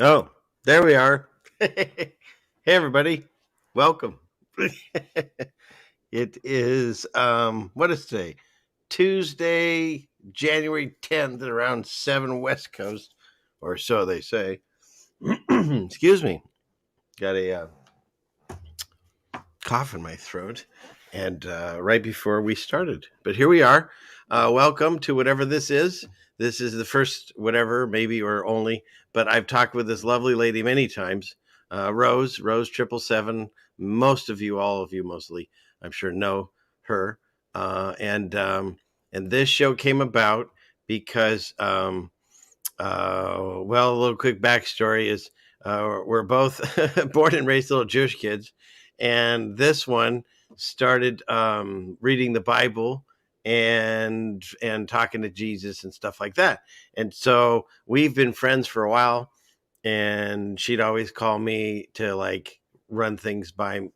Oh, there we are. Hey, everybody. Welcome. It is, what is today? Tuesday, January 10th at around 7 West Coast, or so they say. Excuse me. Got a cough in my throat. And right before we started. But here we are. Welcome to whatever this is. This is the first, whatever, maybe or only. But I've talked with this lovely lady many times, Rose 777. Most of you, all of you, mostly, I'm sure know her. And this show came about because, well, a little quick backstory is we're both born and raised little Jewish kids, and this one started reading the Bible and talking to Jesus and stuff like that. And so we've been friends for a while, and she'd always call me to like run things by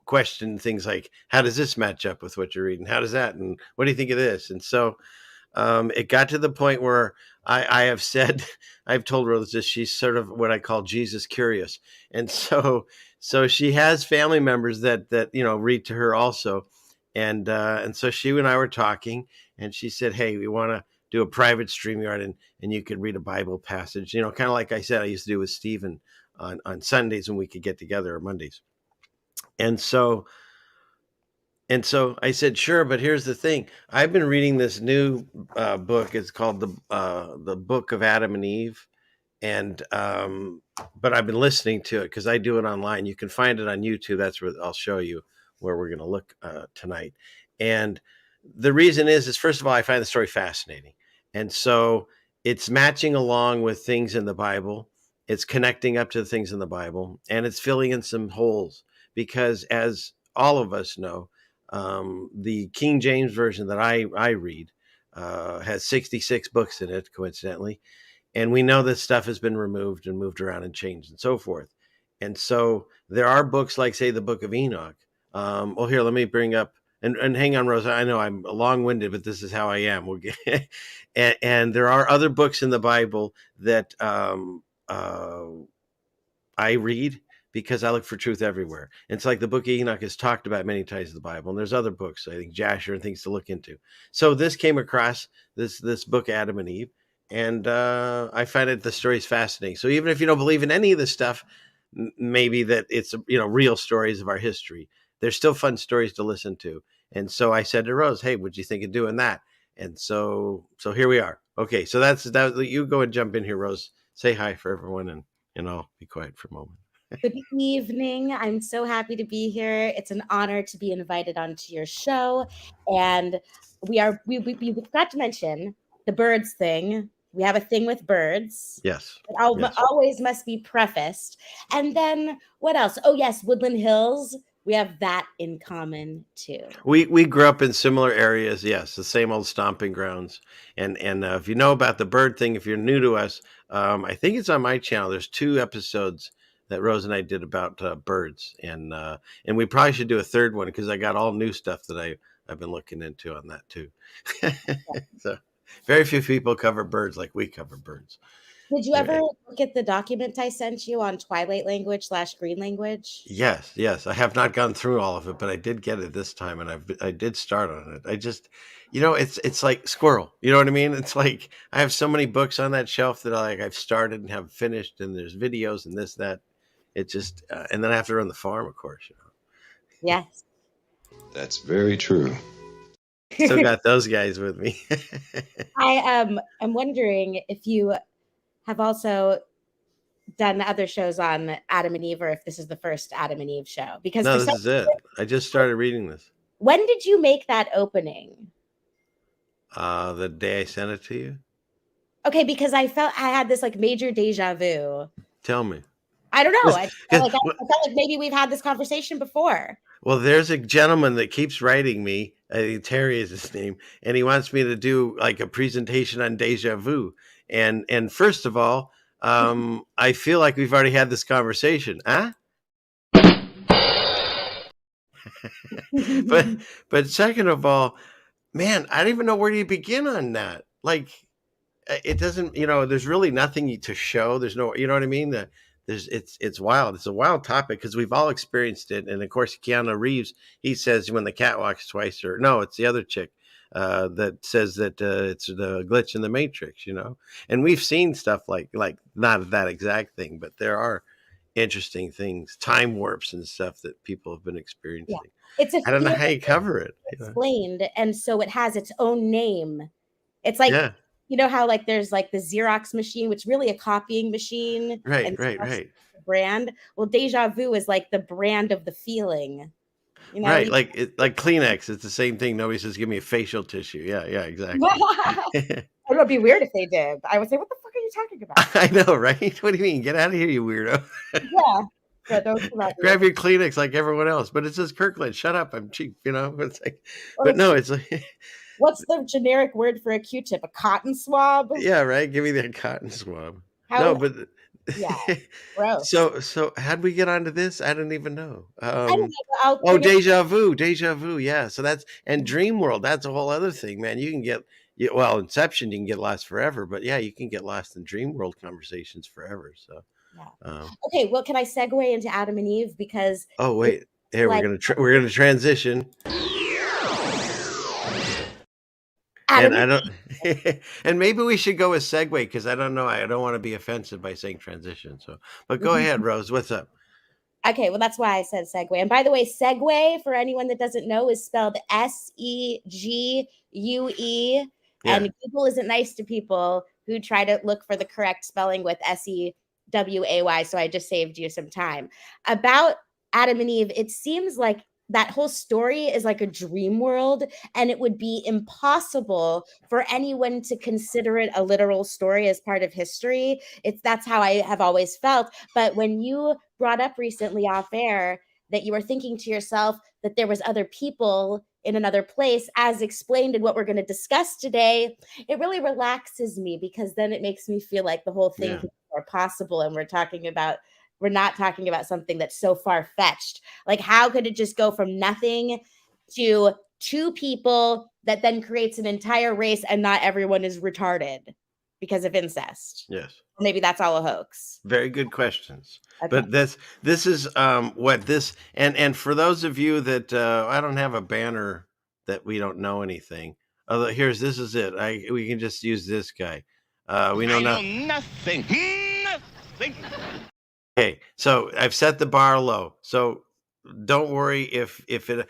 question things like, how does this match up with what you're reading? How does that? And what do you think of this? And so it got to the point where I have said, I've told Rose this, she's sort of what I call Jesus curious. And so she has family members that read to her also. And so she and I were talking, and she said, hey, we want to do a private StreamYard, and you could read a Bible passage, kind of like I said, I used to do with Stephen on Sundays when we could get together, or Mondays. And so I said, sure, but here's the thing. I've been reading this new book. It's called the Book of Adam and Eve. And but I've been listening to it because I do it online. You can find it on YouTube. That's where I'll show you where we're going to look tonight. And the reason is first of all, I find the story fascinating. And so it's matching along with things in the Bible. It's connecting up to the things in the Bible, and it's filling in some holes because, as all of us know, the King James version that I read has 66 books in it, coincidentally. And we know this stuff has been removed and moved around and changed and so forth. And so there are books like, say, the Book of Enoch. Well, here, let me bring up, and hang on, Rosa. I know I'm long-winded, but this is how I am. We'll get, and there are other books in the Bible that I read because I look for truth everywhere. And it's like the Book of Enoch is talked about many times in the Bible, and there's other books, I think Jasher and things to look into. So this came across this book, Adam and Eve, and I find the stories fascinating. So even if you don't believe in any of this stuff, maybe that it's real stories of our history, there's still fun stories to listen to. And so I said to Rose, hey, would you think of doing that? And so here we are. Okay, so that's that. You go and jump in here, Rose. Say hi for everyone, and I'll be quiet for a moment. Good evening. I'm so happy to be here. It's an honor to be invited onto your show. And we forgot to mention the birds thing. We have a thing with birds. Yes. It always must be prefaced. And then what else? Oh, yes, Woodland Hills. We have that in common too. We grew up in similar areas. Yes, the same old stomping grounds. And if you know about the bird thing, if you're new to us, I think it's on my channel. There's 2 episodes that Rose and I did about birds, and we probably should do a third one because I got all new stuff that I've been looking into on that too. So very few people cover birds like we cover birds. Did you ever look at the document I sent you on Twilight language / green language? Yes. I have not gone through all of it, but I did get it this time, and I did start on it. I just, it's like squirrel. You know what I mean? It's like I have so many books on that shelf that I've started and haven't finished, and there's videos and this, that. It just, and then I have to run the farm, of course. Yes. That's very true. Still got those guys with me. I'm wondering if you have also done other shows on Adam and Eve, or if this is the first Adam and Eve show. Because no, this is it. I just started reading this. When did you make that opening? The day I sent it to you. Okay, because I felt I had this like major deja vu. Tell me. I don't know. I felt like maybe we've had this conversation before. Well, there's a gentleman that keeps writing me. I think Terry is his name, and he wants me to do like a presentation on deja vu. And first of all, I feel like we've already had this conversation, huh? but second of all, man, I don't even know where to begin on that. Like, it doesn't, there's really nothing to show. There's no, you know what I mean? It's wild. It's a wild topic because we've all experienced it. And of course, Keanu Reeves, he says when the cat walks twice, or no, it's the other chick that says that it's the glitch in the Matrix, and we've seen stuff like not that exact thing, but there are interesting things, time warps and stuff that people have been Yeah. experiencing. It's a I don't know field how you cover it. explained, and so it has its own name. It's like, Yeah. you know how like there's like the Xerox machine, which really a copying machine, Right, and right, Xerox is right. the brand. Well, deja vu is like the brand of the feeling. Right, like Kleenex, it's the same thing. Nobody says, "Give me a facial tissue." Yeah, yeah, exactly. It would be weird if they did. I would say, "What the fuck are you talking about?" I know, right? What do you mean? Get out of here, you weirdo! Yeah, but those come out Grab weird. your Kleenex like everyone else, but it says Kirkland. Shut up, I'm cheap. It's like, Or but no, it's like, what's the generic word for a Q-tip? A cotton swab? yeah, right. Give me that cotton swab. No, How? but Yeah, gross. so how'd we get onto this? I don't even know. I don't know. But I'll Oh, bring it. deja vu. Yeah. So that's and dream world. That's a whole other thing, man. You can get well, Inception. You can get lost forever, but yeah, you can get lost in dream world conversations forever. So, Yeah. um, Okay, well, can I segue into Adam and Eve because oh it's wait, here like we're gonna transition, and Adam I and don't, and maybe we should go with segue because I don't know. I don't want to be offensive by saying transition. So, but go Eve. ahead, Rose. What's up? Okay, well, that's why I said segue. And by the way, segue, for anyone that doesn't know, is spelled Segue. Yeah. And Google isn't nice to people who try to look for the correct spelling with Seway. So I just saved you some time. About Adam and Eve, it seems like that whole story is like a dream world, and it would be impossible for anyone to consider it a literal story as part of history. That's how I have always felt. But when you brought up recently off air that you were thinking to yourself that there was other people in another place, as explained in what we're going to discuss today, it really relaxes me because then it makes me feel like the whole thing Yeah. could be more possible, and we're not talking about something that's so far-fetched. Like, how could it just go from nothing to two people that then creates an entire race and not everyone is retarded because of incest? Yes. Maybe that's all a hoax. Very good questions. Okay. But this is what this and for those of you that I don't have a banner that we don't know anything. Although this is it. We can just use this guy. We know nothing. Nothing. Okay, so I've set the bar low. So don't worry if it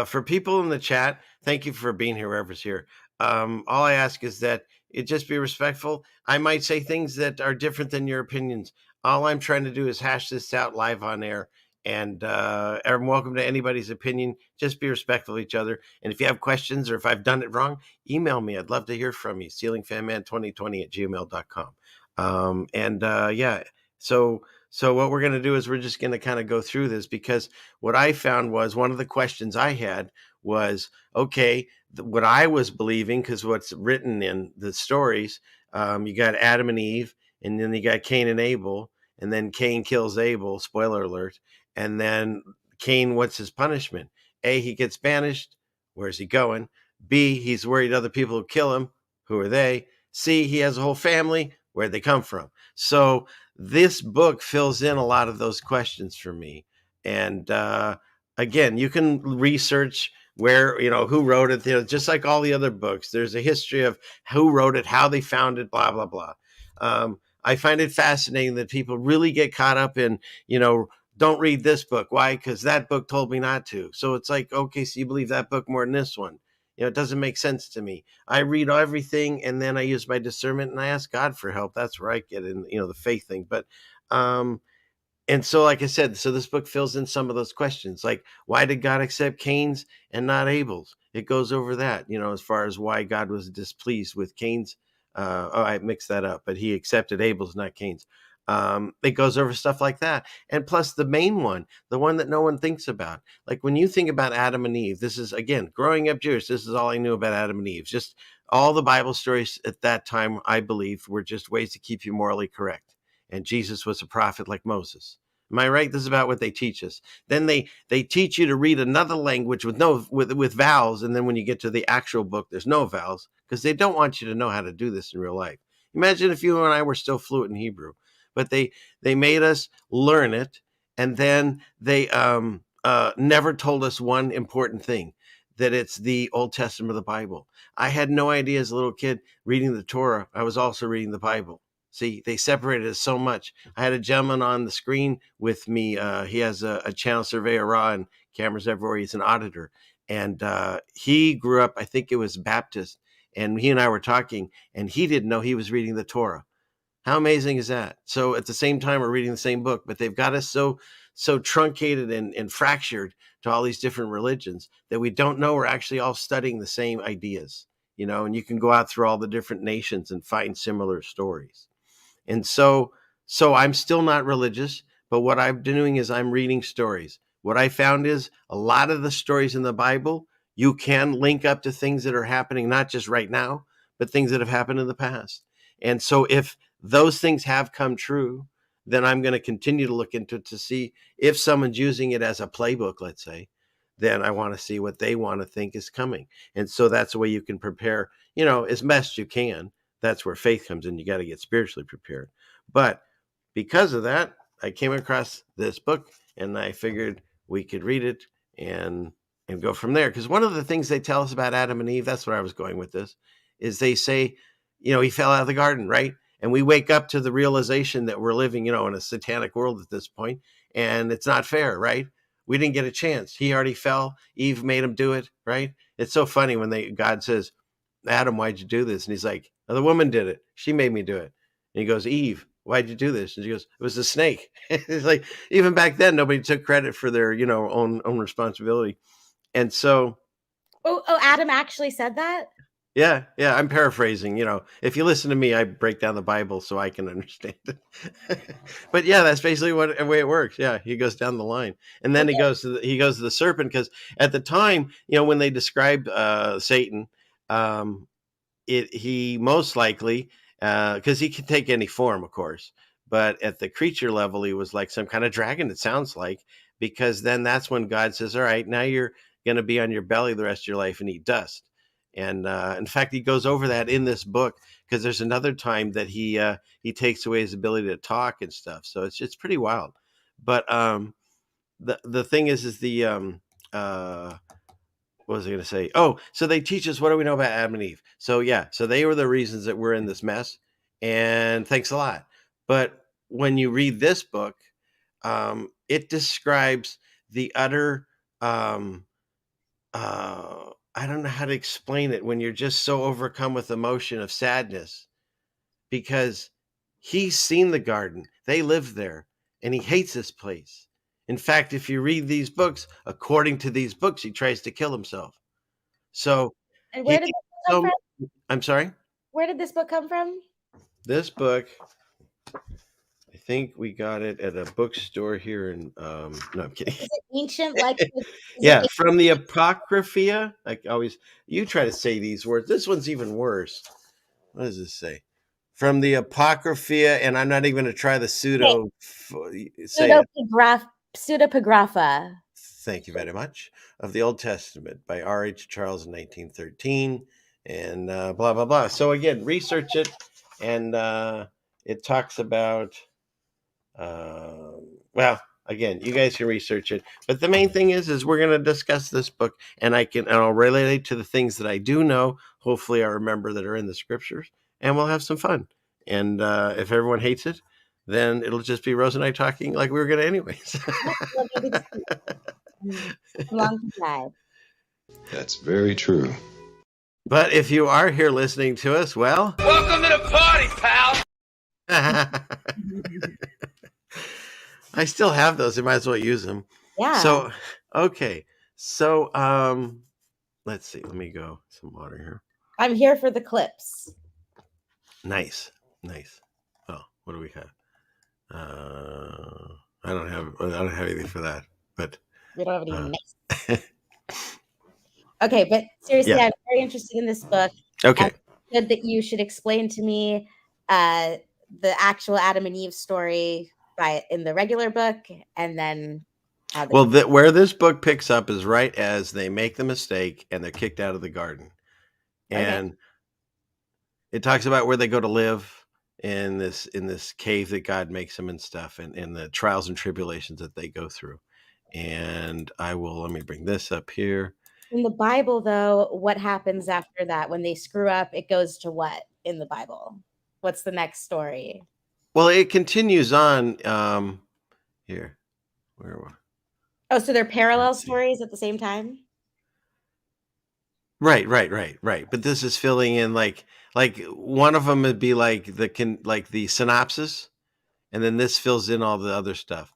for people in the chat, thank you for being here, whoever's here. All I ask is that it just be respectful. I might say things that are different than your opinions. All I'm trying to do is hash this out live on air. And I'm welcome to anybody's opinion. Just be respectful of each other. And if you have questions or if I've done it wrong, email me. I'd love to hear from you. ceilingfanman2020@gmail.com. Yeah, so what we're going to do is we're just going to kind of go through this because what I found was one of the questions I had was, okay, what I was believing, because what's written in the stories, you got Adam and Eve, and then you got Cain and Abel, and then Cain kills Abel, spoiler alert, and then Cain, what's his punishment? A, he gets banished. Where's he going? B, he's worried other people will kill him. Who are they? C, he has a whole family. Where'd they come from? So this book fills in a lot of those questions for me. And again, you can research where, who wrote it, just like all the other books. There's a history of who wrote it, how they found it, blah, blah, blah. I find it fascinating that people really get caught up in, don't read this book. Why? Because that book told me not to. So it's like, okay, so you believe that book more than this one. It doesn't make sense to me. I read everything and then I use my discernment and I ask God for help. That's where I get in, the faith thing. But, and so, like I said, so this book fills in some of those questions, like why did God accept Cain's and not Abel's? It goes over that, as far as why God was displeased with Cain's. I mixed that up, but he accepted Abel's, not Cain's. It goes over stuff like that. And plus the main one, the one that no one thinks about. Like when you think about Adam and Eve, this is, again, growing up Jewish, this is all I knew about Adam and Eve. Just all the Bible stories at that time, I believe, were just ways to keep you morally correct. And Jesus was a prophet like Moses. Am I right? This is about what they teach us. Then they teach you to read another language with vowels. And then when you get to the actual book, there's no vowels because they don't want you to know how to do this in real life. Imagine if you and I were still fluent in Hebrew, but they made us learn it, and then they never told us one important thing, that it's the Old Testament of the Bible. I had no idea as a little kid reading the Torah, I was also reading the Bible. See, they separated us so much. I had a gentleman on the screen with me. He has a channel surveyor raw and cameras everywhere. He's an auditor. And he grew up, I think it was Baptist. And he and I were talking, and he didn't know he was reading the Torah. How amazing is that? So at the same time, we're reading the same book, but they've got us so truncated and fractured to all these different religions that we don't know we're actually all studying the same ideas, and you can go out through all the different nations and find similar stories. And so I'm still not religious, but what I'm doing is I'm reading stories. What I found is a lot of the stories in the Bible, you can link up to things that are happening, not just right now, but things that have happened in the past. And so if those things have come true, then I'm going to continue to look into it to see if someone's using it as a playbook, let's say, then I want to see what they want to think is coming. And so that's the way you can prepare, as best you can. That's where faith comes in. You got to get spiritually prepared. But because of that, I came across this book and I figured we could read it and go from there. Because one of the things they tell us about Adam and Eve, that's where I was going with this, is they say, he fell out of the garden, right? And we wake up to the realization that we're living, in a satanic world at this point, and it's not fair, right? We didn't get a chance. He already fell. Eve made him do it, right? It's so funny when God says, Adam, why'd you do this? And he's like, oh, the woman did it. She made me do it. And he goes, Eve, why'd you do this? And she goes, it was the snake. It's like, even back then, nobody took credit for their, own responsibility. And so. Oh, Adam actually said that? Yeah. I'm paraphrasing. If you listen to me, I break down the Bible so I can understand it. But yeah, that's basically the way it works. Yeah, he goes down the line, and then he goes to the serpent, because at the time, when they described Satan, he most likely, because he can take any form, of course, but at the creature level, he was like some kind of dragon. It sounds like, because then that's when God says, "All right, now you're going to be on your belly the rest of your life and eat dust." And in fact, he goes over that in this book, because there's another time that he takes away his ability to talk and stuff. So it's pretty wild. But the thing is the what was I going to say? Oh, so they teach us, what do we know about Adam and Eve? So yeah, so they were the reasons that we're in this mess. And thanks a lot. But when you read this book, it describes the utter I don't know how to explain it, when you're just so overcome with emotion of sadness, because he's seen the garden. They lived there, and he hates this place. In fact, if you read these books, according to these books, he tries to kill himself. So And where did this book come from? I'm sorry? Where did this book come from? This book, I think we got it at a bookstore here in no, I'm kidding. Is it ancient? Yeah, from the Apocrypha. Like always, you try to say these words. This one's even worse. What does this say? From the Apocrypha, and I'm not even going to try the Pseudepigrapha. Thank you very much. Of the Old Testament by R.H. Charles in 1913, and blah, blah, blah. So again, research it, and it talks about, well, again, you guys can research it. But the main thing is we're going to discuss this book, and I'll relate it to the things that I do know. Hopefully I remember that are in the scriptures, and we'll have some fun. And if everyone hates it, then it'll just be Rose and I talking like we were going to anyways. Long time. That's very true. But if you are here listening to us, well, Welcome to the party, pal. I still have those. I might as well use them. Yeah. So, okay. So, let's see. Let me go some water here. I'm here for the clips. Nice. Oh, what do we have? I don't have anything for that, but We don't have any nice. Okay, but seriously, Yeah. I'm very interested in this book. okay. Good that you should explain to me the actual Adam and Eve story in the regular book, and then Well, where this book picks up is right as they make the mistake and they're kicked out of the garden. And it talks about where they go to live. in this cave that God makes them and stuff, and the trials and tribulations that they go through. And let me bring this up here. In the Bible, though, what happens after that? When they screw up, it goes to what in the Bible? What's the next story? Well, it continues on here. Where? Oh, so they're parallel stories at the same time? Right. But this is filling in like one of them would be like the synopsis, and then this fills in all the other stuff.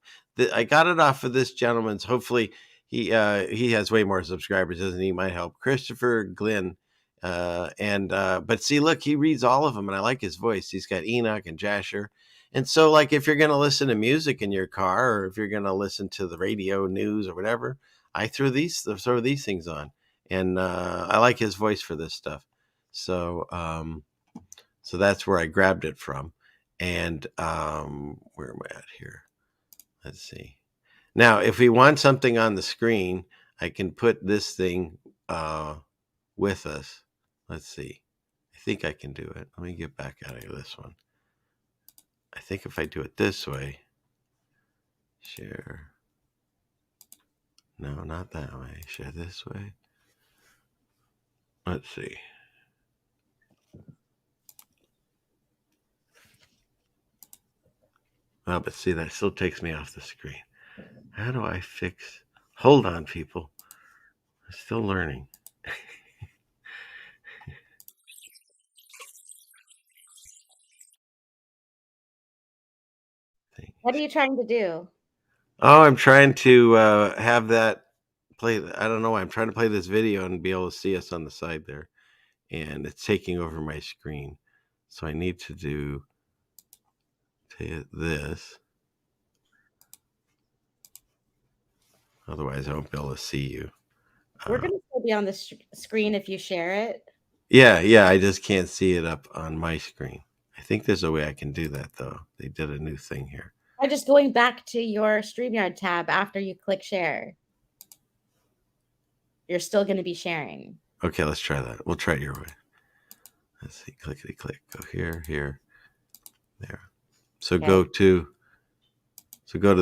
I got it off of this gentleman's. Hopefully, he has way more subscribers, doesn't he? Might help. Christopher Glenn, but see, look, he reads all of them, and I like his voice. He's got Enoch and Jasher, and so like if you're gonna listen to music in your car, or if you're gonna listen to the radio news or whatever, I throw these things on, and I like his voice for this stuff. So so that's where I grabbed it from. And where am I at here? Let's see. Now, if we want something on the screen, I can put this thing with us. Let's see. I think I can do it. Let me get back out of this one. I think if I do it this way, share. No, not that way. Share this way. Let's see. Oh, but see, that still takes me off the screen. How do I fix? Hold on, people. I'm still learning. What are you trying to do? Oh, I'm trying to have that play. I don't know why. I'm trying to play this video and be able to see us on the side there. And it's taking over my screen. So I need to do this. Otherwise, I won't be able to see you. We're going to still be on the screen if you share it. Yeah. I just can't see it up on my screen. I think there's a way I can do that, though. They did a new thing here. I'm just going back to your StreamYard tab after you click share. You're still going to be sharing. Okay, let's try that. We'll try it your way. Let's see. Clickety click. Go here, there. So okay. Go to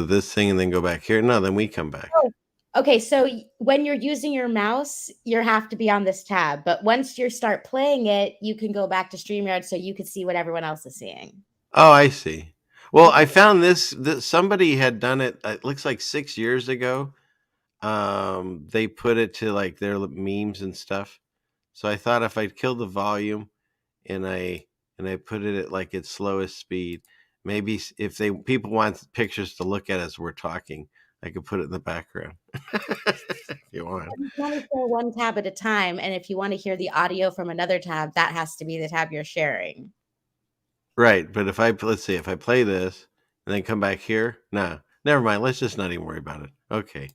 this thing and then go back here. No, then we come back. Oh, okay, so when you're using your mouse, you have to be on this tab. But once you start playing it, you can go back to StreamYard so you can see what everyone else is seeing. Oh, I see. Well, I found this somebody had done it. It looks like 6 years ago. They put it to like their memes and stuff. So I thought if I killed the volume and I put it at like its slowest speed, maybe if people want pictures to look at as we're talking, I could put it in the background. If you want. You can only share one tab at a time, and if you want to hear the audio from another tab, that has to be the tab you're sharing. Right, but let's see, if I play this and then come back here, nah, never mind. Let's just not even worry about it. Okay,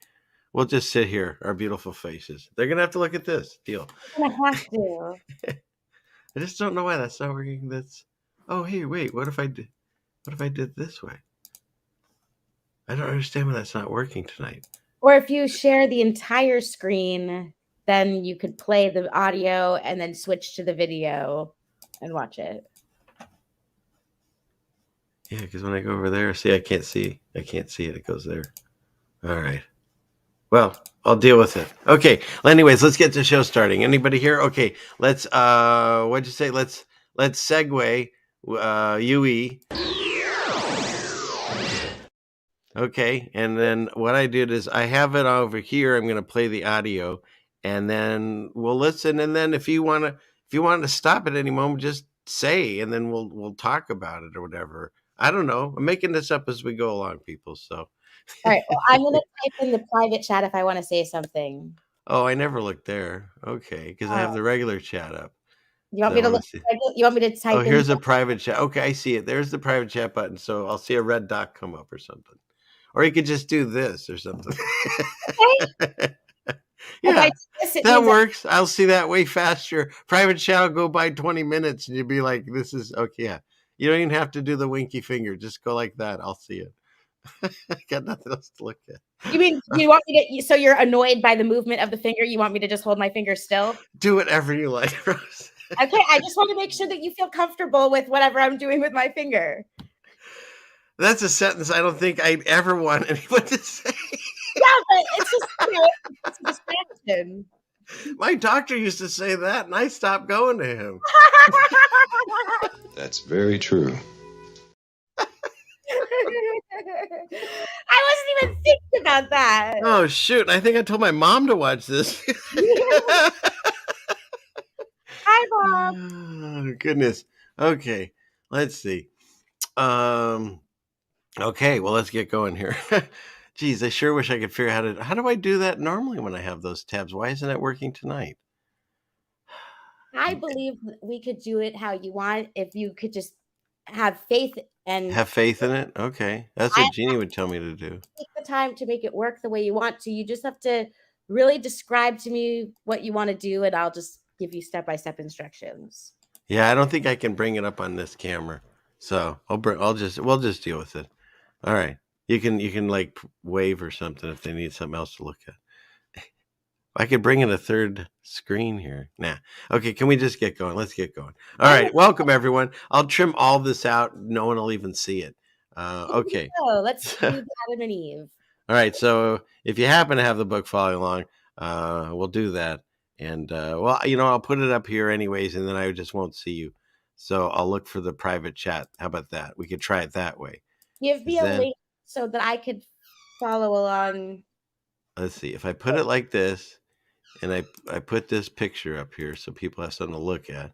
we'll just sit here, our beautiful faces. They're gonna have to look at this deal. They're gonna have to. I just don't know why that's not working. Oh, here, wait. What if I did this way? I don't understand why that's not working tonight. Or if you share the entire screen, then you could play the audio and then switch to the video and watch it. Yeah, because when I go over there, see, I can't see it. It goes there. All right. Well, I'll deal with it. Okay. Well, anyways, let's get the show starting. Anybody here? Okay. Let's. What'd you say? Let's segue. UE. Okay. And then what I did is I have it over here. I'm going to play the audio, and then we'll listen. And then if you want to stop at any moment, just say, and then we'll talk about it or whatever. I don't know. I'm making this up as we go along, people. So, all right. Well, I'm going to type in the private chat if I want to say something. Oh, I never looked there. Okay, because I have the regular chat up. You want me to look? You want me to type? Oh, here's a private chat. Okay, I see it. There's the private chat button. So I'll see a red dot come up or something, or you could just do this or something. Okay. Yeah, that works. I'll see that way faster. Private chat will go by 20 minutes, and you'll be like, "This is okay." Yeah. You don't even have to do the winky finger. Just go like that. I'll see it. I got nothing else to look at. You mean you want me to? So you're annoyed by the movement of the finger? You want me to just hold my finger still? Do whatever you like, Rose. Okay, I just want to make sure that you feel comfortable with whatever I'm doing with my finger. That's a sentence I don't think I'd ever want anyone to say. Yeah, but it's just, it's a distraction. My doctor used to say that, and I stopped going to him. That's very true. I wasn't even thinking about that. Oh, shoot. I think I told my mom to watch this. Hi, Mom. Oh, goodness. Okay, let's see. Okay, well, let's get going here. Geez, I sure wish I could figure out how do I do that normally when I have those tabs? Why isn't it working tonight? I believe that we could do it how you want if you could just have faith and Have faith in it? Okay. That's I what Jeannie would tell me to do. take the time to make it work the way you want to. You just have to really describe to me what you want to do, and I'll just give you step-by-step instructions. Yeah, I don't think I can bring it up on this camera. So we'll just deal with it. All right. You can like wave or something if they need something else to look at. I could bring in a third screen here. Nah. Okay, can we just get going? Let's get going. All right. Welcome everyone. I'll trim all this out. No one will even see it. Okay. So let's read Adam and Eve. All right. So if you happen to have the book following along, we'll do that. And well, I'll put it up here anyways, and then I just won't see you. So I'll look for the private chat. How about that? We could try it that way. Give me a link so that I could follow along. Let's see. If I put it like this, and I put this picture up here so people have something to look at.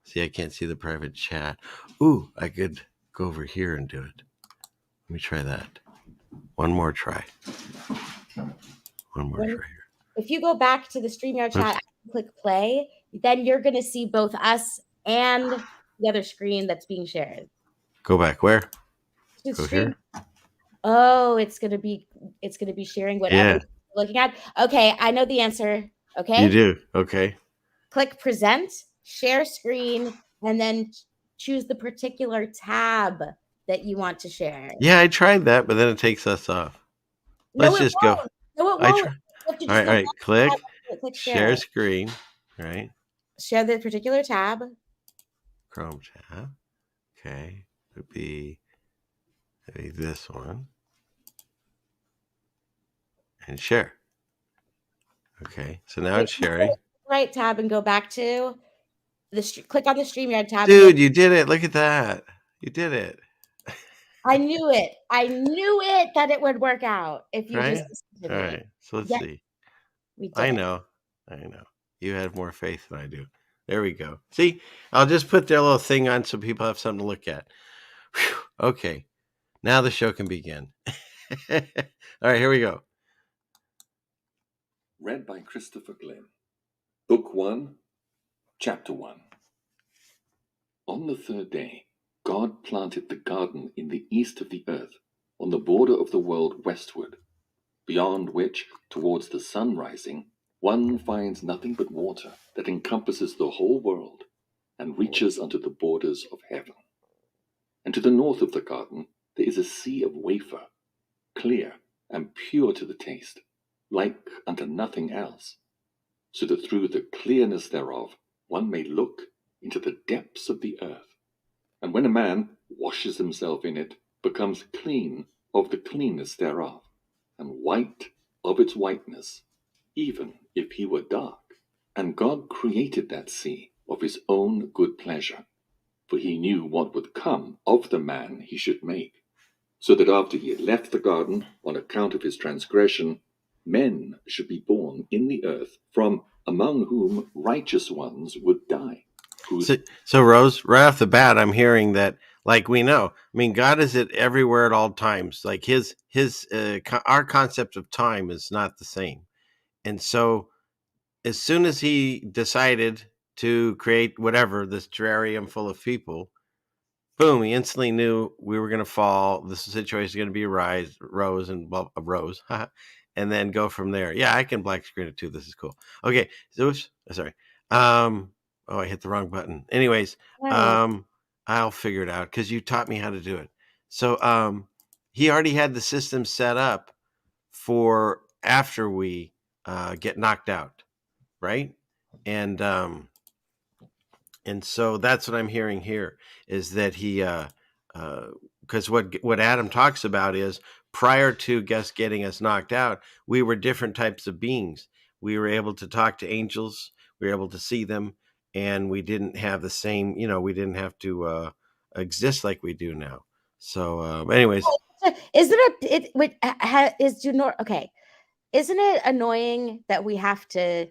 See, I can't see the private chat. Ooh, I could go over here and do it. Let me try that. One more try. One more try here. If you go back to the StreamYard chat and click play, then you're going to see both us and the other screen that's being shared. Go back where? Go here. Oh, it's gonna be sharing whatever you're looking at. Okay, I know the answer. Okay. You do. Okay. Click present, share screen, and then choose the particular tab that you want to share. Yeah, I tried that, but then it takes us off. Let's just go. No, it won't. All right. Click share screen. All right. Share the particular tab. Chrome tab. Okay. It would be this one. And share. Okay. So now it's sharing. Right tab and go back to click on the StreamYard tab. Dude, you did it. Look at that. You did it. I knew it. I knew it that it would work out if you just listened to me. All right. So let's see. I know. You have more faith than I do. There we go. See, I'll just put their little thing on so people have something to look at. Whew. Okay. Now the show can begin. All right, here we go. Read by Christopher Glenn. Book 1, Chapter 1. On the third day, God planted the garden in the east of the earth, on the border of the world westward, beyond which, towards the sun rising, one finds nothing but water that encompasses the whole world and reaches unto the borders of heaven. And to the north of the garden there is a sea of wafer, clear and pure to the taste, like unto nothing else, so that through the clearness thereof one may look into the depths of the earth. And when a man washes himself in it, becomes clean of the cleanness thereof, and white of its whiteness, even if he were dark. And God created that sea of his own good pleasure, for he knew what would come of the man he should make, so that after he had left the garden, on account of his transgression, men should be born in the earth, from among whom righteous ones would die. So Rose, right off the bat, I'm hearing that, like, we know, I mean, God is everywhere at all times. Like our concept of time is not the same. And so as soon as he decided to create whatever, this terrarium full of people, boom, he instantly knew we were going to fall. This situation is going to be Rose, and then go from there. Yeah, I can black screen it too. This is cool. Okay. So, sorry. Oh, I hit the wrong button. Anyways, I'll figure it out because you taught me how to do it. So he already had the system set up for after we get knocked out, right? And And so that's what I'm hearing here is that he, because what Adam talks about is prior to Gus getting us knocked out, we were different types of beings. We were able to talk to angels, we were able to see them, and we didn't have the same, we didn't have to exist like we do now. So, anyways, Isn't okay? Isn't it annoying that we have to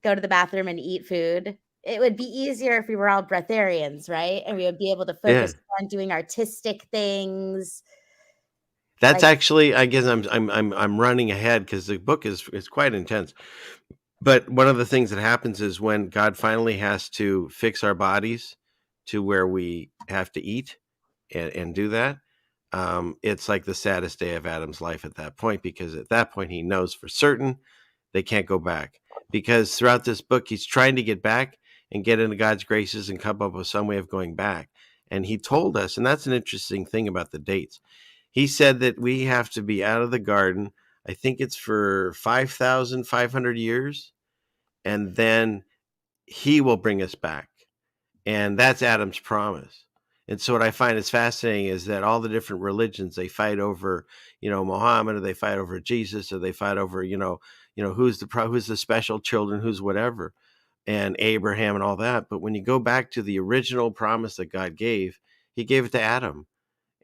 go to the bathroom and eat food? It would be easier if we were all breatharians, right? And we would be able to focus on doing artistic things. That's actually, I guess I'm running ahead because the book is quite intense. But one of the things that happens is when God finally has to fix our bodies to where we have to eat and do that, it's like the saddest day of Adam's life at that point, because at that point he knows for certain they can't go back. Because throughout this book, he's trying to get back and get into God's graces and come up with some way of going back. And he told us, and that's an interesting thing about the dates. He said that we have to be out of the garden. I think it's for 5,500 years, and then he will bring us back. And that's Adam's promise. And so what I find is fascinating is that all the different religions, they fight over, Muhammad, or they fight over Jesus, or they fight over, who's the special children, who's whatever, and Abraham and all that. But when you go back to the original promise that God gave, he gave it to Adam.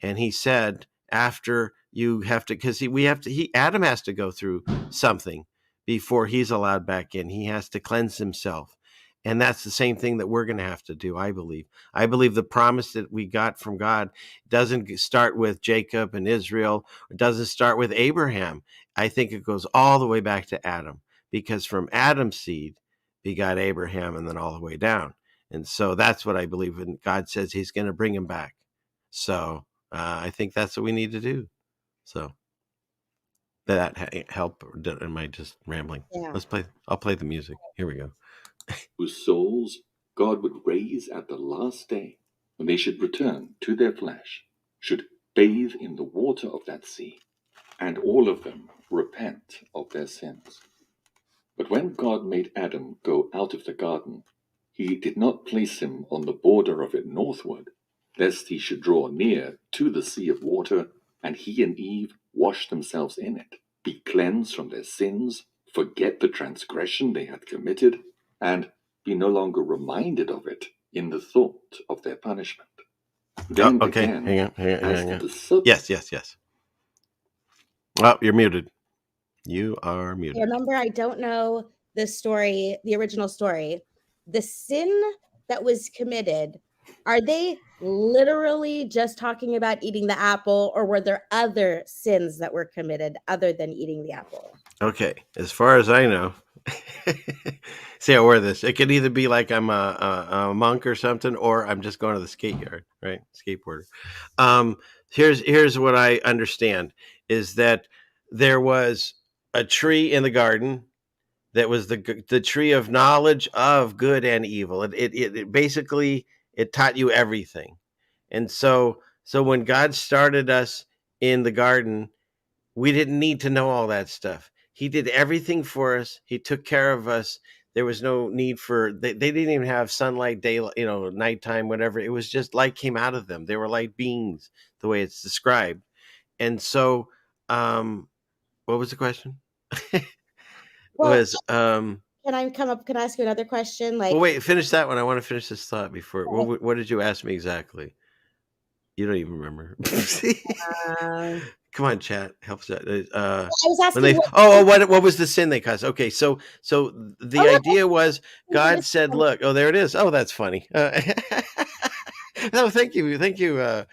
And he said, after you have to, because Adam has to go through something before he's allowed back in. He has to cleanse himself. And that's the same thing that we're going to have to do, I believe. I believe the promise that we got from God doesn't start with Jacob and Israel. It doesn't start with Abraham. I think it goes all the way back to Adam, because from Adam's seed begot Abraham, and then all the way down. And so that's what I believe. And God says he's going to bring him back. So I think that's what we need to do. So that help? Or am I just rambling? Yeah. I'll play the music. Here we go. Whose souls God would raise at the last day, when they should return to their flesh, should bathe in the water of that sea, and all of them repent of their sins. But when God made Adam go out of the garden, he did not place him on the border of it northward, lest he should draw near to the sea of water, and he and Eve wash themselves in it, be cleansed from their sins, forget the transgression they had committed, and be no longer reminded of it in the thought of their punishment. Then okay, again, hang on. the serpent, Yes. Oh, you're muted. You are muted. Remember, I don't know the story, the original story. The sin that was committed, are they literally just talking about eating the apple, or were there other sins that were committed other than eating the apple? Okay, as far as I know, see, I wear this. It could either be like I'm a monk or something, or I'm just going to the skate yard, right? Skateboarder. Here's what I understand is that there was a tree in the garden that was the tree of knowledge of good and evil. It basically it taught you everything, and so when God started us in the garden, we didn't need to know all that stuff. He did everything for us. He took care of us. There was no need for they didn't even have sunlight, daylight, nighttime, whatever. It was just light came out of them. They were light beings, the way it's described. And so, what was the question? Well, can I ask you another question? Well, wait, finish that one. I want to finish this thought before. What did you ask me exactly? You don't even remember. Come on, chat. Helps that. I was asking. What was the sin they caused? Okay, so the idea was God said, "Look, there it is. Oh, that's funny." No, thank you.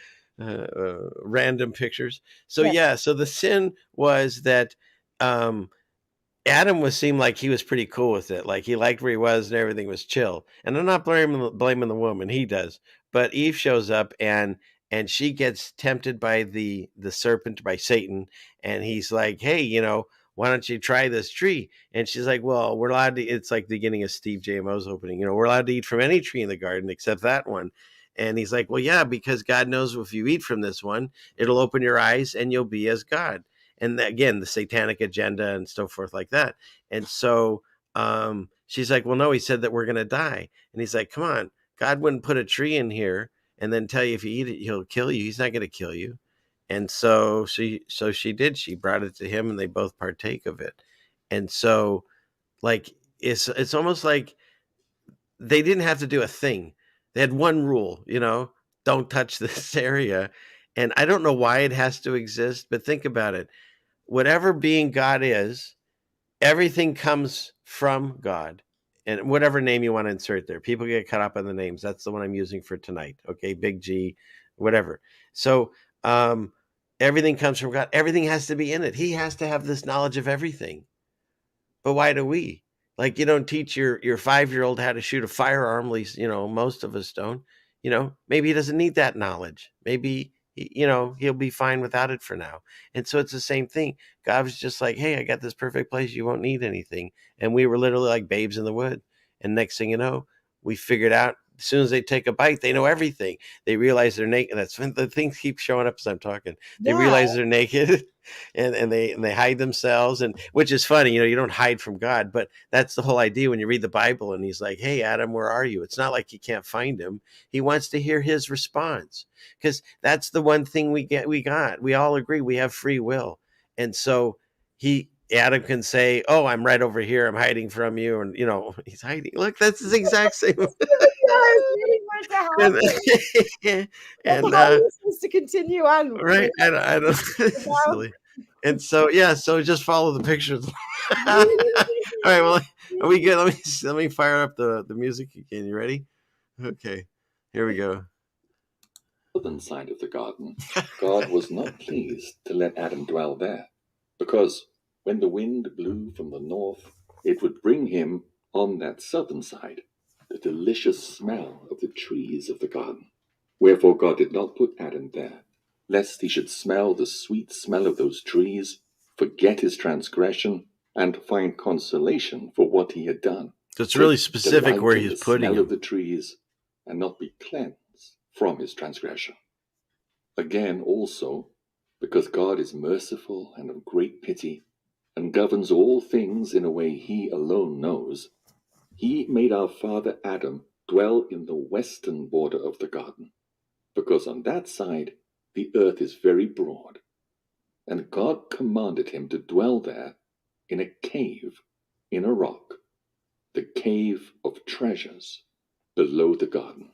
Random pictures. So so the sin was that Adam seemed like he was pretty cool with it. Like he liked where he was and everything was chill. And I'm not blaming the woman. He does. But Eve shows up and she gets tempted by the serpent, by Satan. And he's like, hey, why don't you try this tree? And she's like, well, we're allowed to. It's like the beginning of Steve JMO's opening. We're allowed to eat from any tree in the garden except that one. And he's like, well, yeah, because God knows if you eat from this one, it'll open your eyes and you'll be as God. And again, the satanic agenda and so forth like that. And so she's like, well, no, he said that we're going to die. And he's like, come on, God wouldn't put a tree in here and then tell you if you eat it, he'll kill you. He's not going to kill you. And so she did. She brought it to him, and they both partake of it. And so, like, it's almost like they didn't have to do a thing. They had one rule, don't touch this area. And I don't know why it has to exist, but think about it. Whatever being God is, everything comes from God. And whatever name you want to insert there, people get caught up on the names. That's the one I'm using for tonight. Okay, Big G, whatever. So everything comes from God. Everything has to be in it. He has to have this knowledge of everything. But why do we? Like, you don't teach your 5-year-old how to shoot a firearm. At least, most of us don't. Maybe he doesn't need that knowledge. Maybe he'll be fine without it for now. And so it's the same thing. God was just like, hey, I got this perfect place. You won't need anything. And we were literally like babes in the wood. And next thing you know, we figured out as soon as they take a bite, they know everything. They realize they're naked. That's when the things keep showing up as I'm talking. They realize they're naked and they hide themselves. And which is funny, you don't hide from God, but that's the whole idea when you read the Bible and he's like, hey, Adam, where are you? It's not like you can't find him. He wants to hear his response, because that's the one thing we got. We all agree we have free will. And so Adam can say, oh, I'm right over here. I'm hiding from you. And, he's hiding. Look, that's his exact same. and how are you supposed to continue on? Right. I don't silly. And so, so just follow the pictures. All right. Well, are we good? Let me fire up the music again. You ready? Okay. Here we go. Southern side of the garden, God was not pleased to let Adam dwell there, because when the wind blew from the north, it would bring him on that southern side the delicious smell of the trees of the garden. Wherefore God did not put Adam there, lest he should smell the sweet smell of those trees, forget his transgression, and find consolation for what he had done. So it's really specific where he's putting the smell him. of the trees, and not be cleansed from his transgression. Again also, because God is merciful and of great pity, and governs all things in a way he alone knows, he made our father Adam dwell in the western border of the garden, because on that side the earth is very broad, and God commanded him to dwell there in a cave in a rock, the cave of treasures below the garden.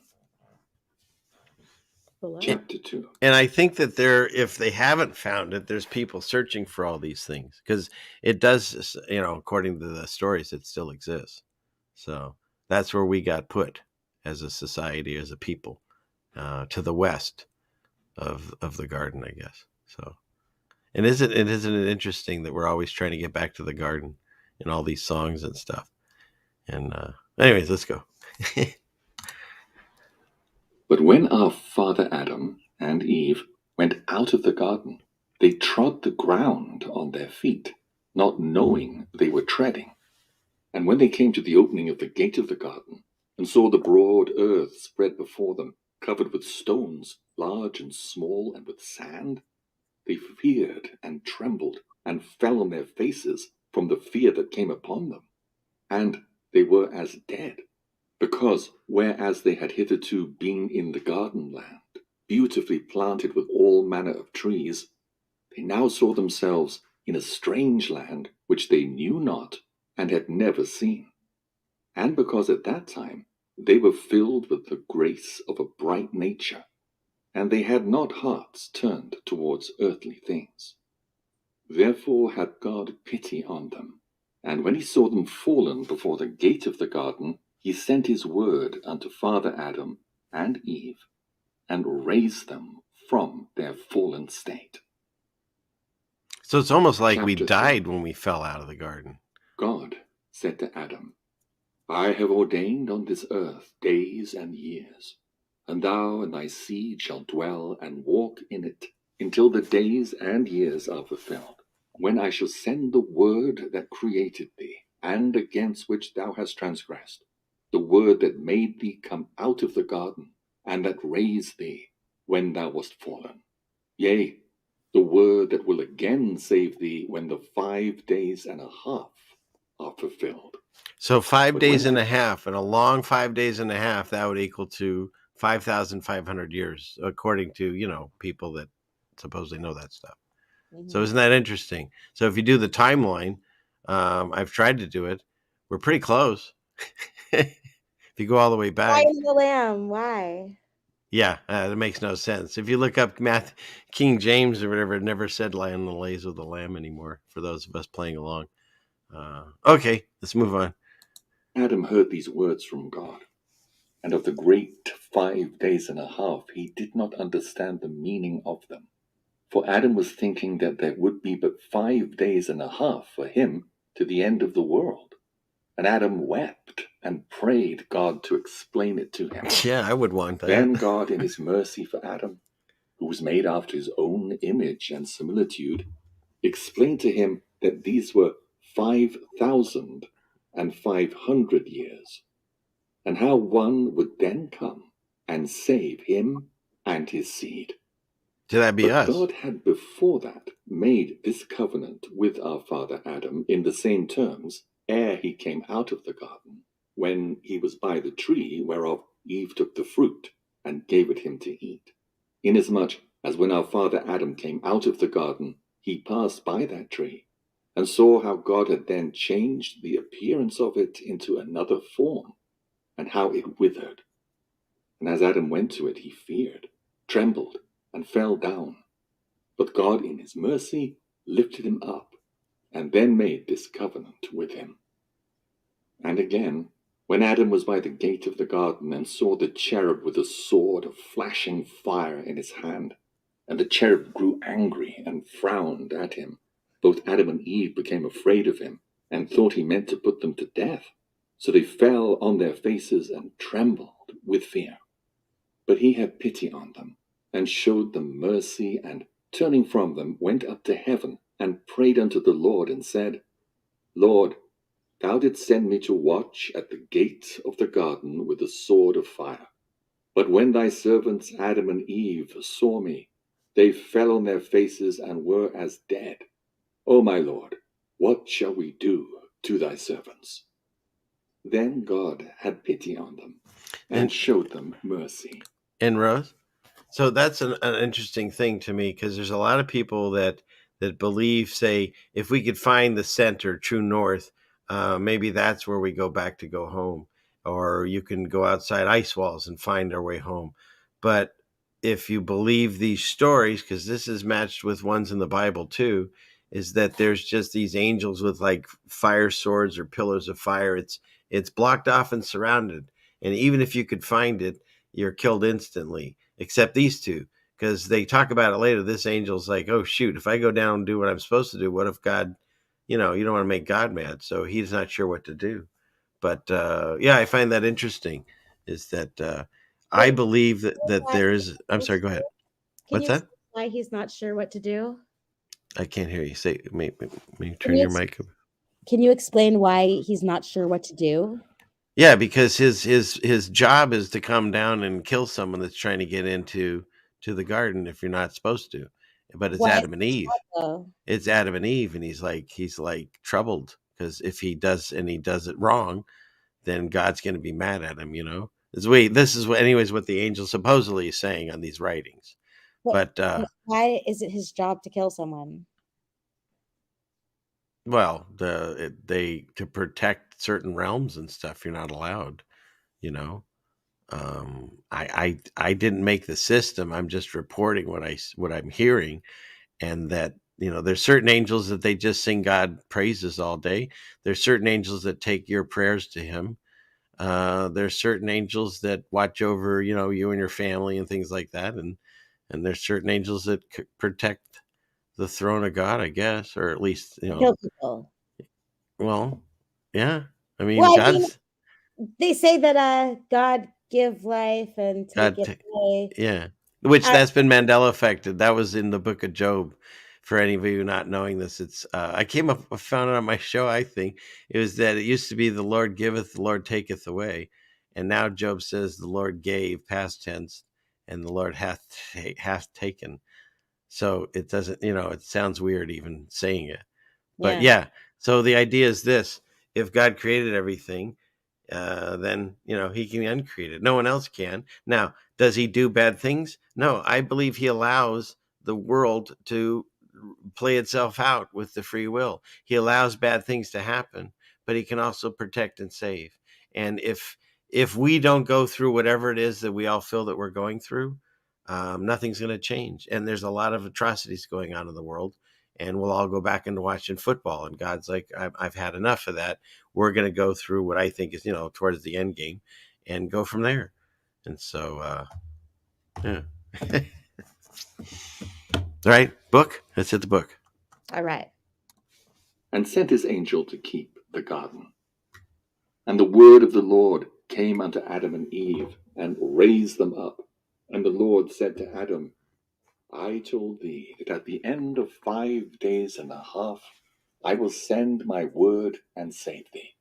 Chapter 2. And I think that if they haven't found it, there's people searching for all these things, because it does, according to the stories, it still exists. So that's where we got put as a society, as a people, to the west of the garden, I guess. So, and isn't it interesting that we're always trying to get back to the garden in all these songs and stuff? And anyways, let's go. But when our father Adam and Eve went out of the garden, they trod the ground on their feet, not knowing they were treading. And when they came to the opening of the gate of the garden, and saw the broad earth spread before them, covered with stones, large and small, and with sand, they feared and trembled, and fell on their faces from the fear that came upon them. And they were as dead, because whereas they had hitherto been in the garden land, beautifully planted with all manner of trees, they now saw themselves in a strange land which they knew not and had never seen. And because at that time they were filled with the grace of a bright nature, and they had not hearts turned towards earthly things. Therefore had God pity on them, and when he saw them fallen before the gate of the garden, he sent his word unto Father Adam and Eve, and raised them from their fallen state. So it's almost like we Chapter died 3. when we fell out of the garden. God said to Adam, I have ordained on this earth days and years, and thou and thy seed shall dwell and walk in it until the days and years are fulfilled, when I shall send the word that created thee, and against which thou hast transgressed, the word that made thee come out of the garden, and that raised thee when thou wast fallen. Yea, the word that will again save thee when the 5 days and a half are fulfilled. So 5 But days when and a half, and a long 5 days and a half, that would equal to 5,500 years, according to, people that supposedly know that stuff. So Mhm. isn't that interesting? So if you do the timeline, I've tried to do it. We're pretty close. If you go all the way Why back. is the lamb? Why? Yeah, that makes no sense. If you look up King James or whatever, it never said "Lion the lays with the lamb" anymore. For those of us playing along. Okay, let's move on. Adam heard these words from God, and of the great 5 days and a half, he did not understand the meaning of them. For Adam was thinking that there would be but 5 days and a half for him to the end of the world. And Adam wept and prayed God to explain it to him. Yeah, I would want that. Then God, in his mercy for Adam, who was made after his own image and similitude, explained to him that these were 5,500 years, and how one would then come and save him and his seed. Should that be But us? God had before that made this covenant with our father Adam in the same terms ere he came out of the garden, when he was by the tree whereof Eve took the fruit and gave it him to eat. Inasmuch as when our father Adam came out of the garden, he passed by that tree, and saw how God had then changed the appearance of it into another form, and how it withered. And as Adam went to it, he feared, trembled, and fell down. But God, in his mercy, lifted him up, and then made this covenant with him. And again, when Adam was by the gate of the garden, and saw the cherub with a sword of flashing fire in his hand, and the cherub grew angry and frowned at him, both Adam and Eve became afraid of him, and thought he meant to put them to death. So they fell on their faces and trembled with fear. But he had pity on them, and showed them mercy, and turning from them, went up to heaven, and prayed unto the Lord, and said, Lord, thou didst send me to watch at the gate of the garden with a sword of fire. But when thy servants Adam and Eve saw me, they fell on their faces and were as dead. O my Lord, what shall we do to thy servants? Then God had pity on them, and showed them mercy. And Rose, so that's an interesting thing to me, because there's a lot of people that believe, say, if we could find the center, true north, maybe that's where we go back to go home, or you can go outside ice walls and find our way home. But if you believe these stories, because this is matched with ones in the Bible too, is that there's just these angels with like fire swords or pillars of fire. It's blocked off and surrounded, and even if you could find it, you're killed instantly. Except these two, because they talk about it later. This angel's like, oh shoot, if I go down and do what I'm supposed to do, what if God, you don't want to make God mad, so he's not sure what to do. But yeah, I find that interesting. Is that I Wait, believe that why- there is. I'm sorry. Go ahead. Can What's you that? explain why he's not sure what to do? I can't hear you. Say, may you Can turn you your ex- mic up? can you explain why he's not sure what to do? Yeah, because his job is to come down and kill someone that's trying to get into the garden if you're not supposed to. But it's Why is Adam and he Eve. though? It's Adam and Eve, and he's like troubled, because if he does it wrong, then God's going to be mad at him. This is what, anyways, what the angel supposedly is saying on these writings. But But why is it his job to kill someone? well, they to protect certain realms and stuff, you're not allowed. You know, I didn't make the system. I'm just reporting what I'm hearing, and that there's certain angels that they just sing God praises all day. There's certain angels that take your prayers to him. There's certain angels that watch over you and your family and things like that, and there's certain angels that protect the throne of God, I guess, or at least Kill people. well, yeah, I mean, Well, I mean, God's they say that God give life and take God it away. Yeah, which Uh, that's been Mandela affected. That was in the book of Job. For any of you not knowing this, it's I found it on my show. I think it was that it used to be the Lord giveth, the Lord taketh away, and now Job says the Lord gave, past tense, and the Lord hath taken. So it doesn't, it sounds weird even saying it, but yeah. yeah. So the idea is this: if God created everything, then he can uncreate it. No one else can. Now, does he do bad things? No, I believe he allows the world to play itself out with the free will. He allows bad things to happen, but he can also protect and save. And if we don't go through whatever it is that we all feel that we're going through, nothing's going to change. And there's a lot of atrocities going on in the world, and we'll all go back into watching football. And God's like, I've had enough of that. We're going to go through what I think is, towards the end game, and go from there. And so, yeah. All right, book. Let's hit the book. All right. And sent his angel to keep the garden. And the word of the Lord came unto Adam and Eve, and raised them up. And the Lord said to Adam, I told thee that at the end of 5 days and a half I will send my word and save thee.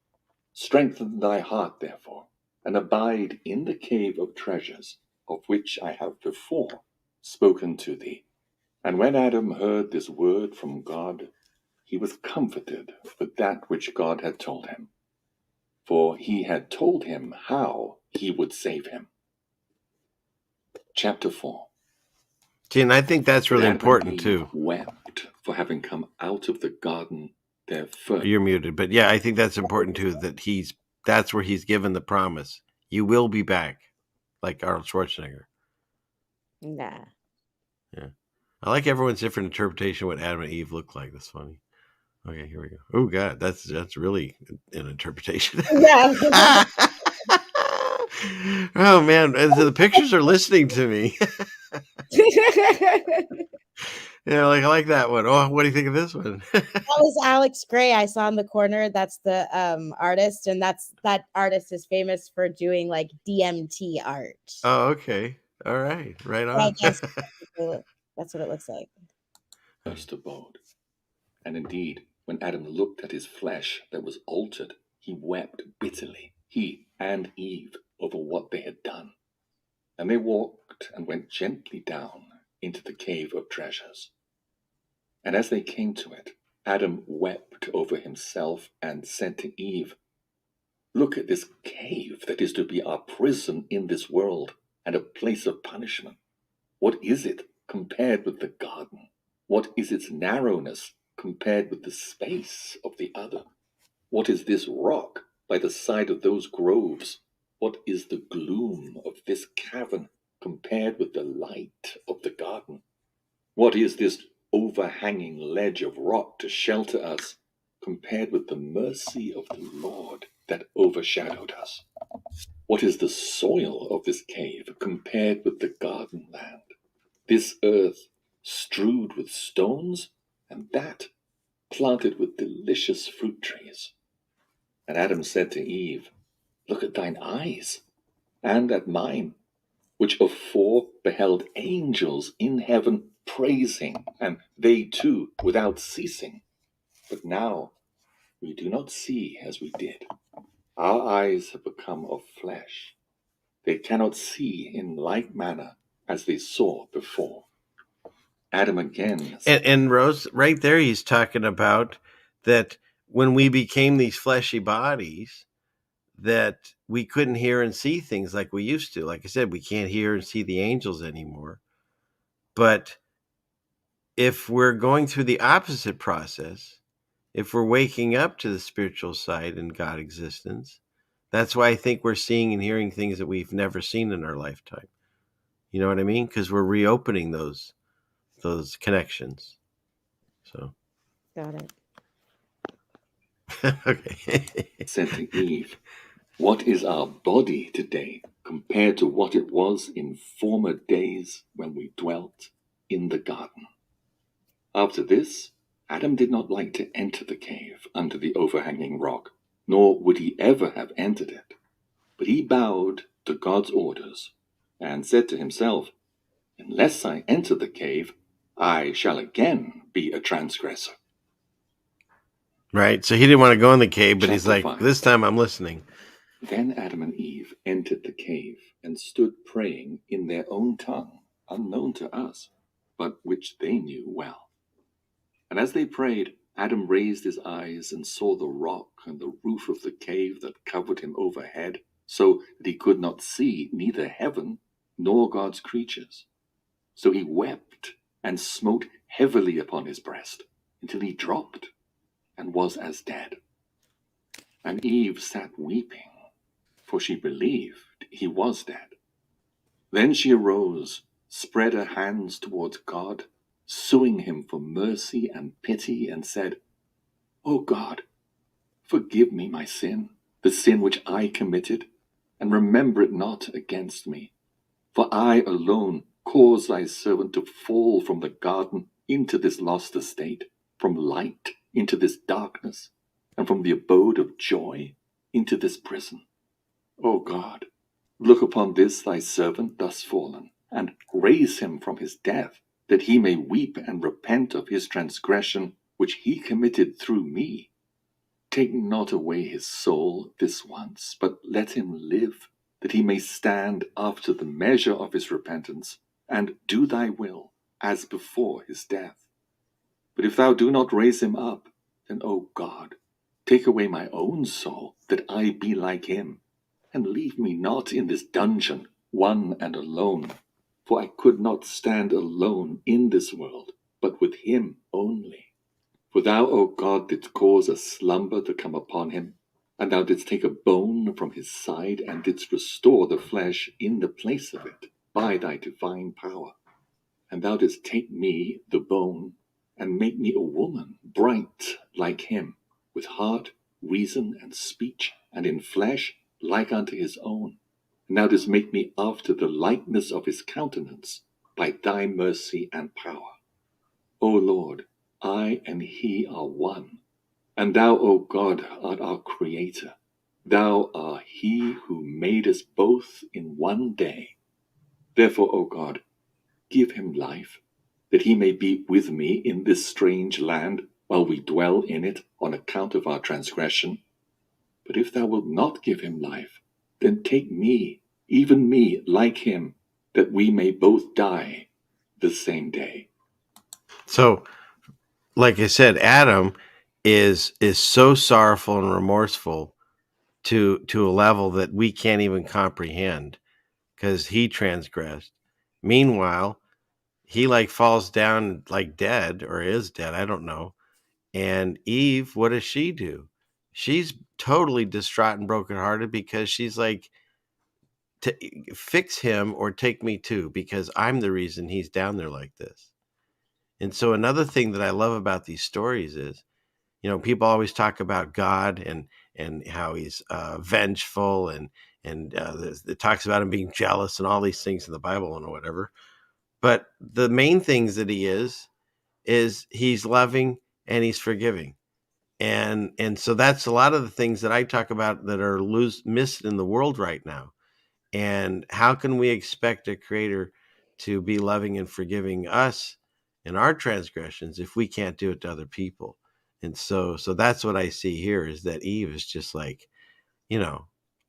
Strengthen thy heart, therefore, and abide in the cave of treasures, of which I have before spoken to thee. And when Adam heard this word from God, he was comforted with that which God had told him, for he had told him how he would save him. Chapter 4. See, and I think that's really Adam and important Eve too. wept for having come out of the garden their first. You're muted, but yeah, I think that's important too. That's where he's given the promise. You will be back, like Arnold Schwarzenegger. Yeah. Yeah, I like everyone's different interpretation of what Adam and Eve look like. That's funny. Okay, here we go. Oh God, that's really an interpretation. Yeah. Oh man, the pictures are listening to me. Yeah, like I like that one. Oh, what do you think of this one? That was Alex Gray I saw in the corner. That's the artist, and that artist is famous for doing like DMT art. Oh, okay. All right. Right So I on. guess that's what it looks like. First abode. And indeed, when Adam looked at his flesh that was altered, he wept bitterly, he and Eve, over what they had done. And they walked and went gently down into the cave of treasures. And as they came to it, Adam wept over himself and said to Eve, Look at this cave that is to be our prison in this world and a place of punishment. What is it compared with the garden? What is its narrowness compared with the space of the other? What is this rock by the side of those groves? What is the gloom of this cavern compared with the light of the garden? What is this overhanging ledge of rock to shelter us compared with the mercy of the Lord that overshadowed us? What is the soil of this cave compared with the garden land? This earth strewed with stones, and that planted with delicious fruit trees. And Adam said to Eve, Look at thine eyes, and at mine, which afore beheld angels in heaven praising, and they too without ceasing. But now we do not see as we did. Our eyes have become of flesh. They cannot see in like manner as they saw before. Adam again. And Rose, right there, he's talking about that when we became these fleshy bodies, that we couldn't hear and see things like we used to. Like I said, we can't hear and see the angels anymore. But if we're going through the opposite process, if we're waking up to the spiritual side and God existence, that's why I think we're seeing and hearing things that we've never seen in our lifetime. You know what I mean? Because we're reopening those connections. So Got it. okay. Said to Eve, What is our body today compared to what it was in former days when we dwelt in the garden? After this, Adam did not like to enter the cave under the overhanging rock, nor would he ever have entered it. But he bowed to God's orders and said to himself, Unless I enter the cave, I shall again be a transgressor. Right. So he didn't want to go in the cave, but he's Chapter like, 5. this time I'm listening. Then Adam and Eve entered the cave and stood praying in their own tongue, unknown to us, but which they knew well. And as they prayed, Adam raised his eyes and saw the rock and the roof of the cave that covered him overhead, so that he could not see neither heaven nor God's creatures. So he wept and smote heavily upon his breast until he dropped and was as dead. And Eve sat weeping, for she believed he was dead. Then she arose, spread her hands towards God, suing him for mercy and pity, and said, O God, forgive me my sin, the sin which I committed, and remember it not against me. For I alone caused thy servant to fall from the garden into this lost estate, from light into this darkness, and from the abode of joy into this prison. O God, look upon this thy servant thus fallen, and raise him from his death, that he may weep and repent of his transgression which he committed through me. Take not away his soul this once, but let him live, that he may stand after the measure of his repentance, and do thy will, as before his death. But if thou do not raise him up, then, O God, take away my own soul, that I be like him, and leave me not in this dungeon, one and alone. For I could not stand alone in this world, but with him only. For thou, O God, didst cause a slumber to come upon him, and thou didst take a bone from his side, and didst restore the flesh in the place of it, by thy divine power. And thou didst take me, the bone, and make me a woman, bright like him, with heart, reason, and speech, and in flesh like unto his own. And thou didst make me after the likeness of his countenance, by thy mercy and power. O Lord, I and he are one, and thou, O God, art our Creator. Thou art he who made us both in one day. Therefore, O God, give him life, that he may be with me in this strange land, while we dwell in it on account of our transgression. But if thou wilt not give him life, then take me, even me, like him, that we may both die the same day. So, like I said, Adam is so sorrowful and remorseful to a level that we can't even comprehend, because he transgressed. Meanwhile, he like falls down like dead, or is dead, I don't know. And Eve, what does she do? She's totally distraught and brokenhearted, because she's like, to fix him or take me too, because I'm the reason he's down there like this. And so another thing that I love about these stories is, people always talk about God and how he's vengeful, and it talks about him being jealous and all these things in the Bible and whatever. But the main things that he is he's loving and he's forgiving. And so that's a lot of the things that I talk about that are missed in the world right now. And how can we expect a creator to be loving and forgiving us in our transgressions if we can't do it to other people? And so that's what I see here, is that Eve is just like,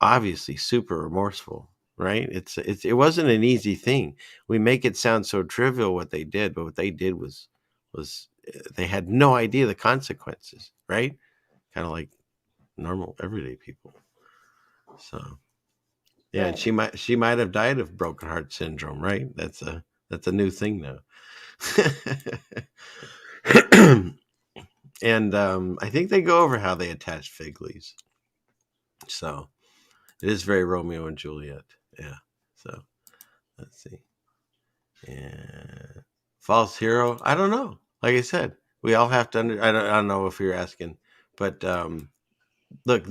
obviously super remorseful, right? It wasn't an easy thing. We make it sound so trivial what they did, but what they did was they had no idea the consequences, right? Kind of like normal everyday people. So yeah, Right. and she might have died of broken heart syndrome, right? That's a new thing now. And I think they go over how they attach fig leaves. So it is very Romeo and Juliet. Yeah. So let's see. And false hero. I don't know. Like I said, we all have to I don't know if you're asking, but look,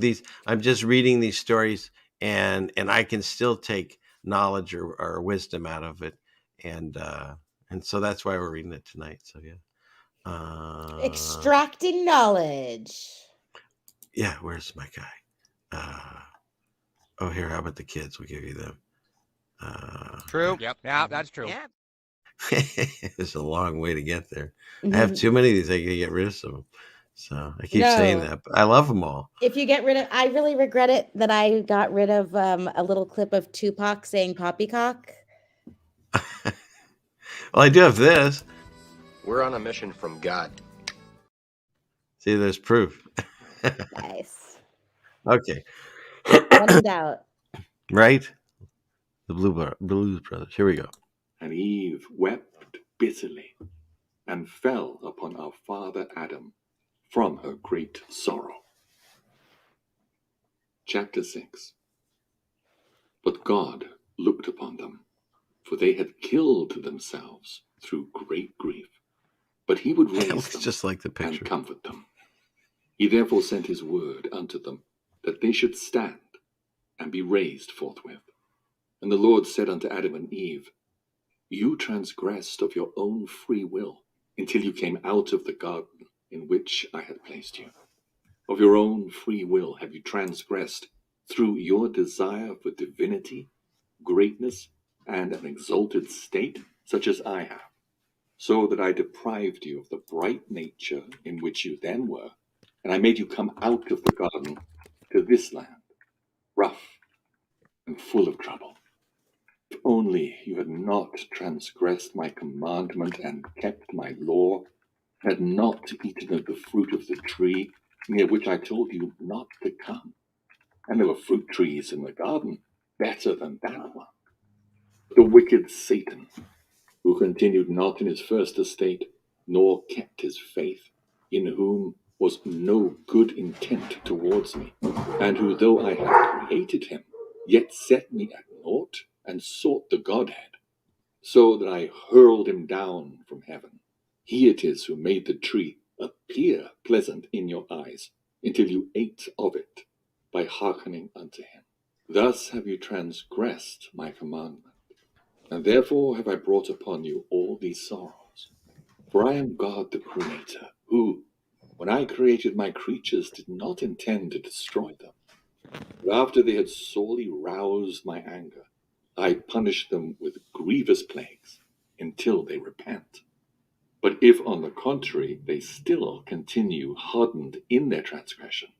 I'm just reading these stories, and I can still take knowledge or wisdom out of it, and so that's why we're reading it tonight. So yeah. Extracting knowledge. Yeah, where's my guy? Oh, here, how about the kids? We'll give you them. True. Yep. Yeah, that's true. Yeah. It's a long way to get there. I have too many of these. I gotta get rid of some. So I keep saying that, but I love them all. If you get rid of, I really regret it that I got rid of a little clip of Tupac saying poppycock. Well, I do have this. We're on a mission from God. See, there's proof. Nice. Okay. One in doubt. Right? The Blues Brothers. Here we go. And Eve wept bitterly and fell upon our father Adam from her great sorrow. Chapter 6. But God looked upon them, for they had killed themselves through great grief. But he would It raise looks them just like the and picture. comfort them. He therefore sent his word unto them, that they should stand and be raised forthwith. And the Lord said unto Adam and Eve, You transgressed of your own free will, until you came out of the garden in which I had placed you. Of your own free will have you transgressed through your desire for divinity, greatness, and an exalted state, such as I have, so that I deprived you of the bright nature in which you then were, and I made you come out of the garden to this land, rough and full of trouble. If only you had not transgressed my commandment and kept my law, had not eaten of the fruit of the tree near which I told you not to come. And there were fruit trees in the garden, better than that one. The wicked Satan, who continued not in his first estate, nor kept his faith, in whom was no good intent towards me, and who, though I had created him, yet set me at naught, and sought the Godhead, so that I hurled him down from heaven. He it is who made the tree appear pleasant in your eyes, until you ate of it, by hearkening unto him. Thus have you transgressed my commandment, and therefore have I brought upon you all these sorrows. For I am God the Creator, who, when I created my creatures, did not intend to destroy them. But after they had sorely roused my anger, I punish them with grievous plagues, until they repent. But if, on the contrary, they still continue hardened in their transgression,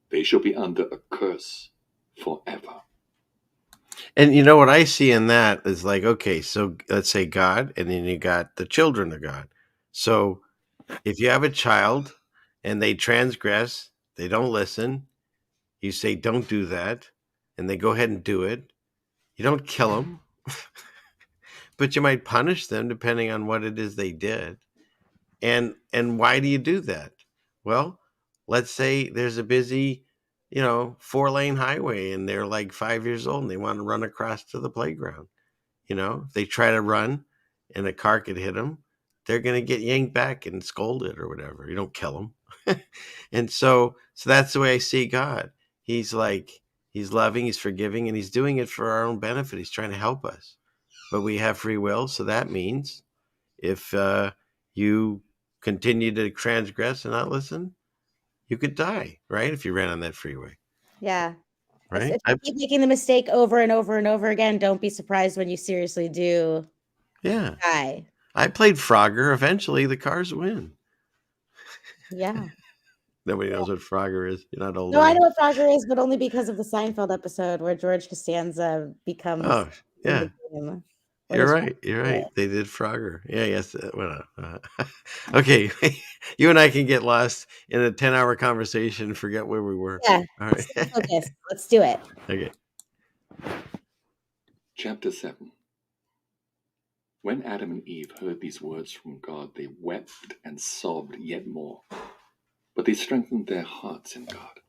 they shall be under a curse forever. And you know what I see in that is like, okay, so let's say God, and then you got the children of God. So if you have a child and they transgress, they don't listen, you say, don't do that, and they go ahead and do it. You don't kill them, but you might punish them depending on what it is they did. And why do you do that? Well, let's say there's a busy, 4-lane highway and they're like 5 years old and they want to run across to the playground. If they try to run and a car could hit them, they're going to get yanked back and scolded or whatever. You don't kill them. And so that's the way I see God. He's loving, he's forgiving, and he's doing it for our own benefit. He's trying to help us. But we have free will, so that means if you continue to transgress and not listen, you could die, right? If you ran on that freeway, Yeah. right? If you keep making the mistake over and over and over again, don't be surprised when you seriously do Yeah. die. I played Frogger. Eventually, the cars win. Yeah. Nobody knows what Frogger is. You're not old No, I know enough. what Frogger is, but only because of the Seinfeld episode where George Costanza becomes Oh, in yeah. the game. When You're he's right. You're right. They did Frogger. Yeah, yes. Okay. You and I can get lost in a 10-hour conversation and forget where we were. Yeah. All right. Stay focused. Let's do it. Okay. Chapter 7. When Adam and Eve heard these words from God, they wept and sobbed yet more. But they strengthened their hearts in God,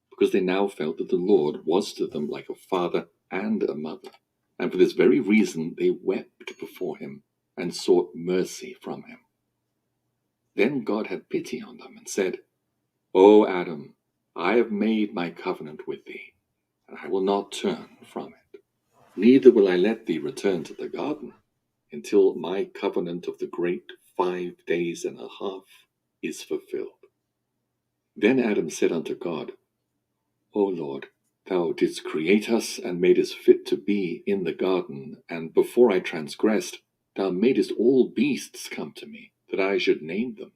because they now felt that the Lord was to them like a father and a mother. And for this very reason they wept before him and sought mercy from him. Then God had pity on them and said, O Adam, I have made my covenant with thee, and I will not turn from it. Neither will I let thee return to the garden, until my covenant of the great 5 days and a half is fulfilled. Then Adam said unto God, O Lord, thou didst create us and made us fit to be in the garden, and before I transgressed, thou madest all beasts come to me, that I should name them.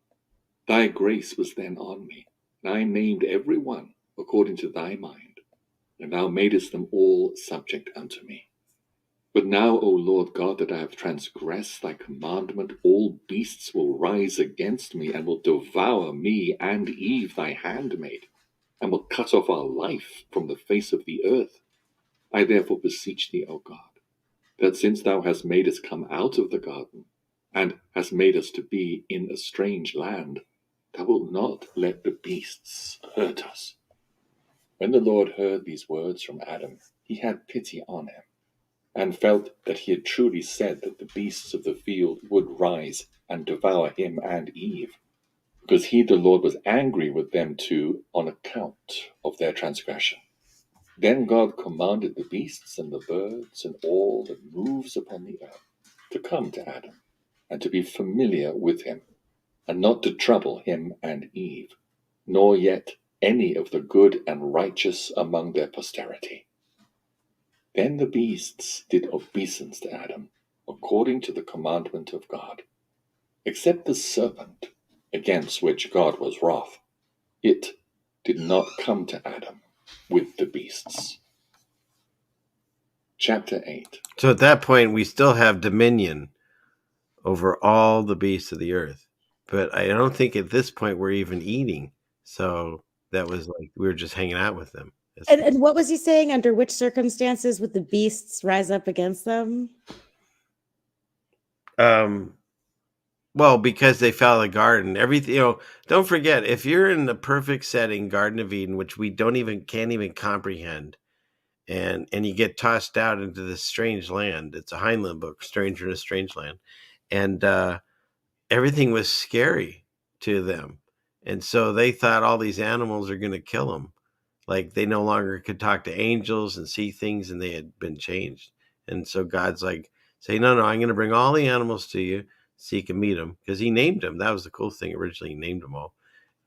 Thy grace was then on me, and I named every one according to thy mind, and thou madest them all subject unto me. But now, O Lord God, that I have transgressed thy commandment, all beasts will rise against me, and will devour me and Eve thy handmaid, and will cut off our life from the face of the earth. I therefore beseech thee, O God, that since thou hast made us come out of the garden, and hast made us to be in a strange land, thou wilt not let the beasts hurt us. When the Lord heard these words from Adam, he had pity on him, and felt that he had truly said that the beasts of the field would rise and devour him and Eve, because he, the Lord, was angry with them too on account of their transgression. Then God commanded the beasts and the birds and all that moves upon the earth to come to Adam, and to be familiar with him, and not to trouble him and Eve, nor yet any of the good and righteous among their posterity. Then the beasts did obeisance to Adam, according to the commandment of God, except the serpent, against which God was wroth. It did not come to Adam with the beasts. Chapter 8. So at that point, we still have dominion over all the beasts of the earth. But I don't think at this point we're even eating. So that was like we were just hanging out with them. And what was he saying? Under which circumstances would the beasts rise up against them? Well, because they fell in the garden. Everything, don't forget, if you're in the perfect setting, Garden of Eden, which we can't even comprehend, and you get tossed out into this strange land. It's a Heinlein book, Stranger in a Strange Land, and everything was scary to them, and so they thought all these animals are going to kill them. Like they no longer could talk to angels and see things, and they had been changed. And so God's like, say, no, I'm going to bring all the animals to you so you can meet them, because he named them. That was the cool thing. Originally, he named them all.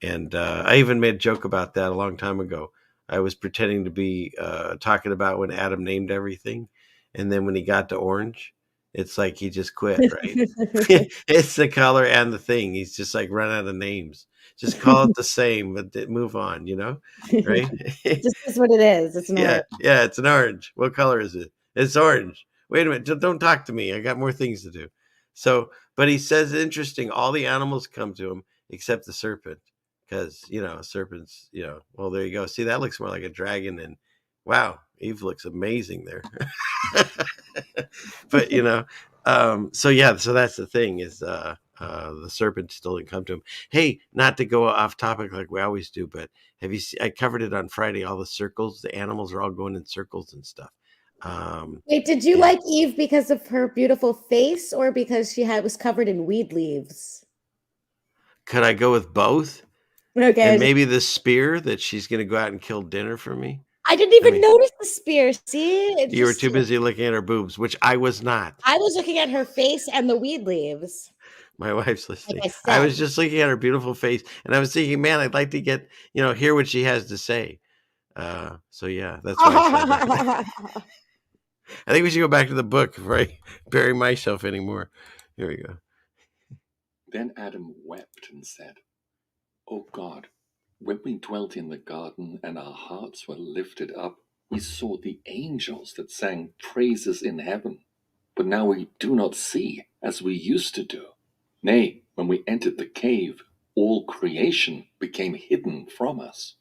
And I even made a joke about that a long time ago. I was pretending to be talking about when Adam named everything. And then when he got to orange, it's like he just quit, right? It's the color and the thing. He's just like run out of names. Just call it the same, but move on, right? Just is what it is. It's an orange. Yeah, it's an orange. What color is it? It's orange. Wait a minute. Don't talk to me. I got more things to do. So, but he says, interesting, all the animals come to him except the serpent. Because, serpents, well, there you go. See, that looks more like a dragon. And wow, Eve looks amazing there. But, so that's the thing is the serpent still didn't come to him. Hey, not to go off topic like we always do, but have you seen, I covered it on Friday, all the circles, the animals are all going in circles and stuff. Wait, did you like Eve because of her beautiful face or because she was covered in weed leaves? Could I go with both? Okay. And maybe the spear that she's going to go out and kill dinner for me. I didn't even notice the spear. See? You were too busy looking at her boobs, which I was not. I was looking at her face and the weed leaves. My wife's listening. Like I was just looking at her beautiful face, and I was thinking, man, I'd like to get, hear what she has to say. So yeah, that's why I said that. I think we should go back to the book before I bury myself anymore. Here we go. Then Adam wept and said, O God, when we dwelt in the garden and our hearts were lifted up, we saw the angels that sang praises in heaven. But now we do not see as we used to do. Nay, when we entered the cave, all creation became hidden from us.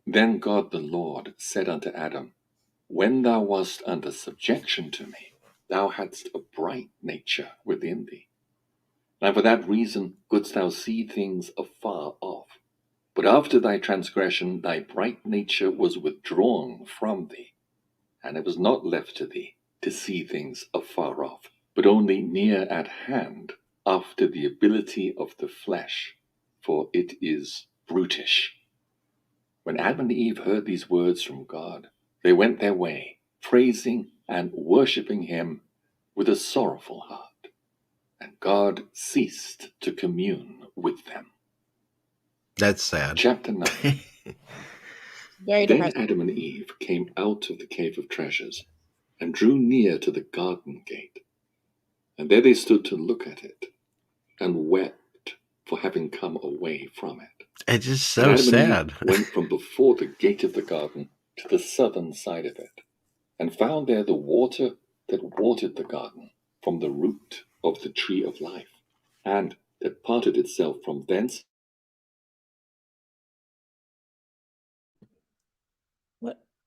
Then God the Lord said unto Adam, When thou wast under subjection to me, thou hadst a bright nature within thee. And for that reason couldst thou see things afar off. But after thy transgression, thy bright nature was withdrawn from thee, and it was not left to thee to see things afar off, but only near at hand, after the ability of the flesh, for it is brutish. When Adam and Eve heard these words from God, they went their way, praising and worshipping him with a sorrowful heart. And God ceased to commune with them. That's sad. Chapter 9. Very Then depressing. Adam and Eve came out of the cave of treasures, and drew near to the garden gate. And there they stood to look at it, and wept for having come away from it. It's just And so Adam sad. and Eve went from before the gate of the garden to the southern side of it, and found there the water that watered the garden from the root of the tree of life, and that parted itself from thence.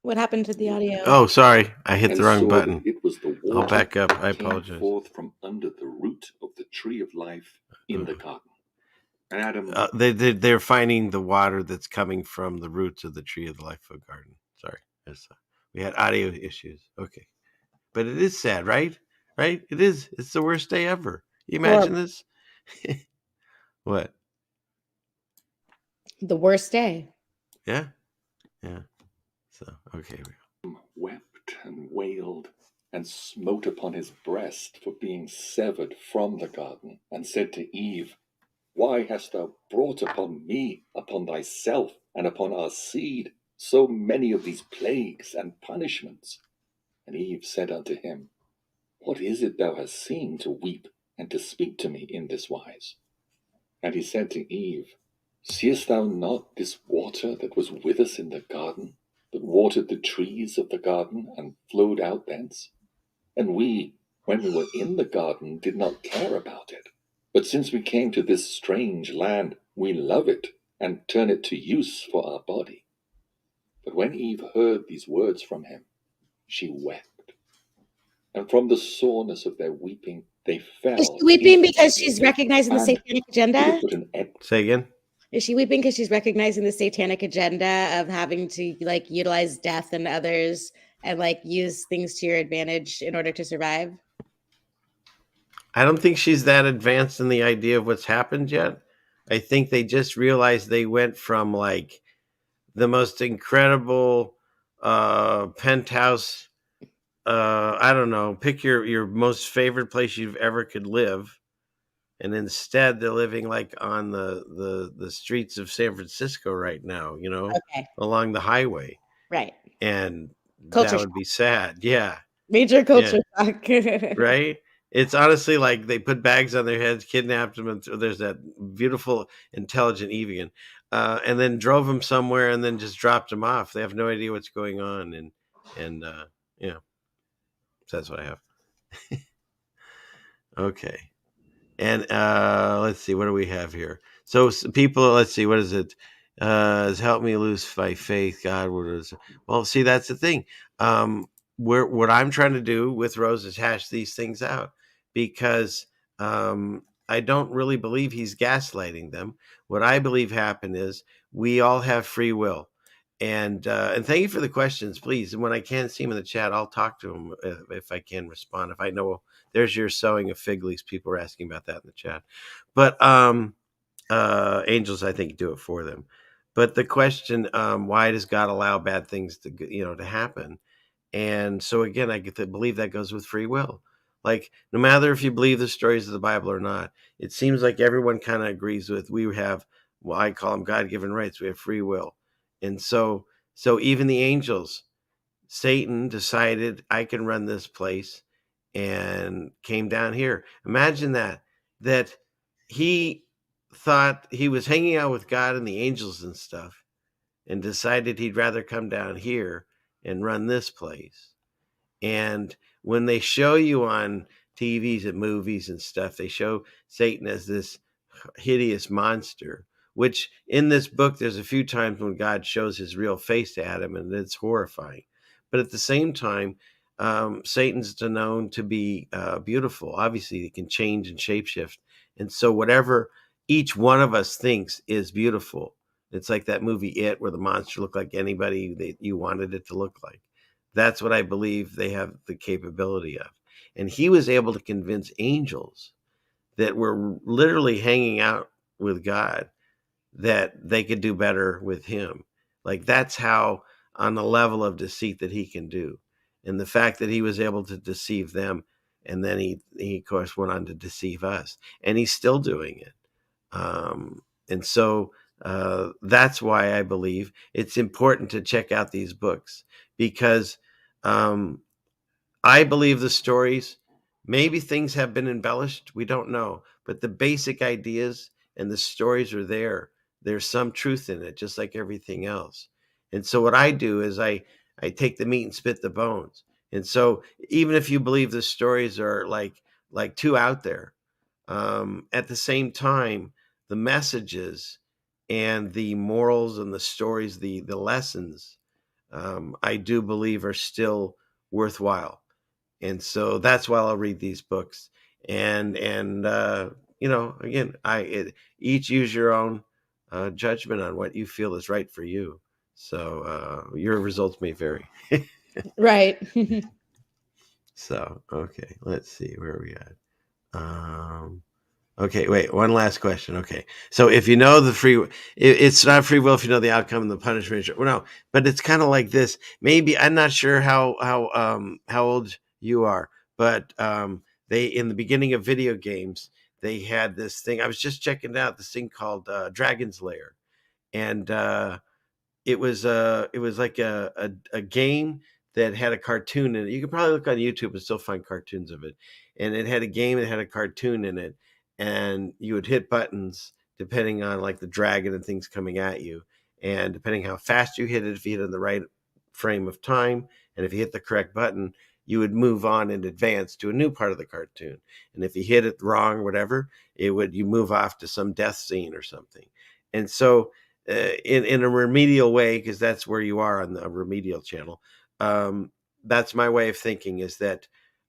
What happened to the audio? Oh, sorry. I hit And the wrong saw button. that it was the I'll water back up. I that came apologize. forth from under the root of the tree of life in the garden. And Adam, They're finding the water that's coming from the roots of the tree of the life of garden. Sorry. We had audio issues. Okay. But it is sad, right? Right? It is. It's the worst day ever. You imagine this? What? The worst day. Yeah. Yeah. So, okay. wept and wailed, and smote upon his breast for being severed from the garden, and said to Eve, Why hast thou brought upon me, upon thyself, and upon our seed, so many of these plagues and punishments? And Eve said unto him, What is it thou hast seen to weep and to speak to me in this wise? And he said to Eve, Seest thou not this water that was with us in the garden, that watered the trees of the garden and flowed out thence? And we, when we were in the garden, did not care about it. But since we came to this strange land, we love it and turn it to use for our body. But when Eve heard these words from him, she wept. And from the soreness of their weeping, they fell. Is she weeping because she's recognizing the satanic agenda? Say again? Is she weeping because she's recognizing the satanic agenda of having to like utilize death and others and like use things to your advantage in order to survive? I don't think she's that advanced in the idea of what's happened yet. I think they just realized they went from like the most incredible penthouse. I don't know. Pick your most favorite place you've ever could live, and instead they're living like on the streets of San Francisco right now. You know, along the highway. Right. And culture that would be sad. Yeah. Major culture shock. Right. It's honestly like they put bags on their heads, kidnapped them, and there's that beautiful, intelligent Evian, and then drove them somewhere, and then just dropped them off. They have no idea what's going on, and yeah, so that's what I have. Okay, and let's see, what do we have here? So people, let's see, what is it? Help me lose my faith, God. What is it? Well, see, that's the thing. What I'm trying to do with Rose is hash these things out, because I don't really believe he's gaslighting them. What I believe happened is we all have free will. And thank you for the questions, please. And when I can't see them in the chat, I'll talk to them if I can respond. If I know there's your sowing of fig leaves, people are asking about that in the chat. But angels, I think, do it for them. But the question, why does God allow bad things to happen? And so again, I get to believe that goes with free will. Like, no matter if you believe the stories of the Bible or not, it seems like everyone kind of agrees with, we have, well, I call them God-given rights. We have free will. And so even the angels, Satan decided, I can run this place, and came down here. Imagine that he thought he was hanging out with God and the angels and stuff, and decided he'd rather come down here and run this place. And when they show you on TVs and movies and stuff, they show Satan as this hideous monster, which in this book, there's a few times when God shows his real face to Adam, and it's horrifying. But at the same time, Satan's known to be beautiful. Obviously, he can change and shapeshift. And so whatever each one of us thinks is beautiful, it's like that movie It, where the monster looked like anybody that you wanted it to look like. That's what I believe they have the capability of. And he was able to convince angels that were literally hanging out with God that they could do better with him. Like, that's how, on the level of deceit that he can do. And the fact that he was able to deceive them, and then he of course went on to deceive us, and he's still doing it. And so that's why I believe it's important to check out these books, because I believe the stories, maybe things have been embellished, we don't know, but the basic ideas and the stories are there. There's some truth in it, just like everything else. And so what I do is I take the meat and spit the bones. And so even if you believe the stories are like too out there, at the same time, the messages and the morals and the stories, the lessons, I do believe are still worthwhile. And so that's why I'll read these books. And again, each use your own judgment on what you feel is right for you. So your results may vary. Right. So okay, let's see where are we at. Okay, wait, one last question. Okay, so if you know it's not free will if you know the outcome and the punishment. Well, no, but it's kind of like this. Maybe I'm not sure how old you are, but they in the beginning of video games they had this thing. I was just checking out this thing called Dragon's Lair, and it was like a game that had a cartoon in it. You could probably look on YouTube and still find cartoons of it. And it had a game that had a cartoon in it, and you would hit buttons depending on like the dragon and things coming at you, and depending how fast you hit it, if you hit it in the right frame of time, and if you hit the correct button, you would move on in advance to a new part of the cartoon. And if you hit it wrong, whatever, you move off to some death scene or something. And so in a remedial way, because that's where you are on the remedial channel. That's my way of thinking, is that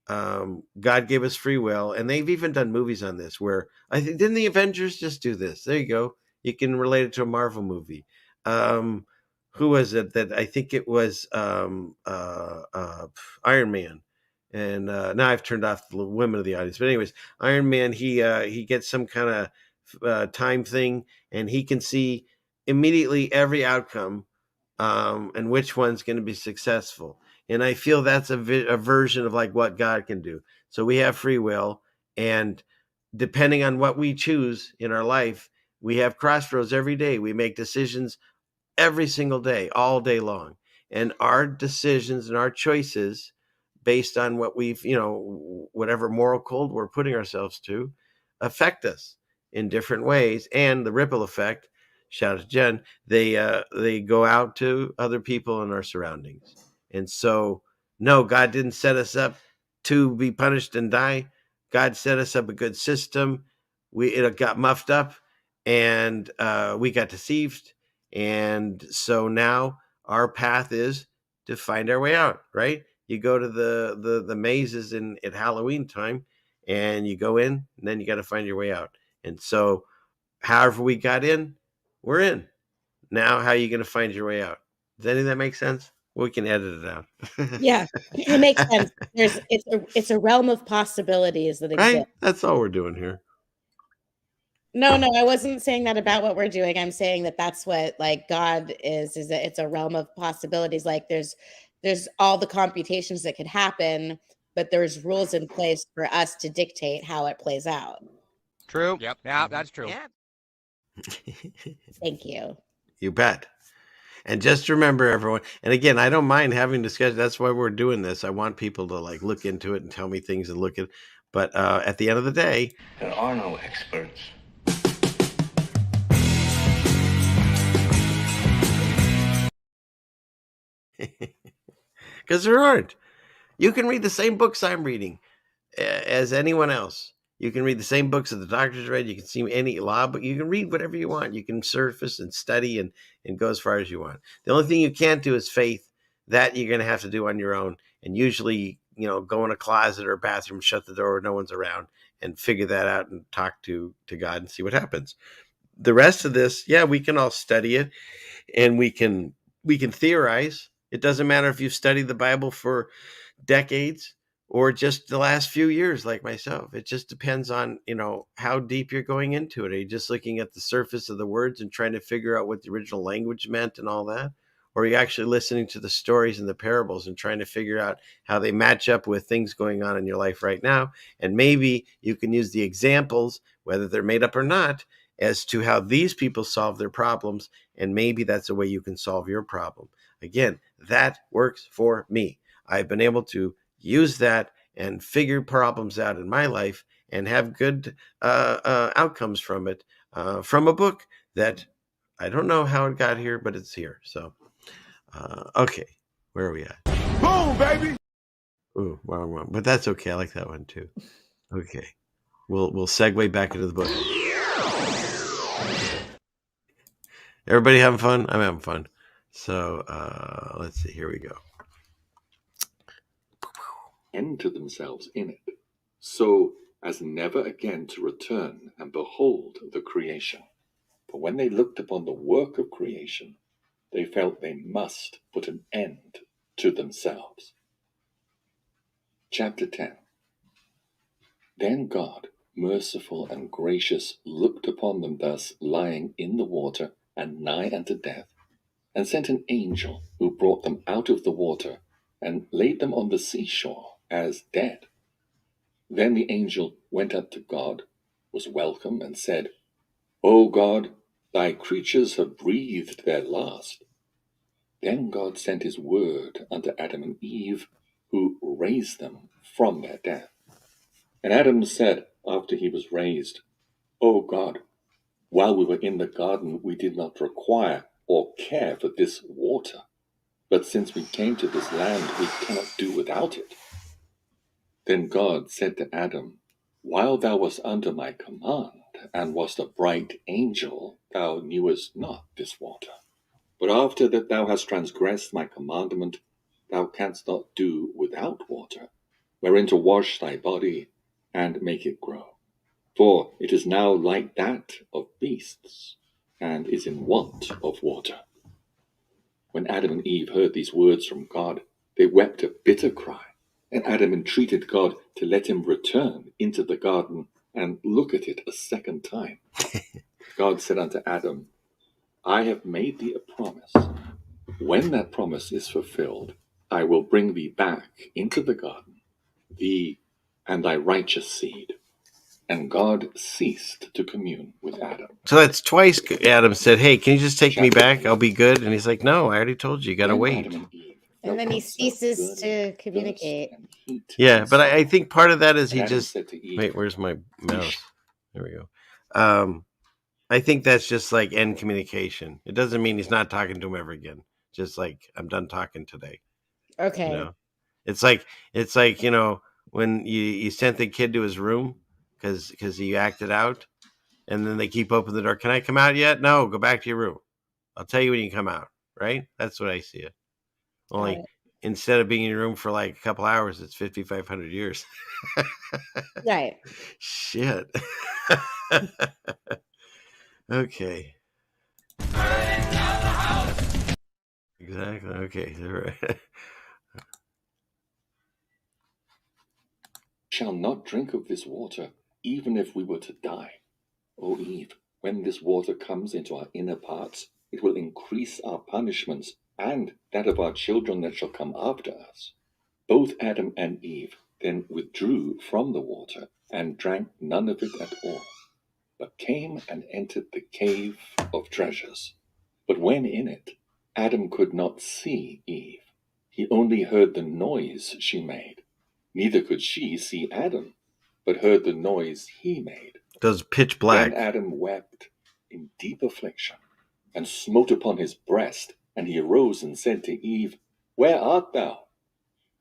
God gave us free will, and they've even done movies on this. Where I think didn't the Avengers just do this? There you go. You can relate it to a Marvel movie. Who was it that I think it was Iron Man? And now I've turned off the women of the audience. But anyways, Iron Man, he gets some kind of time thing, and he can see immediately every outcome, and which one's going to be successful. And I feel that's a version of like what God can do. So we have free will, and depending on what we choose in our life, we have crossroads every day. We make decisions every single day, all day long. And our decisions and our choices based on what whatever moral code we're putting ourselves to, affect us in different ways. And the ripple effect, shout out to Jen, they go out to other people in our surroundings. And so, no, God didn't set us up to be punished and die. God set us up a good system. It got muffed up, and we got deceived. And so now our path is to find our way out, right? You go to the mazes at Halloween time, and you go in, and then you got to find your way out. And so however we got in, we're in. Now, how are you going to find your way out? Does any of that make sense? We can edit it out. Yeah, it makes sense. It's a realm of possibilities that exist. Right? That's all we're doing here. No, I wasn't saying that about what we're doing. I'm saying that that's what like God is that it's a realm of possibilities. Like there's all the computations that could happen, but there's rules in place for us to dictate how it plays out. True. Yep. Yeah, that's true. Yeah. Thank you. You bet. And just remember, everyone, and again, I don't mind having discussion. That's why we're doing this. I want people to like look into it and tell me things and look at. But at the end of the day, there are no experts. Because there aren't. You can read the same books I'm reading as anyone else. You can read the same books that the doctors read. You can see any law book. You can read whatever you want. You can surface and study and go as far as you want. The only thing you can't do is faith. That you're going to have to do on your own. And usually, go in a closet or a bathroom, shut the door where no one's around, and figure that out and talk to God and see what happens. The rest of this, yeah, we can all study it, and we can theorize. It doesn't matter if you've studied the Bible for decades or just the last few years like myself. It just depends on, how deep you're going into it. Are you just looking at the surface of the words and trying to figure out what the original language meant and all that? Or are you actually listening to the stories and the parables and trying to figure out how they match up with things going on in your life right now? And maybe you can use the examples, whether they're made up or not, as to how these people solve their problems. And maybe that's a way you can solve your problem. Again, that works for me. I've been able to use that and figure problems out in my life and have good outcomes from it, from a book that I don't know how it got here, but it's here. So, okay, where are we at? Boom, baby. Ooh, wrong one. But that's okay. I like that one too. Okay. We'll segue back into the book. Everybody having fun? I'm having fun. So let's see. Here we go. Enter themselves in it, so as never again to return and behold the creation. For when they looked upon the work of creation, they felt they must put an end to themselves. Chapter 10. Then God, merciful and gracious, looked upon them thus lying in the water and nigh unto death, and sent an angel who brought them out of the water and laid them on the seashore as dead. Then the angel went up to God, was welcome, and said, O God, thy creatures have breathed their last. Then God sent his word unto Adam and Eve, who raised them from their death. And Adam said, after he was raised, O God, while we were in the garden, we did not require or care for this water. But since we came to this land, we cannot do without it. Then God said to Adam, While thou wast under my command, and wast a bright angel, thou knewest not this water. But after that thou hast transgressed my commandment, thou canst not do without water, wherein to wash thy body, and make it grow. For it is now like that of beasts, and is in want of water. When Adam and Eve heard these words from God, they wept a bitter cry, and Adam entreated God to let him return into the garden and look at it a second time. God said unto Adam, I have made thee a promise. When that promise is fulfilled, I will bring thee back into the garden, thee and thy righteous seed. And God ceased to commune with Adam. So that's twice Adam said, hey, can you just take me back? I'll be good. And he's like, no, I already told you. You got to wait. And then he ceases to communicate. Yeah, but I think part of that is he just... Wait, where's my mouse? There we go. I think that's just like end communication. It doesn't mean he's not talking to him ever again. Just like, I'm done talking today. Okay. You know? It's like, you know, when you sent the kid to his room because he acted out, and then they keep opening the door. Can I come out yet? No, go back to your room. I'll tell you when you come out. Right? That's what I see it. Only instead of being in your room for like a couple hours, it's 5,500 years. Right. Shit. Okay. Exactly. Okay. Right. Shall not drink of this water, even if we were to die. O Eve, when this water comes into our inner parts, it will increase our punishments and that of our children that shall come after us. Both Adam and Eve then withdrew from the water and drank none of it at all, but came and entered the cave of treasures. But when in it, Adam could not see Eve. He only heard the noise she made. Neither could she see Adam, but heard the noise he made. Does pitch black. Then Adam wept in deep affliction, and smote upon his breast, and he arose and said to Eve, Where art thou?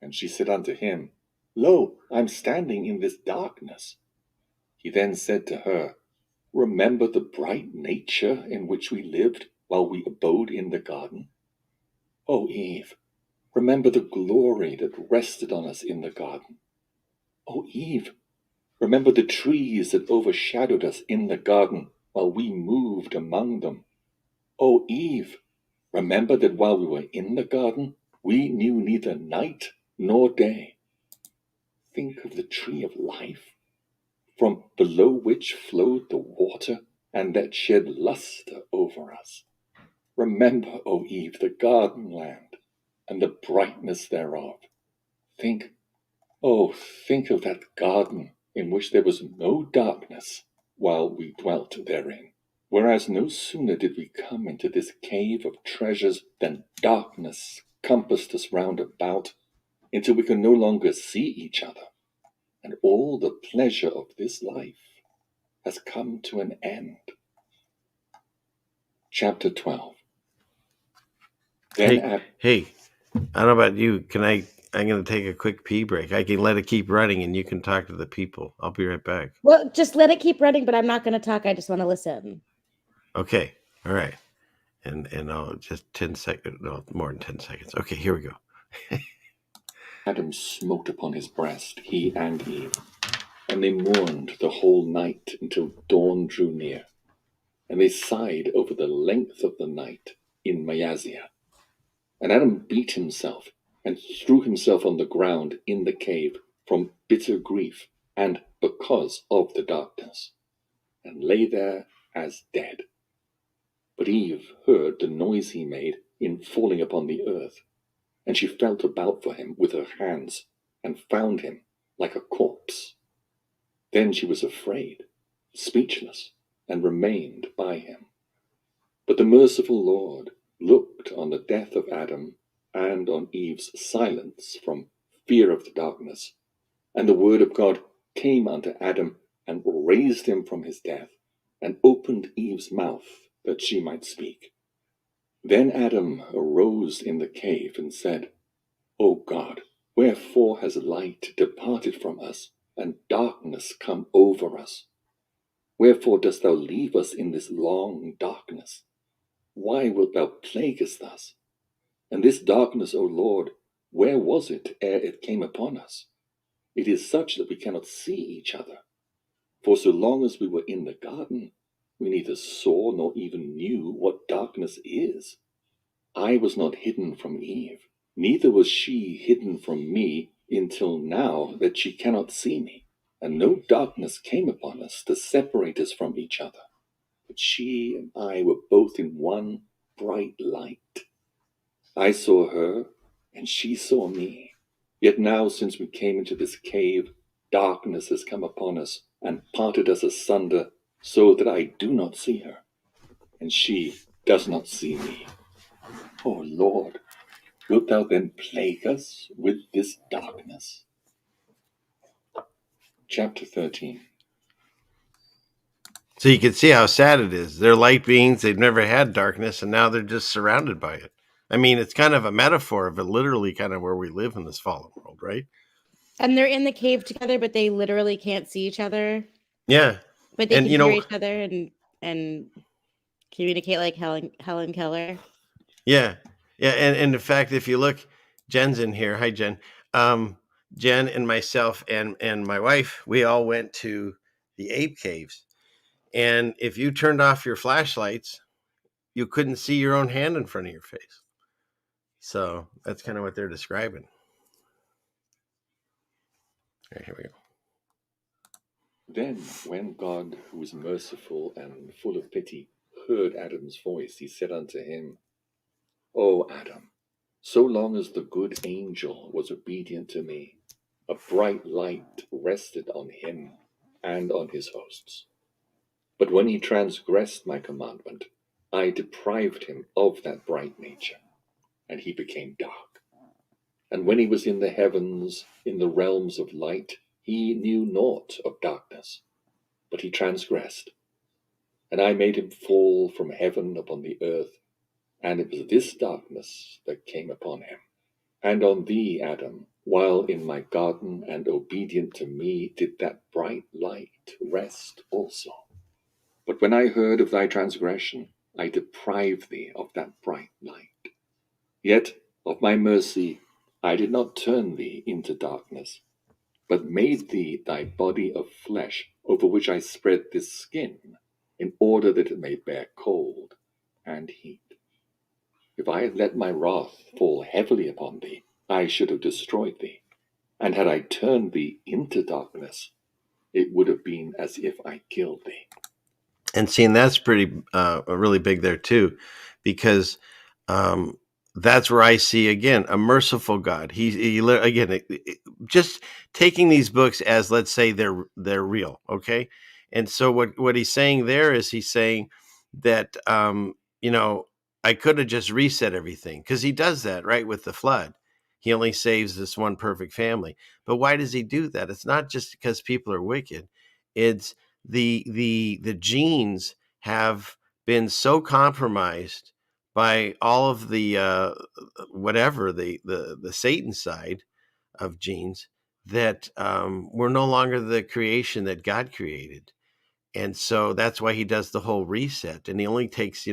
And she said unto him, Lo, I am standing in this darkness. He then said to her, Remember the bright nature in which we lived while we abode in the garden. O Eve, remember the glory that rested on us in the garden. O Eve, remember the trees that overshadowed us in the garden while we moved among them. O Eve, remember that while we were in the garden, we knew neither night nor day. Think of the tree of life, from below which flowed the water, and that shed luster over us. Remember, O Eve, the garden land, and the brightness thereof. Think of that garden in which there was no darkness while we dwelt therein. Whereas no sooner did we come into this cave of treasures than darkness compassed us round about, until we can no longer see each other, and all the pleasure of this life has come to an end. Chapter 12. Hey, I don't know about you. Can I I'm going to take a quick pee break. I can let it keep running and you can talk to the people. I'll be right back. Well, just let it keep running, but I'm not going to talk. I just want to listen. Okay. All right. And I'll just 10 seconds, no, more than 10 seconds. Okay, here we go. Adam smote upon his breast, he and Eve, and they mourned the whole night until dawn drew near. And they sighed over the length of the night in Ma'azia. And Adam beat himself and threw himself on the ground in the cave from bitter grief and because of the darkness, and lay there as dead. But Eve heard the noise he made in falling upon the earth, and she felt about for him with her hands, and found him like a corpse. Then she was afraid, speechless, and remained by him. But the merciful Lord looked on the death of Adam and on Eve's silence from fear of the darkness, and the word of God came unto Adam and raised him from his death, and opened Eve's mouth that she might speak. Then Adam arose in the cave and said, O God, wherefore has light departed from us, and darkness come over us? Wherefore dost thou leave us in this long darkness? Why wilt thou plague us thus? And this darkness, O Lord, where was it ere it came upon us? It is such that we cannot see each other. For so long as we were in the garden, we neither saw nor even knew what darkness is. I was not hidden from Eve, neither was she hidden from me until now that she cannot see me. And no darkness came upon us to separate us from each other. But she and I were both in one bright light. I saw her, and she saw me. Yet now, since we came into this cave, darkness has come upon us, and parted us asunder, so that I do not see her, and she does not see me. O Lord, wilt thou then plague us with this darkness? Chapter 13. So you can see how sad it is. They're light beings. They've never had darkness, and now they're just surrounded by it. I mean, it's kind of a metaphor of it, literally kind of where we live in this fallen world, right? And they're in the cave together, but they literally can't see each other. Yeah. But they And, can you hear know, each other and communicate like Helen Keller. yeah. Yeah. And in fact, if you look, Jen's in here. Hi, Jen. Jen and myself and my wife, we all went to the ape caves. And if you turned off your flashlights, you couldn't see your own hand in front of your face. So that's kind of what they're describing. All right, here we go. Then, when God, who is merciful and full of pity, heard Adam's voice, he said unto him, O Adam, so long as the good angel was obedient to me, a bright light rested on him and on his hosts. But when he transgressed my commandment, I deprived him of that bright nature, and he became dark. And when he was in the heavens, in the realms of light, he knew naught of darkness, but he transgressed. And I made him fall from heaven upon the earth, and it was this darkness that came upon him. And on thee, Adam, while in my garden and obedient to me, did that bright light rest also. But when I heard of thy transgression, I deprived thee of that bright light. Yet of my mercy I did not turn thee into darkness, but made thee thy body of flesh, over which I spread this skin, in order that it may bear cold and heat. If I had let my wrath fall heavily upon thee, I should have destroyed thee. And had I turned thee into darkness, it would have been as if I killed thee. And seeing that's pretty really big there too, because that's where I see again a merciful God. He again just taking these books as, let's say, they're real, okay. And so what he's saying there is he's saying that you know, I could have just reset everything, because he does that right with the flood. He only saves this one perfect family, but why does he do that? It's not just because people are wicked. It's the genes have been so compromised by all of the whatever the Satan side, of genes that we're no longer the creation that God created. And so that's why he does the whole reset. And he only takes,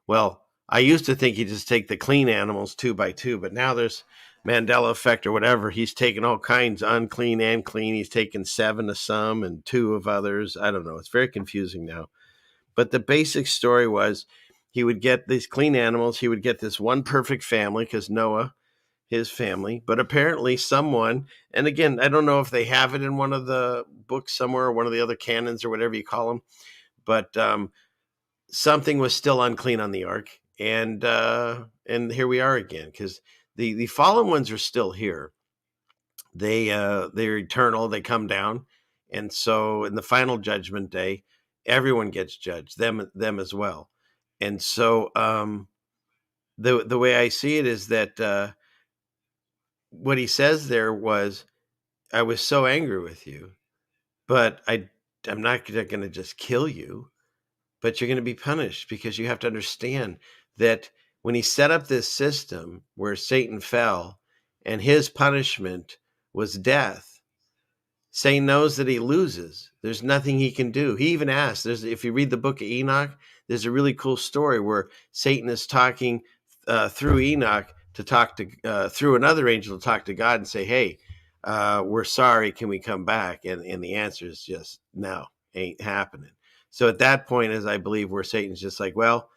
well, I used to think he'd just take the clean animals two by two, but now there's Mandela effect or whatever. He's taken all kinds, unclean and clean. He's taken 7 of some and 2 of others. I don't know. It's very confusing now. But the basic story was he would get these clean animals. He would get this one perfect family because Noah, his family. But apparently someone, and again, I don't know if they have it in one of the books somewhere or one of the other canons or whatever you call them, but something was still unclean on the ark. And here we are again, because the fallen ones are still here. They're eternal. They come down. And so in the final judgment day, everyone gets judged, them as well. And so the way I see it is that what he says there was, I was so angry with you, but I'm not going to just kill you, but you're going to be punished, because you have to understand that when he set up this system where Satan fell and his punishment was death, Satan knows that he loses. There's nothing he can do. He even asks, if you read the book of Enoch, there's a really cool story where Satan is talking through Enoch to talk to through another angel to talk to God and say, hey, we're sorry, can we come back? And the answer is just no, ain't happening. So at that point, as I believe, where Satan's just like, well,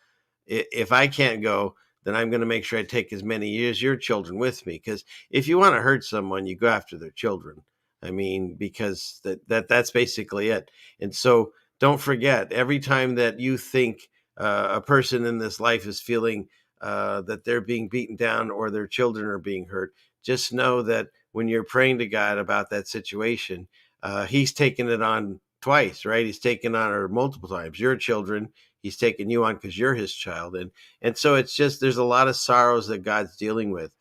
if I can't go, then I'm going to make sure I take as many as your children with me. Because if you want to hurt someone, you go after their children. I mean, because that's basically it. And so don't forget, every time that you think a person in this life is feeling that they're being beaten down or their children are being hurt, just know that when you're praying to God about that situation, he's taken it on twice, right? He's taken on her multiple times. Your children, he's taken you on because you're his child. And so it's just, there's a lot of sorrows that God's dealing with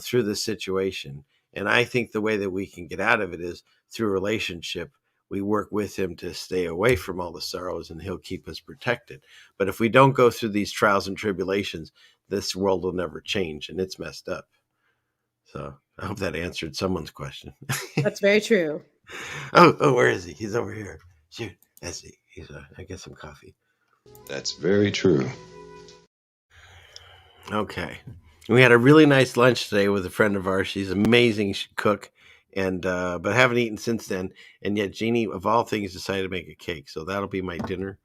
through this situation. And I think the way that we can get out of it is through relationship. We work with him to stay away from all the sorrows, and he'll keep us protected. But if we don't go through these trials and tribulations, this world will never change, and it's messed up. So I hope that answered someone's question. That's very true. Oh, where is he? He's over here. Shoot, that's he. I get some coffee. That's very true. Okay. We had a really nice lunch today with a friend of ours. She's an amazing cook, and but I haven't eaten since then. And yet Jeannie, of all things, decided to make a cake. So that'll be my dinner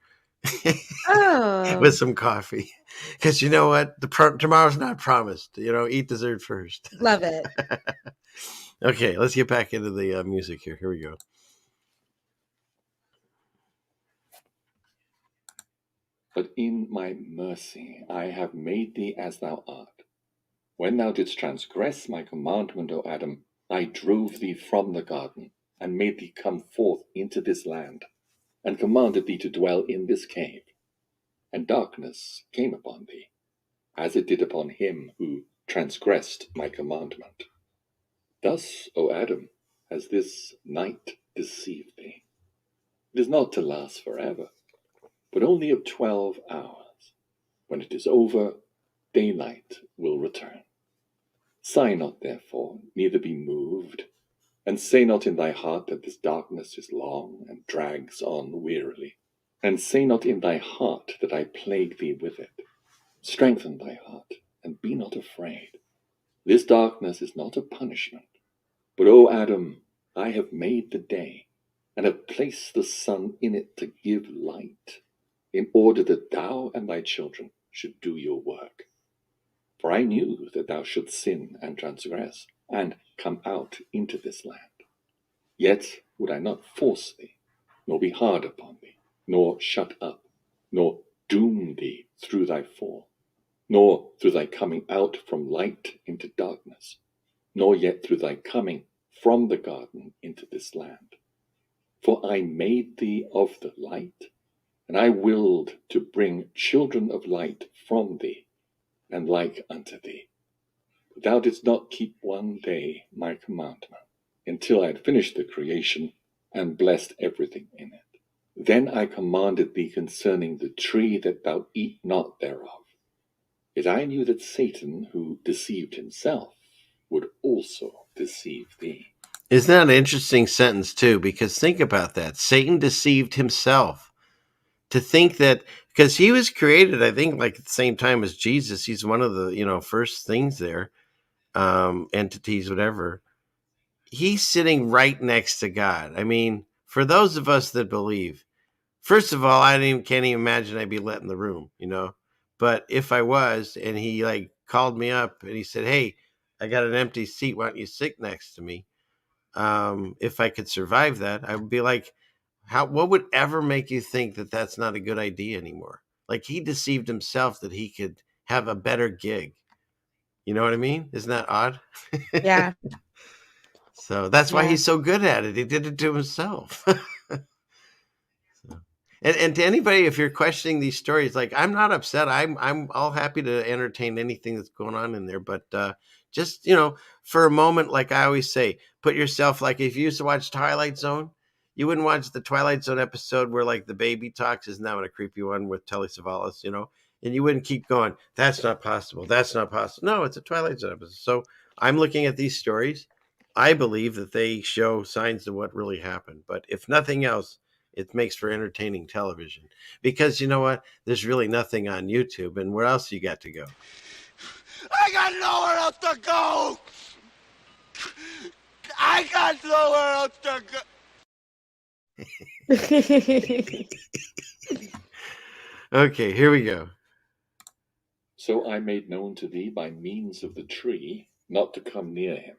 Oh, with some coffee. Because you know what? Tomorrow's not promised. Eat dessert first. love it. Okay, let's get back into the music here. Here we go. But in my mercy I have made thee as thou art. When thou didst transgress my commandment, O Adam, I drove thee from the garden, and made thee come forth into this land, and commanded thee to dwell in this cave. And darkness came upon thee, as it did upon him who transgressed my commandment. Thus, O Adam, has this night deceived thee. It is not to last forever, but only of 12 hours. When it is over, daylight will return. Sigh not, therefore, neither be moved, and say not in thy heart that this darkness is long and drags on wearily. And say not in thy heart that I plague thee with it. Strengthen thy heart, and be not afraid. This darkness is not a punishment. But, O Adam, I have made the day, and have placed the sun in it to give light, in order that thou and thy children should do your work. For I knew that thou shouldst sin and transgress, and come out into this land. Yet would I not force thee, nor be hard upon thee, nor shut up, nor doom thee through thy fall, nor through thy coming out from light into darkness, nor yet through thy coming from the garden into this land. For I made thee of the light, and I willed to bring children of light from thee, and like unto thee. But thou didst not keep one day my commandment, until I had finished the creation, and blessed everything in it. Then I commanded thee concerning the tree, that thou eat not thereof. Yet I knew that Satan, who deceived himself, would also deceive thee. Isn't that an interesting sentence too? Because think about that. Satan deceived himself. To think that, because he was created, I think, like at the same time as Jesus, he's one of the, first things there, entities, whatever. He's sitting right next to God. I mean, for those of us that believe, first of all, can't even imagine I'd be let in the room. But if I was, and he like called me up and he said, "Hey, I got an empty seat. Why don't you sit next to me?" If I could survive that, I would be like, what would ever make you think that that's not a good idea anymore? Like he deceived himself that he could have a better gig. You know what I mean? Isn't that odd? Yeah. So that's why Yeah. he's so good at it. He did it to himself. And to anybody, if you're questioning these stories, like I'm not upset. I'm all happy to entertain anything that's going on in there. But just for a moment, like I always say, put yourself, like if you used to watch Twilight Zone, you wouldn't watch the Twilight Zone episode where like the baby talks. Isn't that one a creepy one with Telly Savalas? And you wouldn't keep going. That's not possible. That's not possible. No, it's a Twilight Zone episode. So I'm looking at these stories. I believe that they show signs of what really happened. But if nothing else, it makes for entertaining television, because you know what? There's really nothing on YouTube. And where else you got to go? I got nowhere else to go. I got nowhere else to go. Okay, here we go. So I made known to thee by means of the tree not to come near him.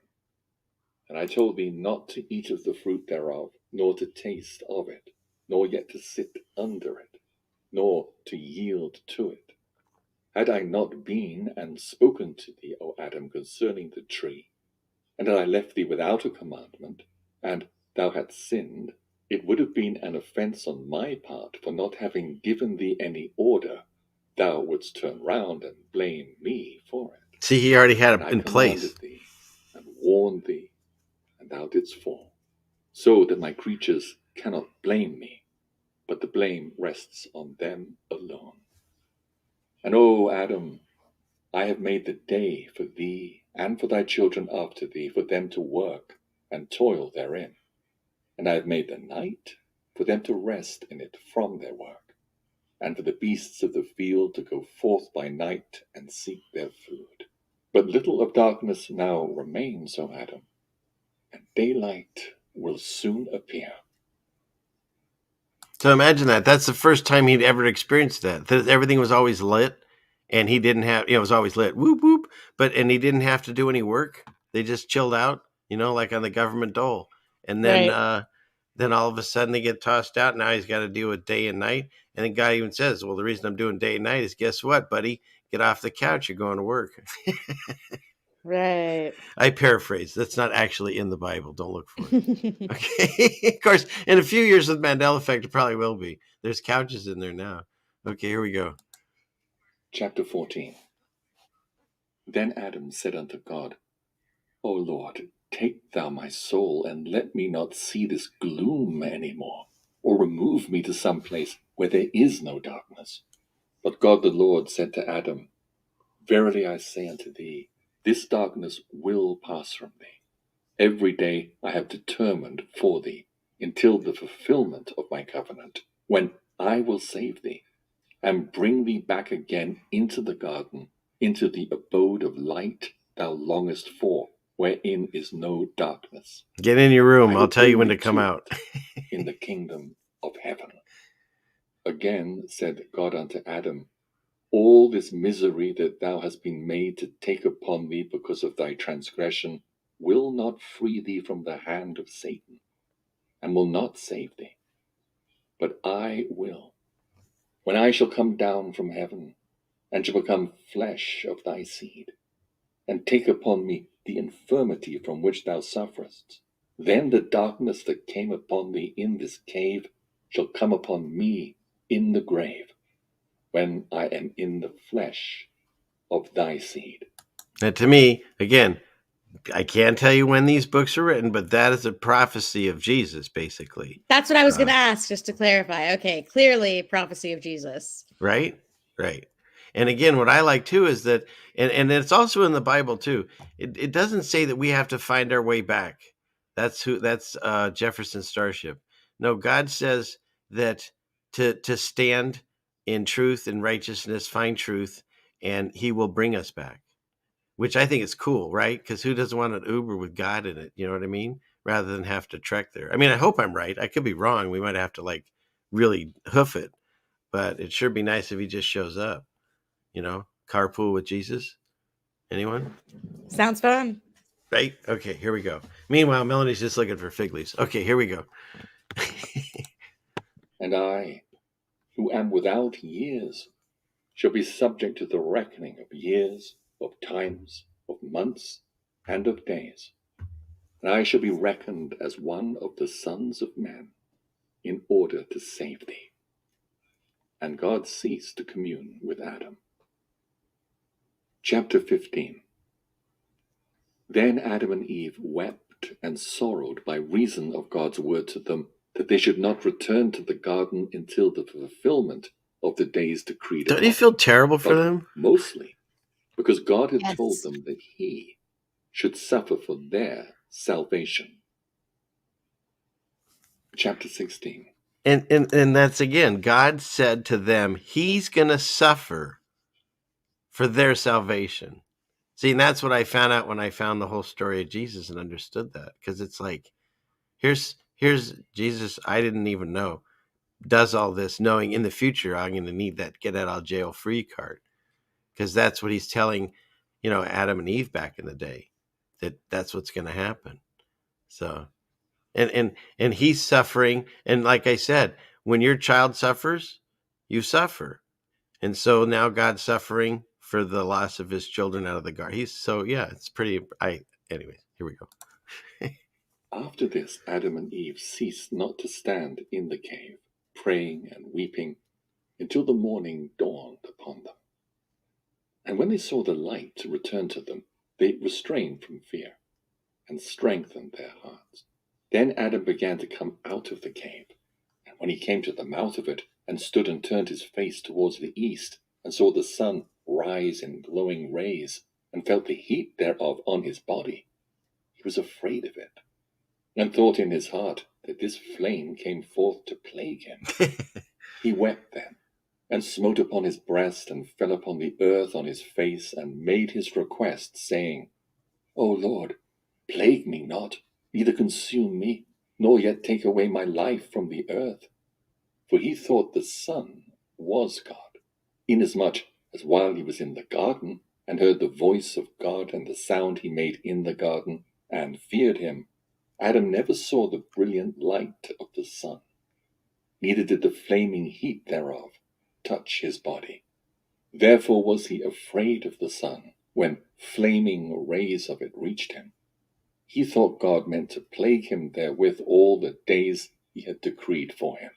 And I told thee not to eat of the fruit thereof, nor to taste of it, nor yet to sit under it, nor to yield to it. Had I not been and spoken to thee, O Adam, concerning the tree, and had I left thee without a commandment, and thou hadst sinned, it would have been an offense on my part for not having given thee any order. Thou wouldst turn round and blame me for it. See, he already had it I in place. commanded thee and warned thee, and thou didst fall, so that my creatures cannot blame me, but the blame rests on them alone. And O Adam, I have made the day for thee and for thy children after thee, for them to work and toil therein. And I have made the night for them to rest in it from their work, and for the beasts of the field to go forth by night and seek their food. But little of darkness now remains, O Adam, and daylight will soon appear. So imagine that. That's the first time he'd ever experienced that. Everything was always lit, and he didn't have, it was always lit, whoop, whoop. And he didn't have to do any work. They just chilled out, like on the government dole. And then, Right. then all of a sudden they get tossed out. Now he's got to deal with day and night. And the guy even says, well, the reason I'm doing day and night is, guess what, buddy? Get off the couch. You're going to work. Right. I paraphrase. That's not actually in the Bible. Don't look for it. Okay. Of course, in a few years with Mandela Effect, it probably will be. There's couches in there now. Okay, here we go. Chapter 14. Then Adam said unto God, O Lord, take thou my soul, and let me not see this gloom any more, or remove me to some place where there is no darkness. But God the Lord said to Adam, Verily I say unto thee, this darkness will pass from thee. Every day I have determined for thee, until the fulfillment of my covenant, when I will save thee, and bring thee back again into the garden, into the abode of light thou longest for, wherein is no darkness. Get in your room. I I'll will tell you when bring to thee come to out. it in the kingdom of heaven. Again said God unto Adam, All this misery that thou hast been made to take upon thee because of thy transgression will not free thee from the hand of Satan, and will not save thee. But I will, when I shall come down from heaven, and shall become flesh of thy seed, and take upon me the infirmity from which thou sufferest. Then the darkness that came upon thee in this cave shall come upon me in the grave, when I am in the flesh of thy seed. And to me, again, I can't tell you when these books are written, but that is a prophecy of Jesus, basically. That's what I was going to ask, just to clarify. Okay, clearly prophecy of Jesus. Right? Right. And again, what I like too is that, and it's also in the Bible too. It doesn't say that we have to find our way back. That's Jefferson Starship. No, God says that to stand in truth and righteousness, find truth, and He will bring us back. Which I think is cool, right? Because who doesn't want an Uber with God in it? You know what I mean? Rather than have to trek there. I mean, I hope I'm right. I could be wrong. We might have to like really hoof it, but it sure be nice if He just shows up. Carpool with Jesus. Anyone? Sounds fun. Right? Okay, here we go. Meanwhile, Melanie's just looking for fig leaves. Okay, here we go. And I, who am without years, shall be subject to the reckoning of years, of times, of months, and of days. And I shall be reckoned as one of the sons of men, in order to save thee. And God ceased to commune with Adam. Chapter 15. Then Adam and Eve wept and sorrowed by reason of God's word to them, that they should not return to the garden until the fulfillment of the days decreed. Don't you feel terrible for but them? mostly because God had Yes. told them that He should suffer for their salvation. Chapter 16. And that's again, God said to them, He's going to suffer for their salvation. See, and that's what I found out when I found the whole story of Jesus and understood that. Because it's like, here's Jesus, I didn't even know, does all this knowing in the future I'm going to need that get out of jail free card. Because that's what He's telling, Adam and Eve back in the day, that's what's going to happen. So, and He's suffering. And like I said, when your child suffers, you suffer. And so now God's suffering for the loss of His children out of the garden. It's pretty, anyways, here we go. After this, Adam and Eve ceased not to stand in the cave, praying and weeping, until the morning dawned upon them. And when they saw the light return to them, they restrained from fear, and strengthened their hearts. Then Adam began to come out of the cave, and when he came to the mouth of it, and stood and turned his face towards the east, and saw the sun rise in glowing rays, and felt the heat thereof on his body, he was afraid of it, and thought in his heart that this flame came forth to plague him. He wept then, and smote upon his breast, and fell upon the earth on his face, and made his request, saying, O Lord, plague me not, neither consume me, nor yet take away my life from the earth. For he thought the sun was God, inasmuch as while he was in the garden, and heard the voice of God and the sound He made in the garden, and feared Him, Adam never saw the brilliant light of the sun, neither did the flaming heat thereof touch his body. Therefore was he afraid of the sun, when flaming rays of it reached him. He thought God meant to plague him therewith all the days He had decreed for him.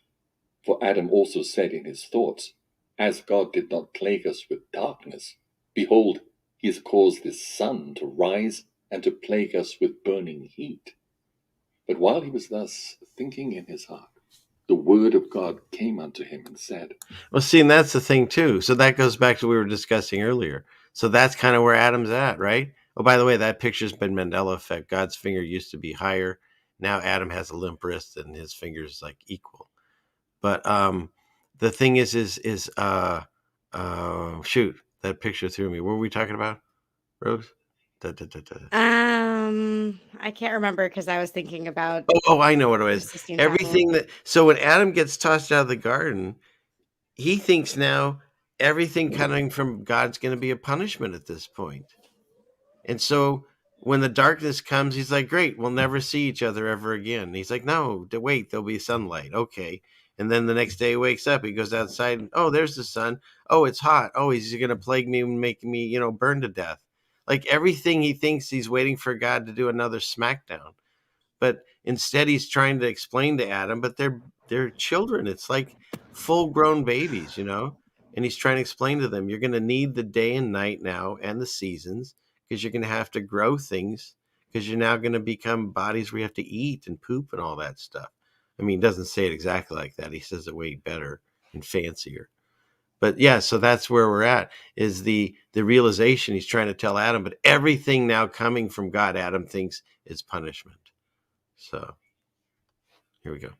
For Adam also said in his thoughts, As God did not plague us with darkness, behold, He has caused this sun to rise, and to plague us with burning heat. But while he was thus thinking in his heart, the word of God came unto him and said, Well, see, and that's the thing too. So that goes back to what we were discussing earlier. So that's kind of where Adam's at, right? Oh, by the way, that picture's been Mandela effect. God's finger used to be higher. Now Adam has a limp wrist and his finger's like equal. But the thing is shoot, that picture threw me. What were we talking about, Rose? I can't remember because I was thinking about Oh, I know what it the is. Sistine Everything Chapel. so when Adam gets tossed out of the garden, he thinks now everything coming from God's going to be a punishment at this point. And so when the darkness comes, he's like, great, we'll never see each other ever again. And he's like, no, wait, there'll be sunlight. Okay. And then the next day he wakes up, he goes outside and, oh, there's the sun. Oh, it's hot. Oh, he's going to plague me and make me, burn to death. Like everything he thinks he's waiting for God to do another smackdown. But instead he's trying to explain to Adam, but they're children. It's like full-grown babies, And he's trying to explain to them, you're going to need the day and night now and the seasons because you're going to have to grow things because you're now going to become bodies where you have to eat and poop and all that stuff. I mean, he doesn't say it exactly like that. He says it way better and fancier. But yeah, so that's where we're at, is the realization he's trying to tell Adam, but everything now coming from God, Adam thinks is punishment. So here we go.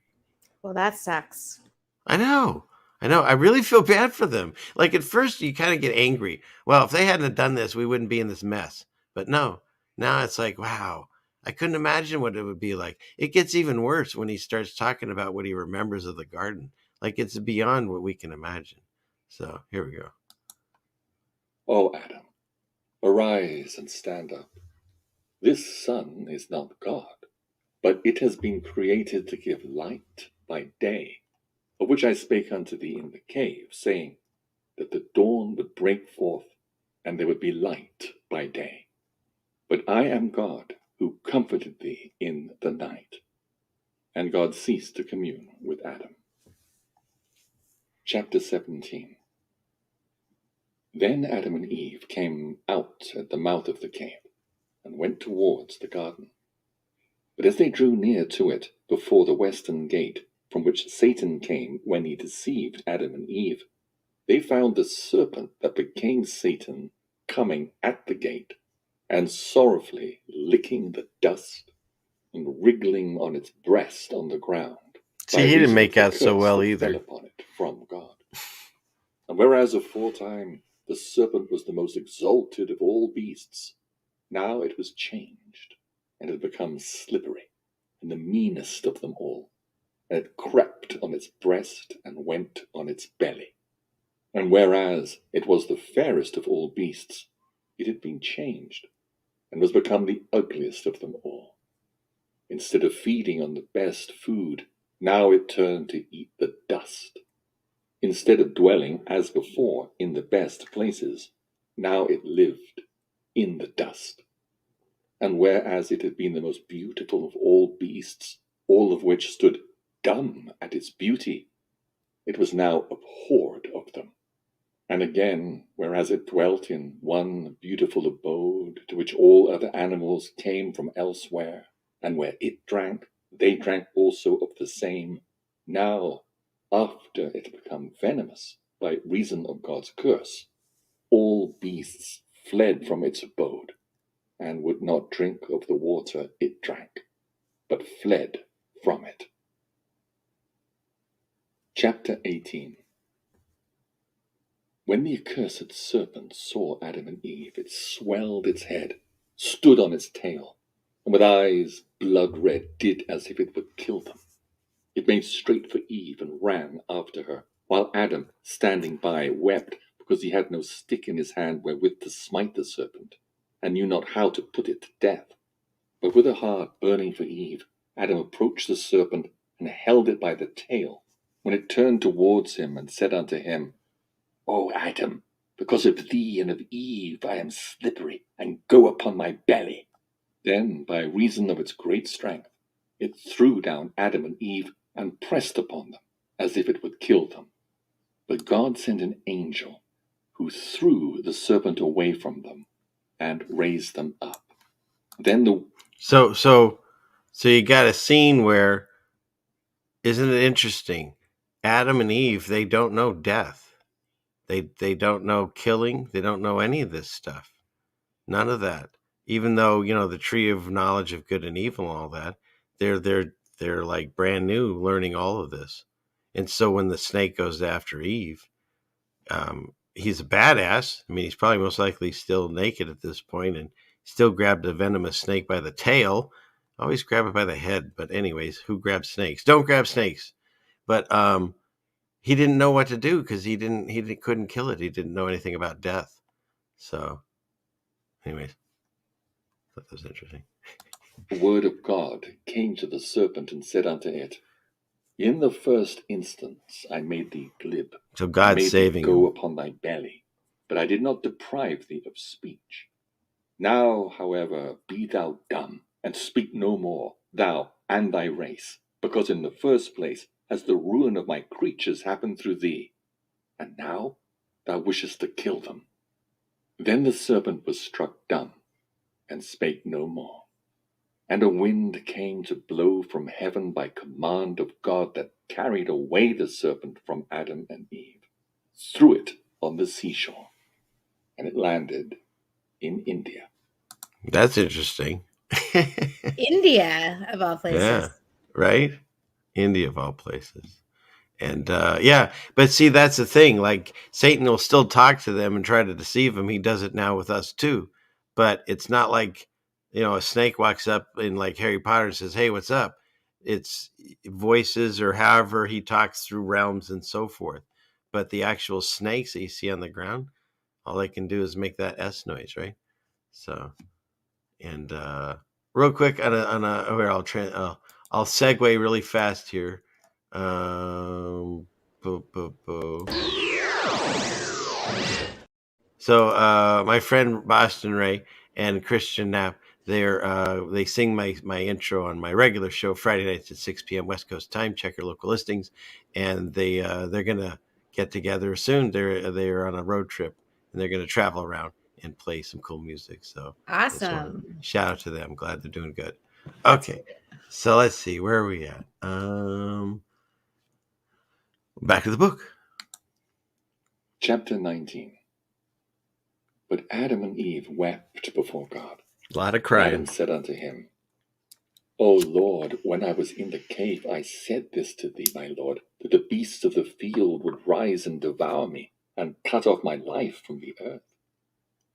Well, that sucks. I know. I really feel bad for them. Like at first you kind of get angry. Well, if they hadn't done this, we wouldn't be in this mess. But no, now it's like, wow, I couldn't imagine what it would be like. It gets even worse when he starts talking about what he remembers of the garden. Like it's beyond what we can imagine. So here we go. O Adam, arise and stand up. This sun is not God, but it has been created to give light by day, of which I spake unto thee in the cave, saying that the dawn would break forth, and there would be light by day. But I am God, who comforted thee in the night. And God ceased to commune with Adam. Chapter 17. Then Adam and Eve came out at the mouth of the cave, and went towards the garden. But as they drew near to it, before the western gate, from which Satan came when he deceived Adam and Eve, they found the serpent that became Satan coming at the gate, and sorrowfully licking the dust, and wriggling on its breast on the ground. See, he didn't make out so well either. Fell upon it from God. And whereas aforetime the serpent was the most exalted of all beasts, now it was changed, and had become slippery, and the meanest of them all, and it crept on its breast, and went on its belly. And whereas it was the fairest of all beasts, it had been changed, and was become the ugliest of them all. Instead of feeding on the best food, now it turned to eat the dust. Instead of dwelling, as before, in the best places, now it lived in the dust. And whereas it had been the most beautiful of all beasts, all of which stood dumb at its beauty, it was now abhorred of them. And again, whereas it dwelt in one beautiful abode, to which all other animals came from elsewhere, and where it drank, they drank also of the same, now, after it had become venomous by reason of God's curse, all beasts fled from its abode, and would not drink of the water it drank, but fled from it. Chapter 18. When the accursed serpent saw Adam and Eve, it swelled its head, stood on its tail, and with eyes blood red did as if it would kill them. It made straight for Eve and ran after her, while Adam, standing by, wept because he had no stick in his hand wherewith to smite the serpent, and knew not how to put it to death. But with a heart burning for Eve, Adam approached the serpent and held it by the tail, when it turned towards him and said unto him, O Adam, because of thee and of Eve I am slippery, and go upon my belly. Then, by reason of its great strength, it threw down Adam and Eve, and pressed upon them, as if it would kill them. But God sent an angel, who threw the serpent away from them, and raised them up. Then the So you got a scene where, isn't it interesting? Adam and Eve, they don't know death. They don't know killing. They don't know any of this stuff. None of that. Even though, the tree of knowledge of good and evil and all that, they're like brand new learning all of this. And so when the snake goes after Eve, he's a badass. I mean, he's probably most likely still naked at this point, and still grabbed a venomous snake by the tail. Always grab it by the head. But anyways, who grabs snakes? Don't grab snakes. But he didn't know what to do because he couldn't kill it. He didn't know anything about death. So anyways, I thought that was interesting. word of God came to the serpent and said unto it, In the first instance I made thee glib, So God's made saving thee go him. upon thy belly, but I did not deprive thee of speech. Now, however, be thou dumb, and speak no more, thou and thy race, because in the first place has the ruin of my creatures happened through thee, and now thou wishest to kill them. Then the serpent was struck dumb, and spake no more. And a wind came to blow from heaven by command of God, that carried away the serpent from Adam and Eve. threw it on the seashore, and it landed in India. That's interesting. India, of all places. Yeah, right? India of all places. And yeah, but see, that's the thing. Like Satan will still talk to them and try to deceive them. He does it now with us too. But it's not like, a snake walks up in like Harry Potter and says, "Hey, what's up?" It's voices or however he talks through realms and so forth. But the actual snakes that you see on the ground, all they can do is make that S noise, right? So, and real quick here, I'll segue really fast here. Boo, boo, boo. So my friend Boston Ray and Christian Knapp, they sing my intro on my regular show Friday nights at 6 p.m. West Coast time. Check your local listings, and they're gonna get together soon. They're on a road trip, and they're gonna travel around and play some cool music. So Awesome. shout out to them. Glad they're doing good. Okay, so let's see, where are we at? Back to the book. Chapter 19. But Adam and Eve wept before God. A lot of Adam crying. said unto him, O Lord, when I was in the cave, I said this to thee, my Lord, that the beasts of the field would rise and devour me, and cut off my life from the earth.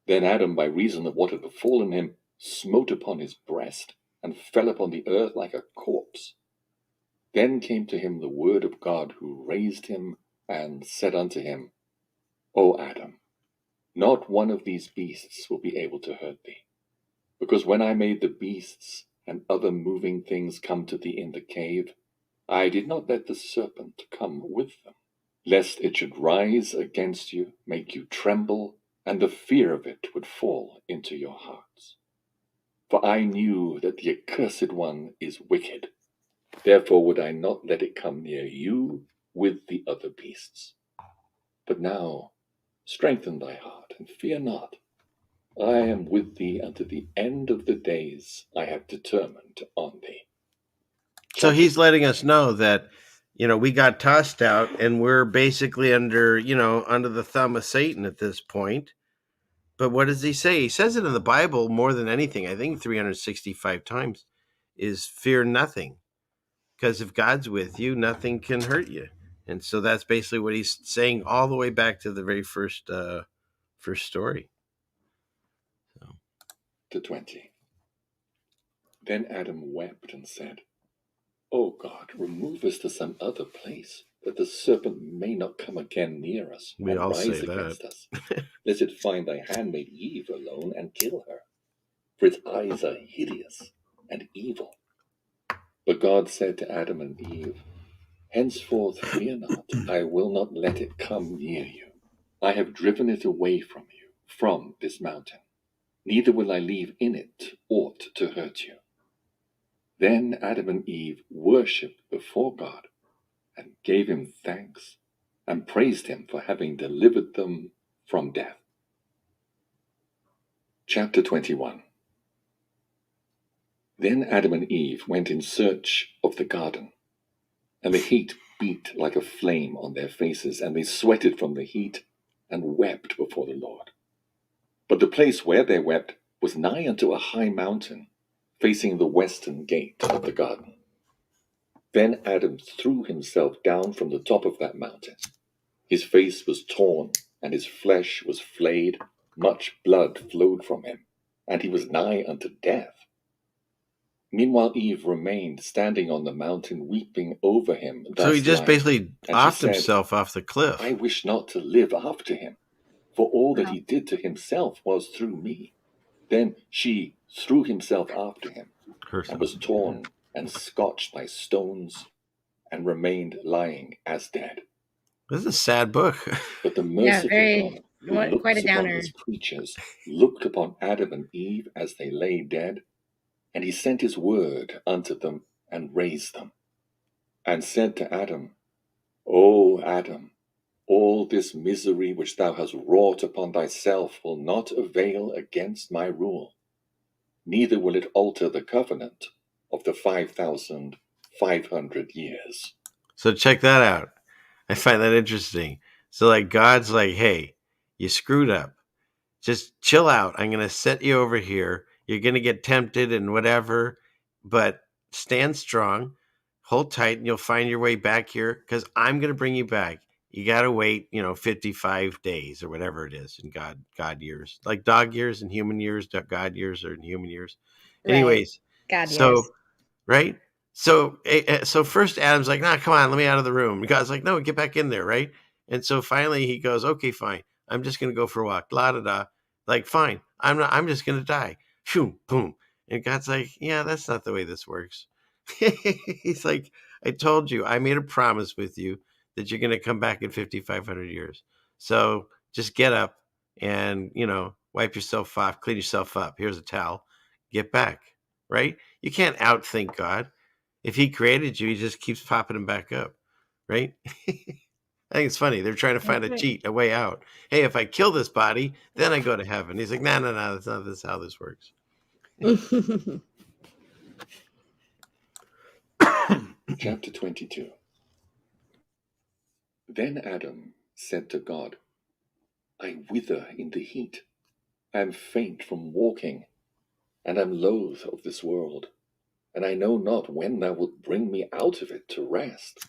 Then Adam, by reason of what had befallen him, smote upon his breast, and fell upon the earth like a corpse. Then came to him the word of God, who raised him, and said unto him, O Adam, not one of these beasts will be able to hurt thee, because when I made the beasts and other moving things come to thee in the cave, I did not let the serpent come with them, lest it should rise against you, make you tremble, and the fear of it would fall into your hearts. For I knew that the accursed one is wicked, therefore would I not let it come near you with the other beasts. But now strengthen thy heart, and fear not. I am with thee unto the end of the days I have determined on thee. So he's letting us know that, we got tossed out and we're basically under the thumb of Satan at this point. But what does he say? He says it in the Bible more than anything. I think 365 times is fear nothing. Because if God's with you, nothing can hurt you. And so that's basically what he's saying all the way back to the very first story. To 20. Then Adam wept and said, O God, remove us to some other place, that the serpent may not come again near us We and all rise say against that. us, lest it find thy handmaid Eve alone and kill her. For its eyes are hideous and evil. But God said to Adam and Eve, Henceforth fear not, I will not let it come near you. I have driven it away from you, from this mountain. Neither will I leave in it aught to hurt you. Then Adam and Eve worshipped before God, and gave him thanks, and praised him for having delivered them from death. Chapter 21. Then Adam and Eve went in search of the garden, and the heat beat like a flame on their faces, and they sweated from the heat, and wept before the Lord. But the place where they wept was nigh unto a high mountain, facing the western gate of the garden. Then Adam threw himself down from the top of that mountain. His face was torn, and his flesh was flayed, much blood flowed from him, and he was nigh unto death. Meanwhile Eve remained standing on the mountain, weeping over him. So he just lying. basically And offed she said, himself off the cliff. I wish not to live after him, for all that he did to himself was through me. Then she threw himself after him, and was torn and scotched by stones, and remained lying as dead. This is a sad book. But the merciful God, who looks quite a upon downer. his creatures, looked upon Adam and Eve as they lay dead, and he sent his word unto them, and raised them, and said to Adam, O Adam, all this misery which thou hast wrought upon thyself will not avail against my rule, neither will it alter the covenant of the 5,500 years. So check that out. I find that interesting. So like God's like, hey, you screwed up. Just chill out. I'm going to set you over here. You're going to get tempted and whatever, but stand strong, hold tight, and you'll find your way back here because I'm going to bring you back. You got to wait, 55 days or whatever it is in God years, like dog years and human years, God years or in human years. Right. Anyways, God so years. right. So first Adam's like, nah, come on, let me out of the room. And God's like, no, get back in there, right? And so finally he goes, okay, fine. I'm just gonna go for a walk. La da da. Like, fine. I'm just gonna die. Phew, boom. And God's like, yeah, that's not the way this works. He's like, I told you, I made a promise with you that you're gonna come back in 5,500 years. So just get up and wipe yourself off, clean yourself up. Here's a towel. Get back, right? You can't outthink God. If he created you, he just keeps popping them back up, right? I think it's funny. They're trying to find a way out. Hey, if I kill this body, then I go to heaven. He's like, no, that's not how this works. Chapter 22. Then Adam said to God, I wither in the heat. I am faint from walking, and am loath of this world, and I know not when thou wilt bring me out of it to rest.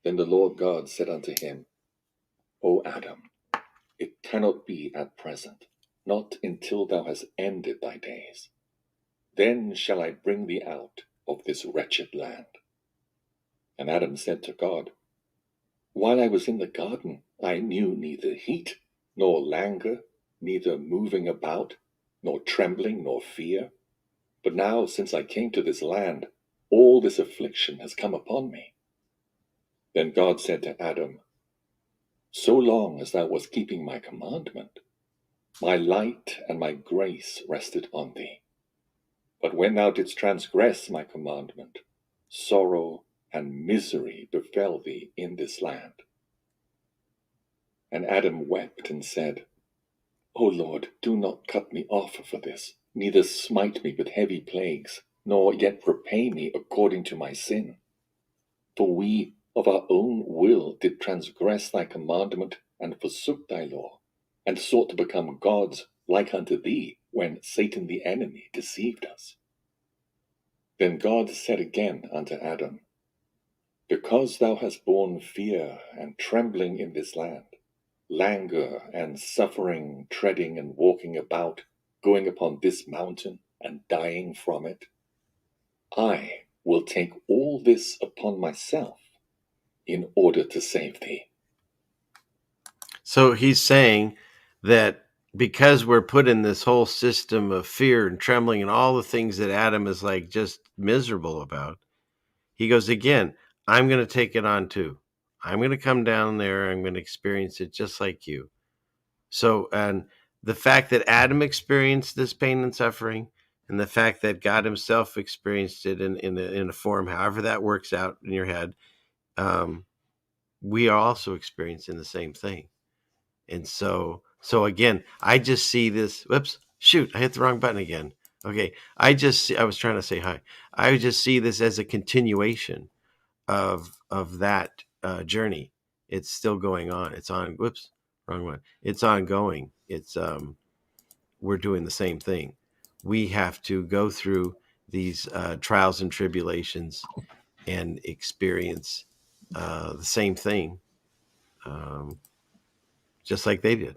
Then the Lord God said unto him, O Adam, it cannot be at present, not until thou hast ended thy days. Then shall I bring thee out of this wretched land. And Adam said to God, While I was in the garden, I knew neither heat, nor languor, neither moving about, nor trembling, nor fear. But now, since I came to this land, all this affliction has come upon me. Then God said to Adam, So long as thou wast keeping my commandment, my light and my grace rested on thee. But when thou didst transgress my commandment, sorrow and misery befell thee in this land. And Adam wept and said, O Lord, do not cut me off for this, neither smite me with heavy plagues, nor yet repay me according to my sin. For we of our own will did transgress thy commandment, and forsook thy law, and sought to become gods like unto thee, when Satan the enemy deceived us. Then God said again unto Adam, Because thou hast borne fear and trembling in this land, languor and suffering, treading and walking about, going upon this mountain and dying from it, I will take all this upon myself in order to save thee. So he's saying that because we're put in this whole system of fear and trembling and all the things that Adam is like just miserable about, he goes, again, I'm going to take it on too. I'm going to come down there. I'm going to experience it just like you. So, and the fact that Adam experienced this pain and suffering, and the fact that God himself experienced it in a form, however that works out in your head, we are also experiencing the same thing. And so again, I just see this. Whoops, shoot, I hit the wrong button again. Okay, I was trying to say hi. I just see this as a continuation of that journey. It's still going on. It's on. Whoops, wrong one. It's ongoing. It's we're doing the same thing. We have to go through these trials and tribulations and experience the same thing, just like they did.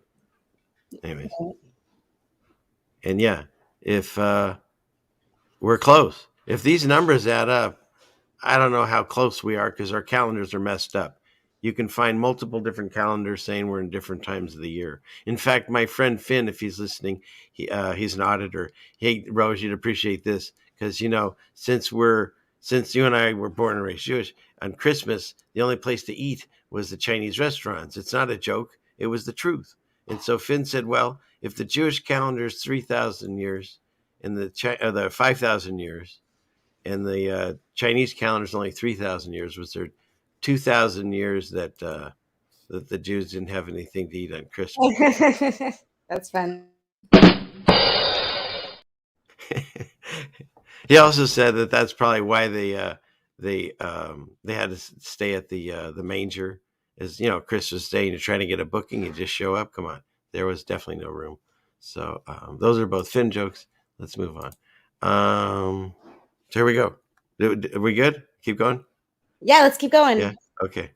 Anyways, and yeah, if we're close, if these numbers add up, I don't know how close we are because our calendars are messed up. You can find multiple different calendars saying we're in different times of the year. In fact, my friend Finn, if he's listening, he's an auditor. Hey, Rose, you'd appreciate this because since you and I were born and raised Jewish, on Christmas the only place to eat was the Chinese restaurants. It's not a joke; it was the truth. And so Finn said, "Well, if the Jewish calendar is 3,000 years, and the 5,000 years." And the Chinese calendar is only 3,000 years. Was there 2,000 years that the Jews didn't have anything to eat on Christmas? That's fun. He also said that that's probably why they had to stay at the manger as Chris was saying, you're trying to get a booking, you just show up. Come on, there was definitely no room. So those are both Finn jokes. Let's move on. So here we go. Are we good? Keep going. Yeah, let's keep going. Yeah. Okay.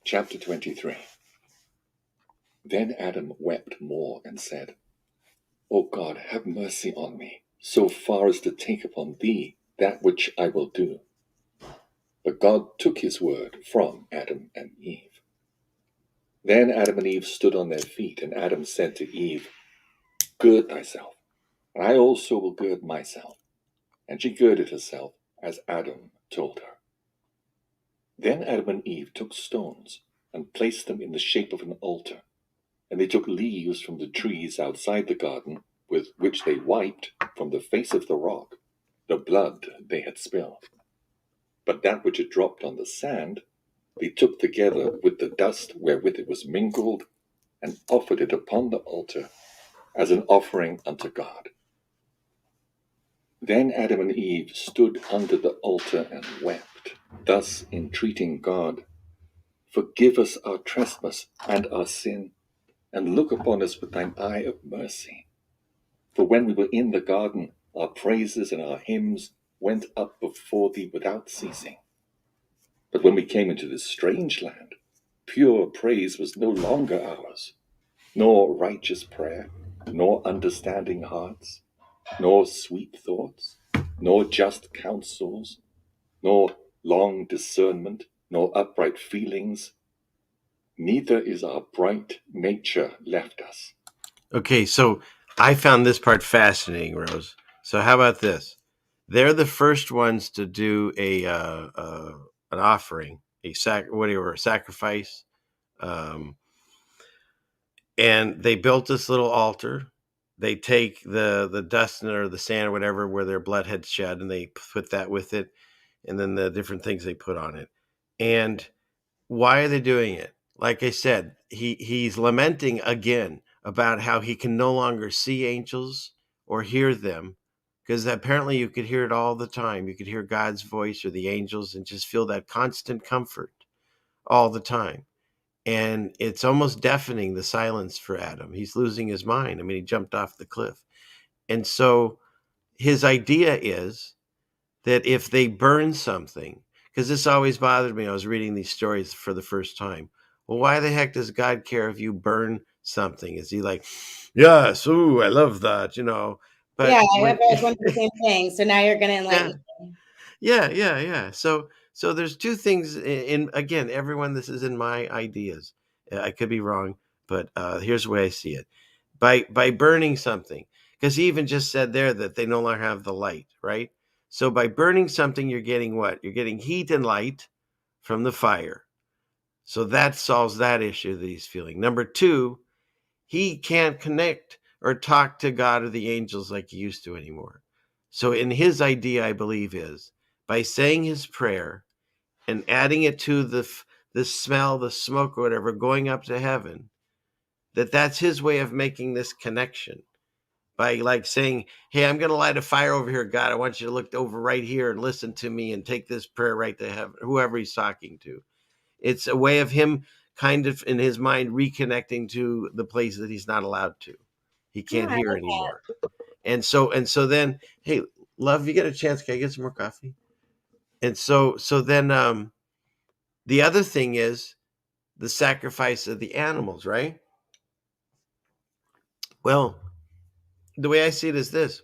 Chapter 23. Then Adam wept more and said, O God, have mercy on me, so far as to take upon thee that which I will do. But God took his word from Adam and Eve. Then Adam and Eve stood on their feet, and Adam said to Eve, Gird thyself, and I also will gird myself. And she girded herself, as Adam told her. Then Adam and Eve took stones, and placed them in the shape of an altar. And they took leaves from the trees outside the garden, with which they wiped from the face of the rock the blood they had spilled. But that which had dropped on the sand, they took together with the dust wherewith it was mingled, and offered it upon the altar as an offering unto God. Then Adam and Eve stood under the altar and wept, thus entreating God, Forgive us our trespass and our sin, and look upon us with thine eye of mercy. For when we were in the garden, our praises and our hymns went up before thee without ceasing. But when we came into this strange land, pure praise was no longer ours, nor righteous prayer, nor understanding hearts, nor sweet thoughts, nor just counsels, nor long discernment, nor upright feelings. Neither is our bright nature left us. Okay, so I found this part fascinating, Rose. So how about this? They're the first ones to do an offering, a sacrifice, um, and they built this little altar. They take the dust or the sand or whatever where their blood had shed, and they put that with it, and then the different things they put on it. And why are they doing it? Like I said, he's lamenting again about how he can no longer see angels or hear them, because apparently you could hear it all the time. You could hear God's voice or the angels and just feel that constant comfort all the time. And it's almost deafening, the silence for Adam. He's losing his mind. I mean, he jumped off the cliff. And so his idea is that if they burn something, because this always bothered me, I was reading these stories for the first time. Well, why the heck does God care if you burn something? Is he like, yes, ooh, I love that, But yeah, when, I've always wondered the same thing. So now you're going to enlighten me. yeah. So there's two things in again, everyone, this is in my ideas. I could be wrong, but here's the way I see it. By burning something, because he even just said there that they no longer have the light, right? So by burning something, you're getting what? You're getting heat and light from the fire. So that solves that issue that he's feeling. Number two, he can't connect or talk to God or the angels like he used to anymore. So in his idea, I believe, is by saying his prayer and adding it to the smell, the smoke, or whatever, going up to heaven, that's his way of making this connection. By like saying, hey, I'm going to light a fire over here, God. I want you to look over right here and listen to me and take this prayer right to heaven, whoever he's talking to. It's a way of him kind of in his mind reconnecting to the place that he's not allowed to. He can't Yeah, I hear like anymore. And so then, hey, love, you get a chance, can I get some more coffee? And so then the other thing is the sacrifice of the animals, right? Well, the way I see it is this.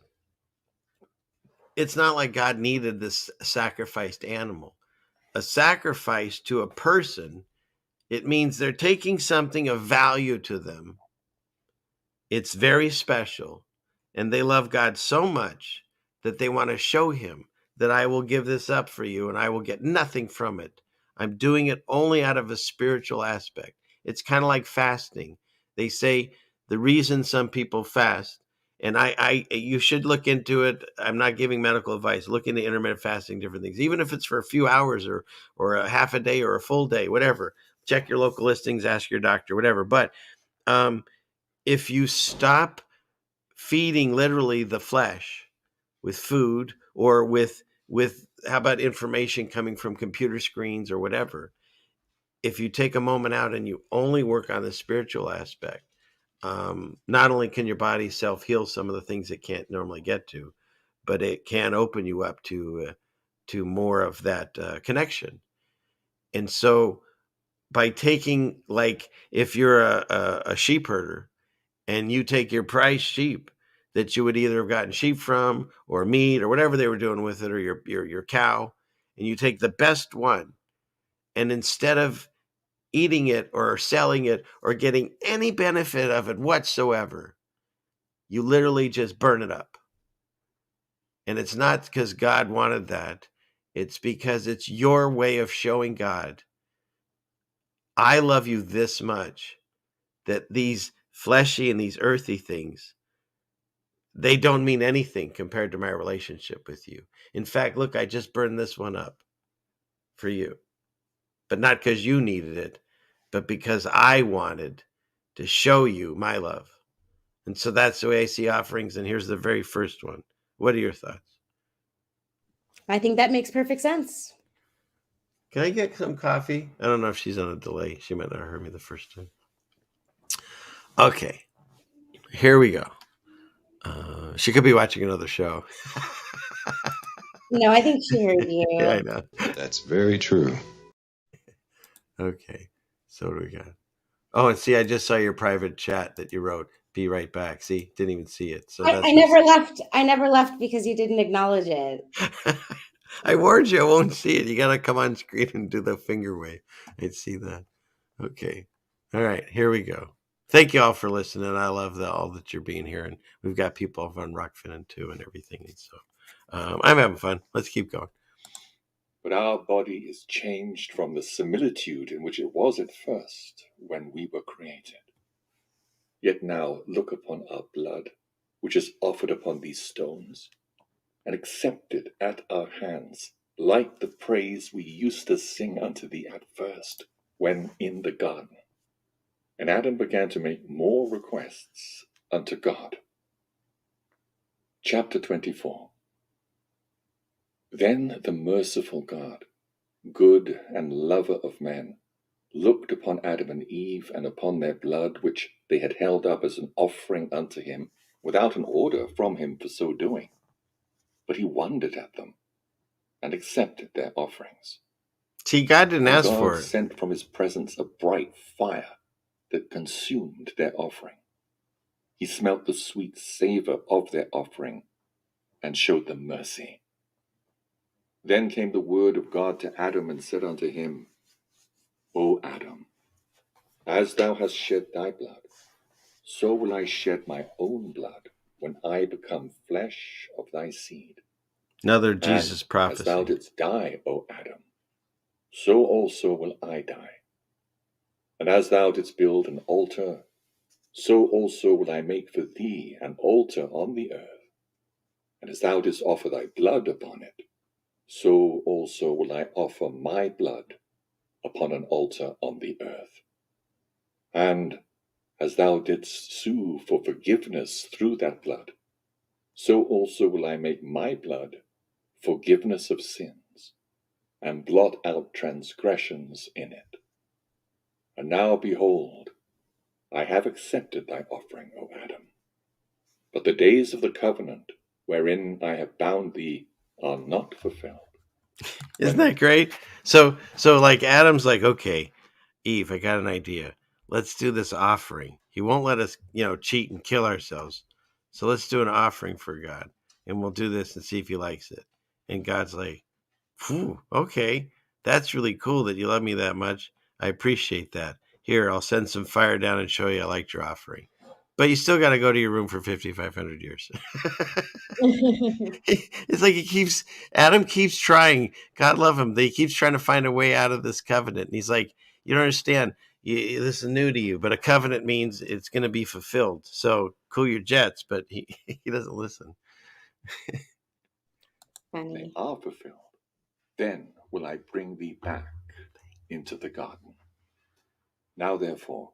It's not like God needed this sacrificed animal. A sacrifice to a person, it means they're taking something of value to them. It's very special. And they love God so much that they want to show him that I will give this up for you and I will get nothing from it. I'm doing it only out of a spiritual aspect. It's kind of like fasting. They say the reason some people fast, and you should look into it. I'm not giving medical advice. Look into intermittent fasting, different things, even if it's for a few hours or a half a day or a full day, whatever. Check your local listings, ask your doctor, whatever. But if you stop feeding literally the flesh with food or with how about information coming from computer screens or whatever, if you take a moment out and you only work on the spiritual aspect, not only can your body self-heal some of the things it can't normally get to, but it can open you up to more of that connection. And so by taking, like, if you're a sheep herder and you take your prize sheep that you would either have gotten sheep from or meat or whatever they were doing with it, or your cow, and you take the best one, and instead of eating it or selling it or getting any benefit of it whatsoever, you literally just burn it up. And it's not because God wanted that. It's because it's your way of showing God, I love you this much, that these fleshy and these earthy things, they don't mean anything compared to my relationship with you. In fact, look, I just burned this one up for you, but not because you needed it, but because I wanted to show you my love. And so that's the way I see offerings. And here's the very first one. What are your thoughts? I think that makes perfect sense. Can I get some coffee? I don't know if she's on a delay. She might not have heard me the first time. Okay, here we go. She could be watching another show. No, I think she heard you. Yeah, I know. That's very true. Okay, so what do we got? Oh, and see, I just saw your private chat that you wrote. Be right back. See, didn't even see it. So that's I never left. I never left because you didn't acknowledge it. I warned you, I won't see it. You got to come on screen and do the finger wave. I'd see that. Okay. All right, here we go. Thank you all for listening. I love all that you're being here. And we've got people over on Rockfin too and everything. And so I'm having fun. Let's keep going. But our body is changed from the similitude in which it was at first when we were created. Yet now look upon our blood, which is offered upon these stones, and accepted at our hands, like the praise we used to sing unto thee at first, when in the garden. And Adam began to make more requests unto God. Chapter 24. Then the merciful God, good and lover of men, looked upon Adam and Eve and upon their blood, which they had held up as an offering unto him, without an order from him for so doing. But he wondered at them, and accepted their offerings. See, God didn't And ask God for it. sent from his presence a bright fire that consumed their offering. He smelt the sweet savor of their offering, and showed them mercy. Then came the word of God to Adam, and said unto him, O Adam, as thou hast shed thy blood, so will I shed my own blood when I become flesh of thy seed. Another And Jesus prophecy. as thou didst die, O Adam, so also will I die. And as thou didst build an altar, so also will I make for thee an altar on the earth. And as thou didst offer thy blood upon it, so also will I offer my blood upon an altar on the earth. And as thou didst sue for forgiveness through that blood, so also will I make my blood forgiveness of sins, and blot out transgressions in it. And now behold, I have accepted thy offering, O Adam. But the days of the covenant wherein I have bound thee are not fulfilled. Isn't that great? So like Adam's like, okay, Eve, I got an idea. Let's do this offering. He won't let us, cheat and kill ourselves. So let's do an offering for God, and we'll do this and see if he likes it. And God's like, phew, okay, that's really cool that you love me that much. I appreciate that. Here, I'll send some fire down and show you I liked your offering. But you still got to go to your room for 5,500 years. It's like Adam keeps trying. God love him. He keeps trying to find a way out of this covenant. And he's like, you don't understand. This is new to you, but a covenant means it's going to be fulfilled. So cool your jets, but he doesn't listen. They are fulfilled. Then will I bring thee back into the garden. Now therefore,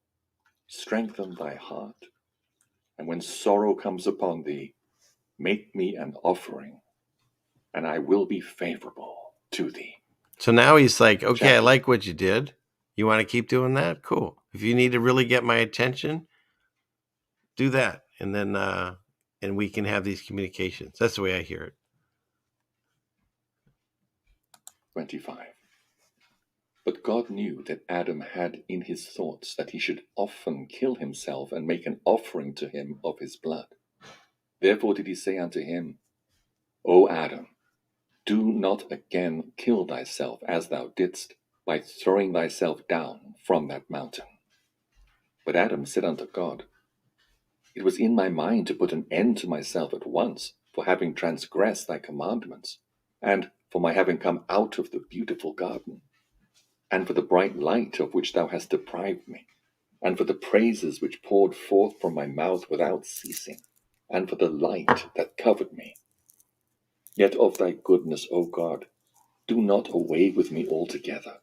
strengthen thy heart, and when sorrow comes upon thee, make me an offering, and I will be favorable to thee. So now he's like, okay, I like what you did. You want to keep doing that? Cool. If you need to really get my attention, do that. And then and we can have these communications. That's the way I hear it. 25. But God knew that Adam had in his thoughts that he should often kill himself and make an offering to him of his blood. Therefore did he say unto him, O Adam, do not again kill thyself as thou didst by throwing thyself down from that mountain. But Adam said unto God, It was in my mind to put an end to myself at once, for having transgressed thy commandments, and for my having come out of the beautiful garden, and for the bright light of which thou hast deprived me, and for the praises which poured forth from my mouth without ceasing, and for the light that covered me. Yet of thy goodness, O God, do not away with me altogether,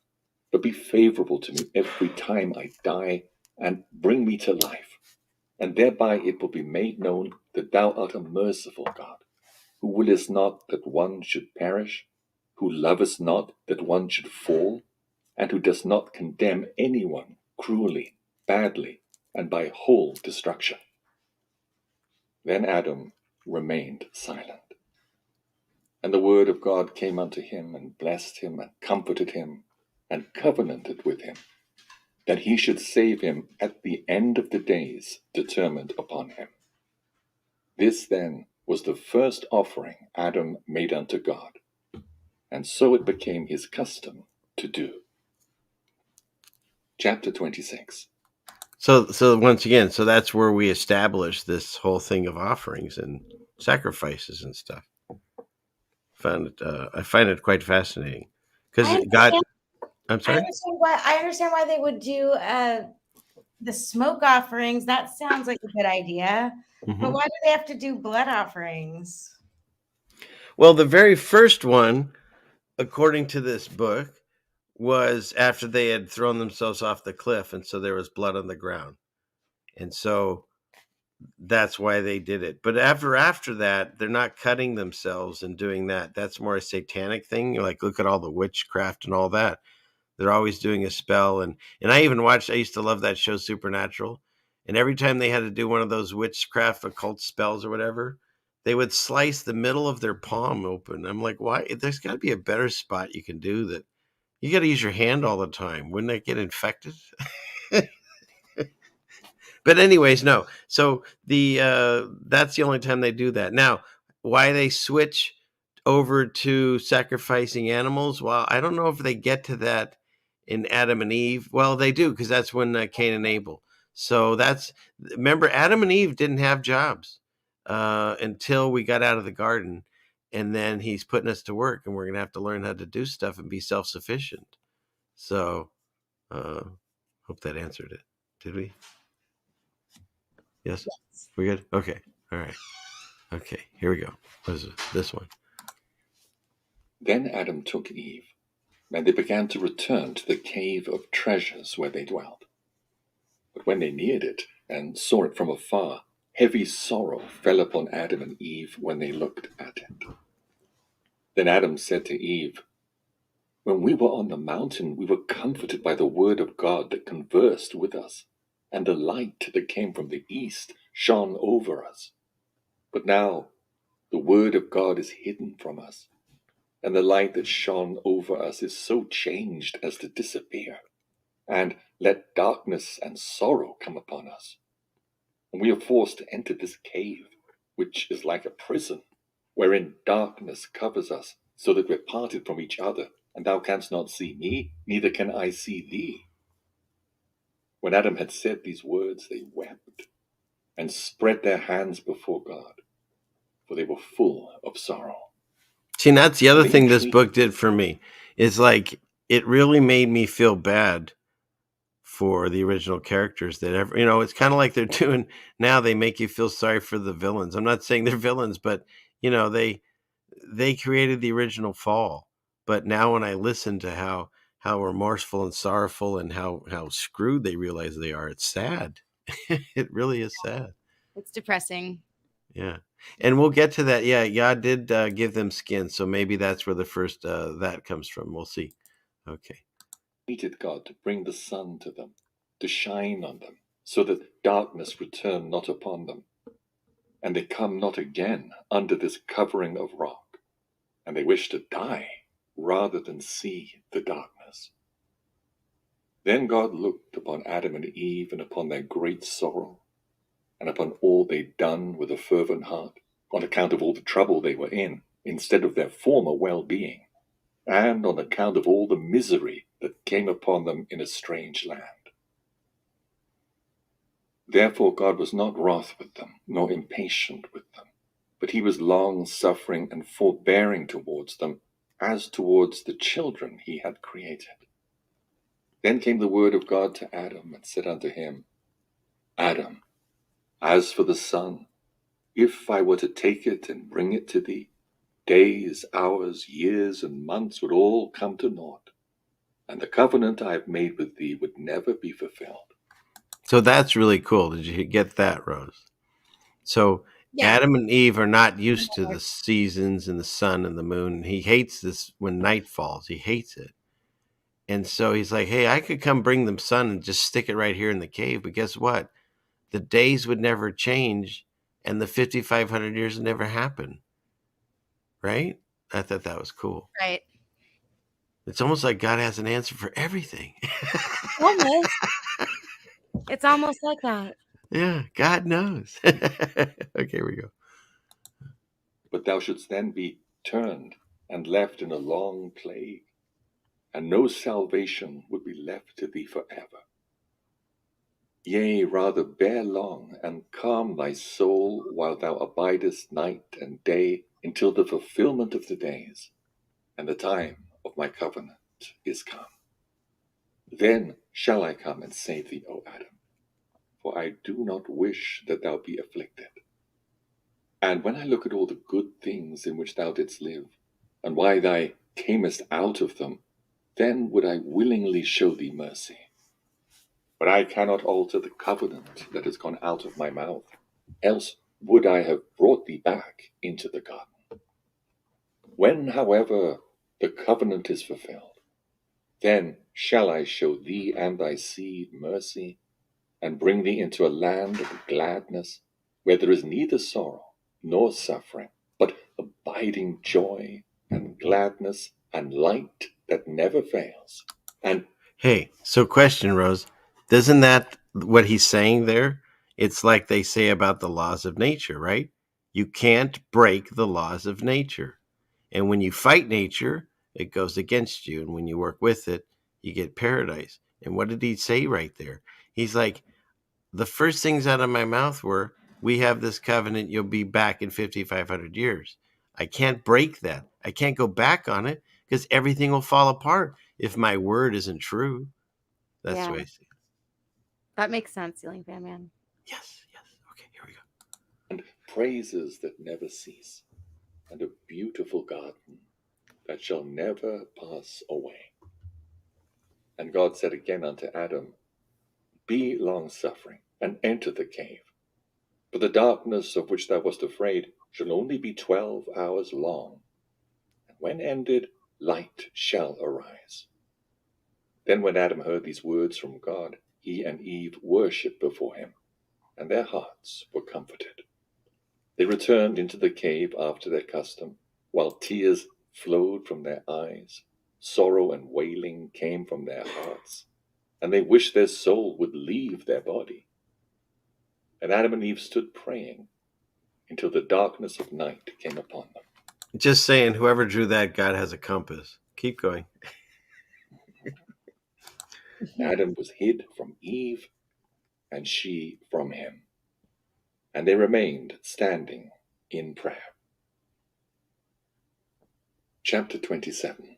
but be favorable to me every time I die, and bring me to life. And thereby it will be made known that thou art a merciful God, who willest not that one should perish, who lovest not that one should fall, and who does not condemn anyone cruelly, badly, and by whole destruction. Then Adam remained silent. And the word of God came unto him, and blessed him, and comforted him, and covenanted with him, that he should save him at the end of the days determined upon him. This then was the first offering Adam made unto God, and so it became his custom to do. Chapter 26. So once again, so that's where we establish this whole thing of offerings and sacrifices and stuff. I find it quite fascinating because God. I'm sorry. I understand why they would do the smoke offerings. That sounds like a good idea. Mm-hmm. But why do they have to do blood offerings? Well, the very first one, according to this book, was after they had thrown themselves off the cliff, and so there was blood on the ground, and so that's why they did it. But after that, they're not cutting themselves and doing that. That's more a satanic thing. Like, look at all the witchcraft and all that. They're always doing a spell. And I used to love that show, Supernatural. And every time they had to do one of those witchcraft occult spells or whatever, they would slice the middle of their palm open. I'm like, why? There's got to be a better spot you can do that. You got to use your hand all the time. Wouldn't that get infected? But anyways, no. So that's the only time they do that. Now, why they switch over to sacrificing animals? Well, I don't know if they get to that in Adam and Eve. Well, they do, because that's when Cain and Abel. So remember, Adam and Eve didn't have jobs until we got out of the garden, and then he's putting us to work, and we're going to have to learn how to do stuff and be self-sufficient. So, hope that answered it. Did we? Yes. We good? Okay. All right. Okay. Here we go. What is it? This one. Then Adam took Eve, and they began to return to the cave of treasures where they dwelt. But when they neared it and saw it from afar, heavy sorrow fell upon Adam and Eve when they looked at it. Then Adam said to Eve, When we were on the mountain, we were comforted by the word of God that conversed with us, and the light that came from the east shone over us. But now the word of God is hidden from us, and the light that shone over us is so changed as to disappear, and let darkness and sorrow come upon us. And we are forced to enter this cave, which is like a prison, wherein darkness covers us, so that we're parted from each other, and thou canst not see me, neither can I see thee. When Adam had said these words, they wept, and spread their hands before God, for they were full of sorrow. See, that's the other thing this book did for me, is like, it really made me feel bad for the original characters that ever, it's kind of like they're doing now. They make you feel sorry for the villains. I'm not saying they're villains, but they created the original fall. But now when I listen to how remorseful and sorrowful and how screwed they realize they are, it's sad. It really is sad. It's depressing. Yeah. And we'll get to that. Yeah, God did give them skin. So maybe that's where the first that comes from. We'll see. Okay. Entreated God to bring the sun to them, to shine on them, so that darkness return not upon them, and they come not again under this covering of rock, and they wish to die rather than see the darkness. Then God looked upon Adam and Eve and upon their great sorrow, and upon all they'd done with a fervent heart, on account of all the trouble they were in, instead of their former well-being, and on account of all the misery that came upon them in a strange land. Therefore God was not wroth with them, nor impatient with them, but he was long-suffering and forbearing towards them, as towards the children he had created. Then came the word of God to Adam, and said unto him, Adam, as for the sun, if I were to take it and bring it to thee, days, hours, years, and months would all come to naught, and the covenant I have made with thee would never be fulfilled. So that's really cool. Did you get that, Rose? So Yeah. Adam and Eve are not used to the seasons and the sun and the moon. He hates this when night falls. He hates it. And so he's like, hey, I could come bring them sun and just stick it right here in the cave. But guess what? The days would never change and the 5,500 years would never happen. Right? I thought that was cool. Right. It's almost like God has an answer for everything. Almost. It's almost like that. Yeah, God knows. Okay, here we go. But thou shouldst then be turned and left in a long plague, and no salvation would be left to thee forever. Yea, rather bear long and calm thy soul while thou abidest night and day until the fulfillment of the days, and the time of my covenant is come. Then shall I come and save thee, O Adam, for I do not wish that thou be afflicted. And when I look at all the good things in which thou didst live, and why thou camest out of them, then would I willingly show thee mercy. But I cannot alter the covenant that has gone out of my mouth, else would I have brought thee back into the garden. When, however, the covenant is fulfilled, then shall I show thee and thy seed mercy, and bring thee into a land of gladness, where there is neither sorrow nor suffering, but abiding joy and gladness and light that never fails. And Hey, so question, Rose. Doesn't that what he's saying there? It's like they say about the laws of nature, right? You can't break the laws of nature. And when you fight nature, it goes against you. And when you work with it, you get paradise. And what did he say right there? He's like, the first things out of my mouth were, we have this covenant, you'll be back in 5,500 years. I can't break that. I can't go back on it because everything will fall apart if my word isn't true. That's the way I see it. That makes sense, Ceiling Fan Man. Yes. Okay, here we go. and praises that never cease, and a beautiful garden that shall never pass away. And God said again unto Adam, Be long-suffering, and enter the cave. For the darkness of which thou wast afraid shall only be 12 hours long, and when ended, light shall arise. Then when Adam heard these words from God, he and Eve worshipped before him, and their hearts were comforted. They returned into the cave after their custom, while tears flowed from their eyes, sorrow and wailing came from their hearts, and they wished their soul would leave their body. And Adam and Eve stood praying until the darkness of night came upon them. Just saying, whoever drew that, God has a compass. Keep going. Adam was hid from Eve, and she from him. And they remained standing in prayer. Chapter 27.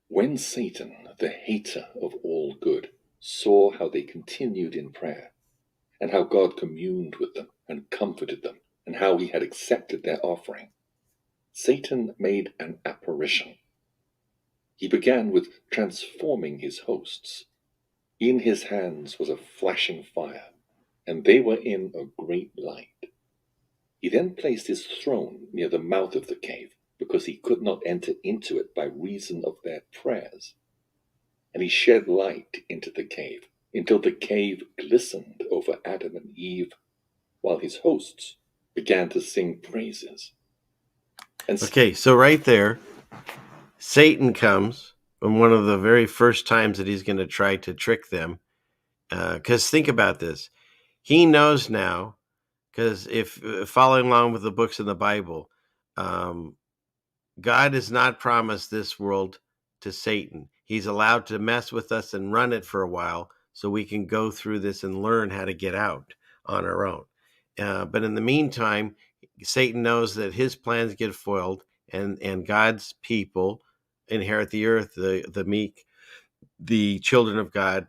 When Satan, the hater of all good, saw how they continued in prayer, and how God communed with them and comforted them, and how he had accepted their offering, Satan made an apparition. He began with transforming his hosts. In his hands was a flashing fire, and they were in a great light. He then placed his throne near the mouth of the cave, because he could not enter into it by reason of their prayers. and he shed light into the cave, until the cave glistened over Adam and Eve, while his hosts began to sing praises. And Okay, so right there, Satan comes on one of the very first times that he's going to try to trick them. Because think about this. He knows now, because if following along with the books in the Bible, God has not promised this world to Satan. He's allowed to mess with us and run it for a while so we can go through this and learn how to get out on our own. But in the meantime, Satan knows that his plans get foiled and God's people inherit the earth, the meek, the children of God.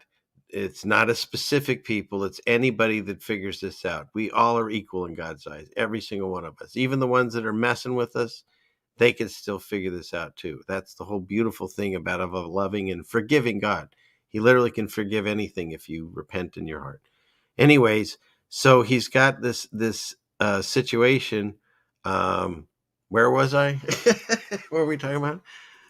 It's not a specific people. It's anybody that figures this out. We all are equal in God's eyes, every single one of us, even the ones that are messing with us. They can still figure this out too. That's the whole beautiful thing about a loving and forgiving God. He literally can forgive anything if you repent in your heart. Anyways, so he's got this situation. Where was I? What were we talking about?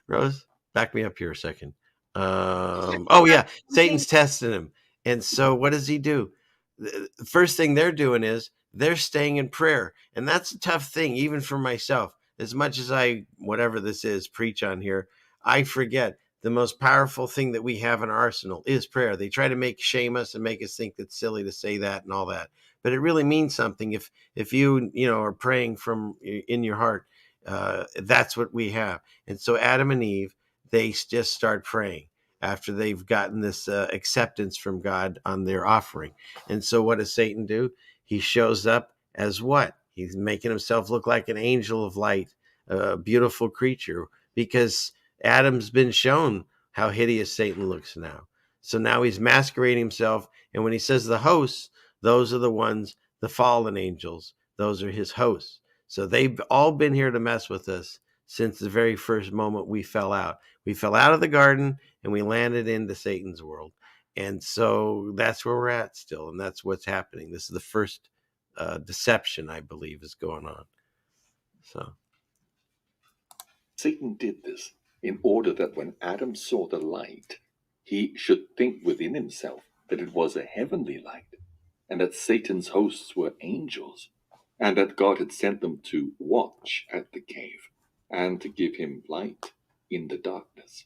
Rose, back me up here a second. Oh yeah, Satan's testing him, and so what does he do? The first thing they're doing is they're staying in prayer, and that's a tough thing, even for myself. As much as I, whatever this is, preach on here, I forget the most powerful thing that we have in our arsenal is prayer. They try to shame us and make us think it's silly to say that and all that, but it really means something. If you are praying from in your heart, that's what we have. And so Adam and Eve, they just start praying after they've gotten this acceptance from God on their offering. And so what does Satan do? He shows up as what? He's making himself look like an angel of light, a beautiful creature, because Adam's been shown how hideous Satan looks now. So now he's masquerading himself. And when he says the hosts, those are the ones, the fallen angels. Those are his hosts. So they've all been here to mess with us since the very first moment we fell out. We fell out of the garden and we landed into Satan's world. And so that's where we're at still. And that's what's happening. This is the first deception, I believe, is going on. So Satan did this in order that when Adam saw the light, he should think within himself that it was a heavenly light, and that Satan's hosts were angels, and that God had sent them to watch at the cave, and to give him light in the darkness.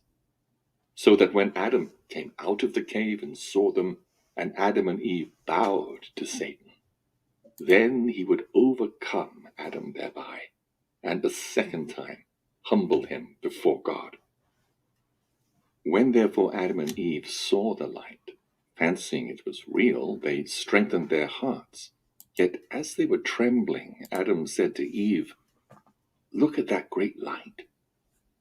So that when Adam came out of the cave and saw them, and Adam and Eve bowed to Satan, then he would overcome Adam thereby, and the second time humble him before God. When therefore Adam and Eve saw the light, fancying it was real, they strengthened their hearts. Yet as they were trembling, Adam said to Eve, "Look at that great light,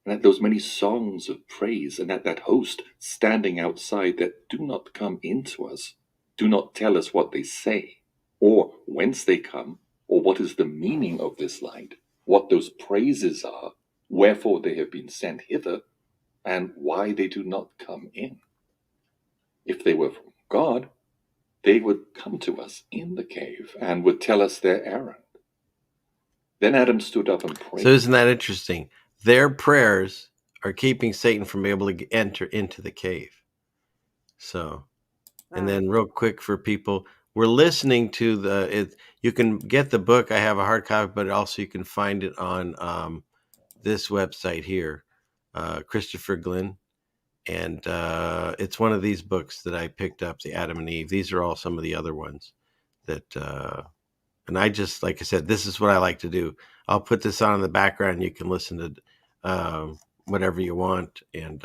and at those many songs of praise, and at that host standing outside that do not come into us, do not tell us what they say, or whence they come, or what is the meaning of this light, what those praises are, wherefore they have been sent hither, and why they do not come in. If they were from God, they would come to us in the cave and would tell us their errand." Then Adam stood up and prayed. So isn't that interesting? Their prayers are keeping Satan from being able to enter into the cave. So, and then real quick for people, we're listening to you can get the book. I have a hard copy, but also you can find it on this website here, Christopher Glynn. And it's one of these books that I picked up, the Adam and Eve. These are all some of the other ones that, and I just, like I said, this is what I like to do. I'll put this on in the background. You can listen to whatever you want. And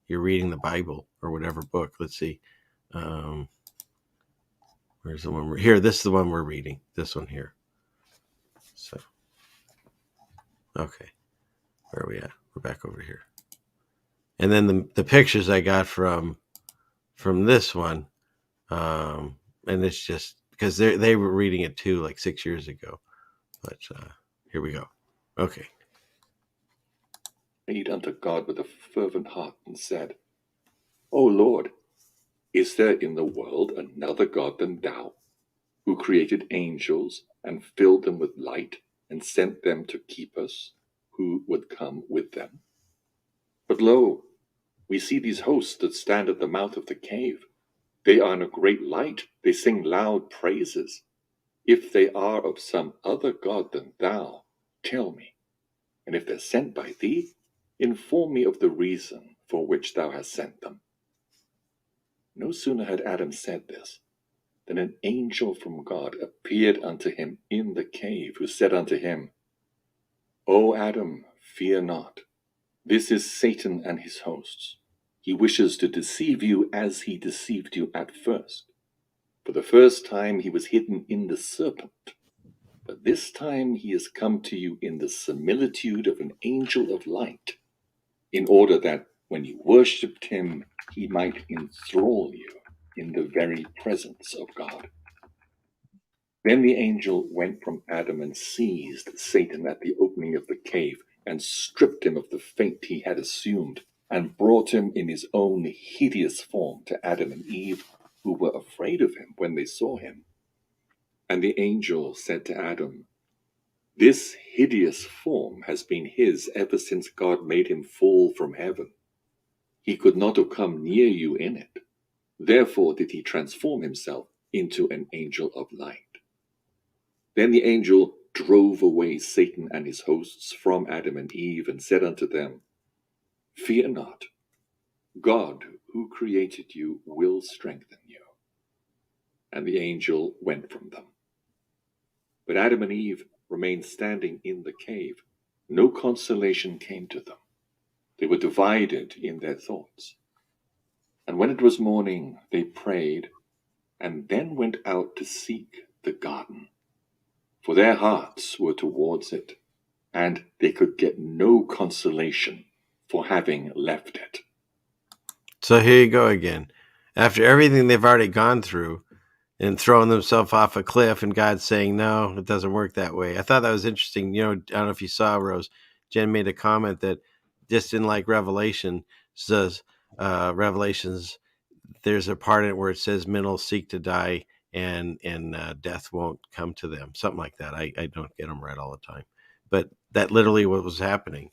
you're reading the Bible or whatever book. Let's see. Where's the one here? This is the one we're reading. This one here. So, okay. Where are we at? We're back over here. And then the pictures I got from this one, and it's just because they were reading it too, like 6 years ago. But here we go. Okay. Prayed unto God with a fervent heart and said, "O Lord, is there in the world another God than thou, who created angels and filled them with light and sent them to keep us, who would come with them? But lo, We see these hosts that stand at the mouth of the cave. They are in a great light. They sing loud praises. If they are of some other god than thou, tell me. And if they're sent by thee, inform me of the reason for which thou hast sent them. No sooner had Adam said this, than an angel from God appeared unto him in the cave, who said unto him, O Adam, fear not. This is Satan and his hosts. He wishes to deceive you as he deceived you at first. For the first time he was hidden in the serpent, but this time he has come to you in the similitude of an angel of light, in order that when you worshipped him, he might enthrall you in the very presence of God. Then the angel went from Adam and seized Satan at the opening of the cave, and stripped him of the fate he had assumed, and brought him in his own hideous form to Adam and Eve, who were afraid of him when they saw him. And the angel said to Adam, This hideous form has been his ever since God made him fall from heaven. He could not have come near you in it. Therefore did he transform himself into an angel of light. Then the angel drove away Satan and his hosts from Adam and Eve, and said unto them, Fear not. God, who created you, will strengthen you. And the angel went from them. But Adam and Eve remained standing in the cave. No consolation came to them. They were divided in their thoughts. And when it was morning, they prayed, and then went out to seek the garden. For their hearts were towards it, and they could get no consolation for having left it. So here you go again. After everything they've already gone through and throwing themselves off a cliff, and God's saying, no, it doesn't work that way. I thought that was interesting. I don't know if you saw, Rose, Jen made a comment that just in like Revelation says, Revelations, there's a part in it where it says men will seek to die and death won't come to them. Something like that. I don't get them right all the time. But that literally what was happening.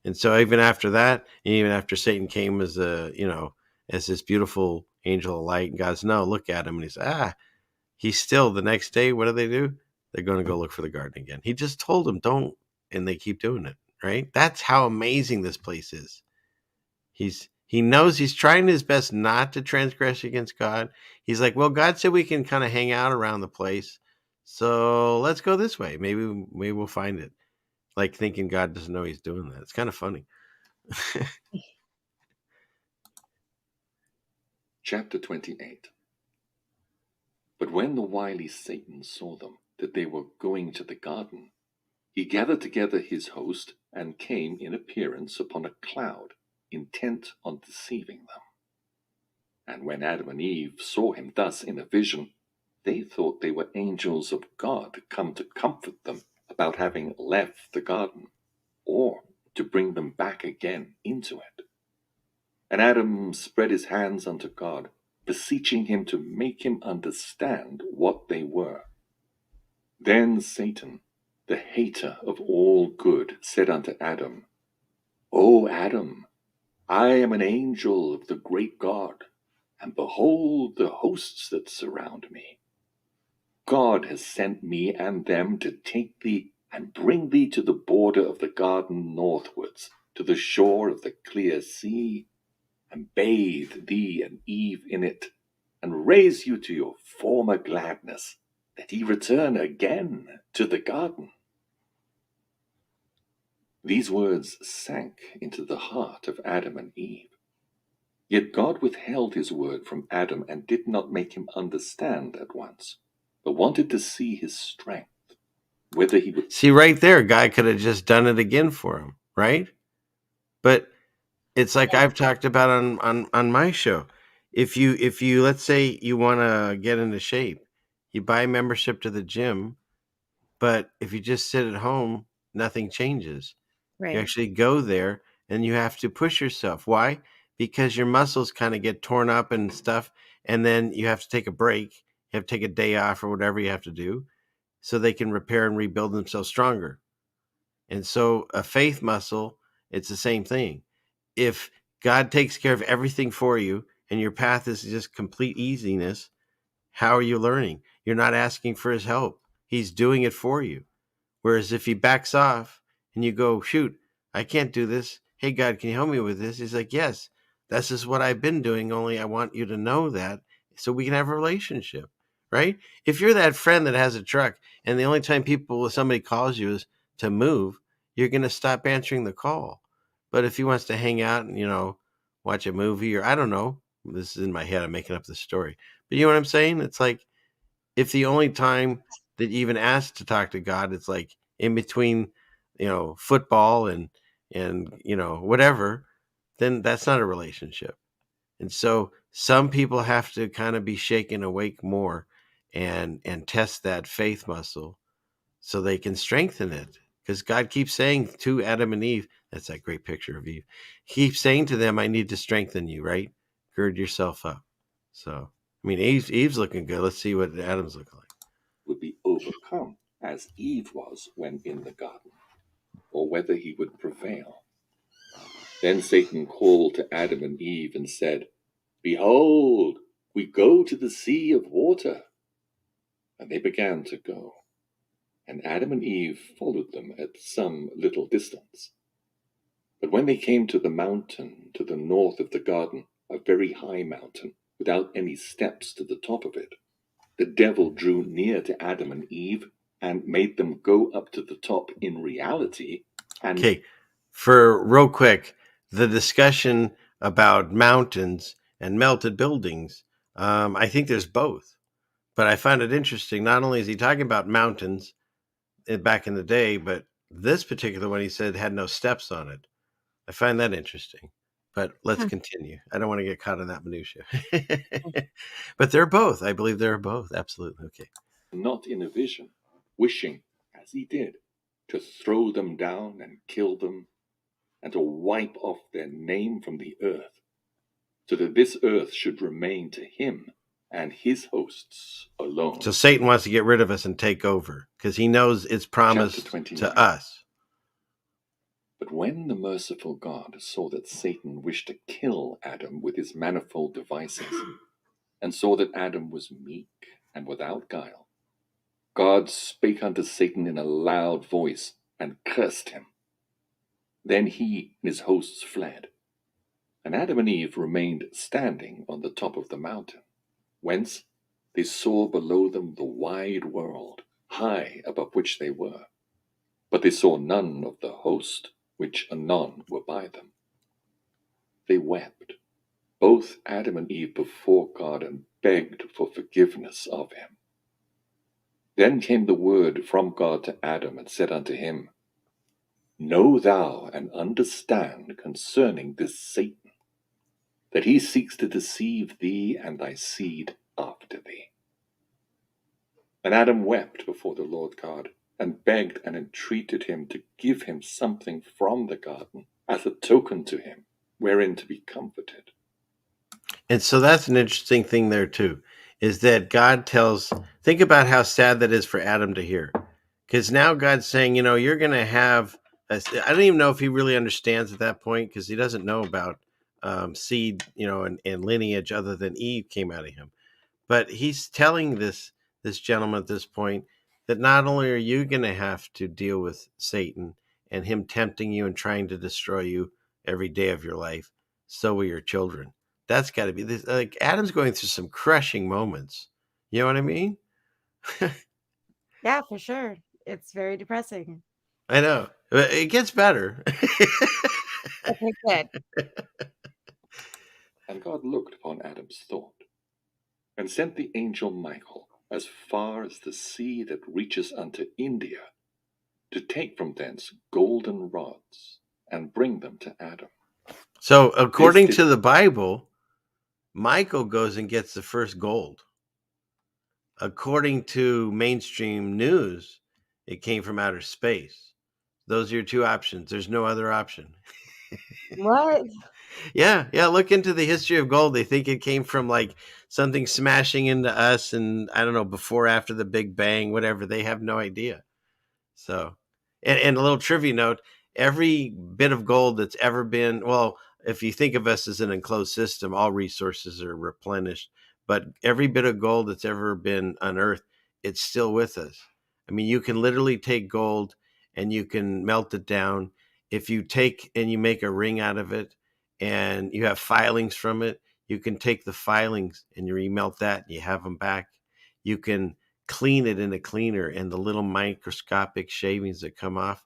And so even after that, and even after Satan came as as this beautiful angel of light, and God's, no, look at him. And he's still the next day. What do? They're going to go look for the garden again. He just told them, don't. And they keep doing it. Right. That's how amazing this place is. He knows he's trying his best not to transgress against God. He's like, well, God said we can kind of hang out around the place. So let's go this way. Maybe we'll find it. Like thinking God doesn't know he's doing that. It's kind of funny. Chapter 28. But when the wily Satan saw them, that they were going to the garden, he gathered together his host, and came in appearance upon a cloud, intent on deceiving them. And when Adam and Eve saw him thus in a vision, they thought they were angels of God come to comfort them about having left the garden, or to bring them back again into it. And Adam spread his hands unto God, beseeching him to make him understand what they were. Then Satan, the hater of all good, said unto Adam, O Adam, I am an angel of the great God, and behold the hosts that surround me. God has sent me and them to take thee and bring thee to the border of the garden northwards, to the shore of the clear sea, and bathe thee and Eve in it, and raise you to your former gladness, that ye return again to the garden. These words sank into the heart of Adam and Eve. Yet God withheld his word from Adam and did not make him understand at once, but wanted to see his strength, whether he would... See, right there, God could have just done it again for him, right? But it's like I've talked about on my show. If you let's say you want to get into shape, you buy membership to the gym, but if you just sit at home, nothing changes. Right. You actually go there and you have to push yourself. Why? Because your muscles kind of get torn up and stuff, and then you have to take a break. You have to take a day off or whatever you have to do so they can repair and rebuild themselves stronger. And so a faith muscle, it's the same thing. If God takes care of everything for you, and your path is just complete easiness. How are you learning? You're not asking for his help. He's doing it for you. Whereas if he backs off and you go, shoot, I can't do this. Hey, God, can you help me with this? He's like, yes, this is what I've been doing. Only I want you to know that so we can have a relationship, right? If you're that friend that has a truck and the only time somebody calls you is to move, you're going to stop answering the call. But if he wants to hang out and, watch a movie or I don't know, this is in my head. I'm making up the story. But you know what I'm saying? It's like, if the only time that you even ask to talk to God, it's like in between, football and whatever, then that's not a relationship. And so some people have to kind of be shaken awake more and test that faith muscle so they can strengthen it. Because God keeps saying to Adam and Eve, that's that great picture of Eve. He keeps saying to them, I need to strengthen you, right? Gird yourself up. So, I mean, Eve's looking good. Let's see what Adam's looking like. Would be overcome as Eve was when in the garden, or whether he would prevail. Then Satan called to Adam and Eve and said, Behold, we go to the sea of water. And they began to go. And Adam and Eve followed them at some little distance. But when they came to the mountain to the north of the garden, a very high mountain, without any steps to the top of it, the devil drew near to Adam and Eve and made them go up to the top in reality. And Okay, for real quick, the discussion about mountains and melted buildings, I think there's both. But I find it interesting. Not only is he talking about mountains back in the day, but this particular one he said had no steps on it. I find that interesting. But let's continue. I don't want to get caught in that minutia. But they're both. I believe they're both. Absolutely. Okay. not in a vision, wishing, as he did, to throw them down and kill them, and to wipe off their name from the earth, so that this earth should remain to him and his hosts alone. So Satan wants to get rid of us and take over because he knows it's promised to us. But when the merciful God saw that Satan wished to kill Adam with his manifold devices, and saw that Adam was meek and without guile, God spake unto Satan in a loud voice, and cursed him. Then he and his hosts fled, and Adam and Eve remained standing on the top of the mountain, whence they saw below them the wide world, high above which they were. But they saw none of the host which anon were by them. They wept, both Adam and Eve, before God, and begged for forgiveness of him. Then came the word from God to Adam, and said unto him, Know thou and understand concerning this Satan, that he seeks to deceive thee and thy seed after thee. And Adam wept before the Lord God, and begged and entreated him to give him something from the garden, as a token to him, wherein to be comforted. And so that's an interesting thing there too, is that God think about how sad that is for Adam to hear. Because now God's saying, you're going to have, I don't even know if he really understands at that point, because he doesn't know about seed, and lineage other than Eve came out of him. But he's telling this gentleman at this point that not only are you going to have to deal with Satan and him tempting you and trying to destroy you every day of your life, so will your children. That's got to be this. Like Adam's going through some crushing moments. You know what I mean? Yeah, for sure. It's very depressing. I know. It gets better. Okay, good. And God looked upon Adam's thought, and sent the angel Michael as far as the sea that reaches unto India, to take from thence golden rods, and bring them to Adam. So according to the Bible, Michael goes and gets the first gold. According to mainstream news, it came from outer space. Those are your two options. There's no other option. What? Yeah. Look into the history of gold. They think it came from like something smashing into us, and I don't know, before, after the Big Bang, whatever. They have no idea. So, and a little trivia note: every bit of gold that's ever been, well, if you think of us as an enclosed system, all resources are replenished, but every bit of gold that's ever been unearthed, it's still with us. I mean, you can literally take gold and you can melt it down. If you take and you make a ring out of it and you have filings from it, you can take the filings and you remelt that and you have them back. You can clean it in a cleaner, and the little microscopic shavings that come off,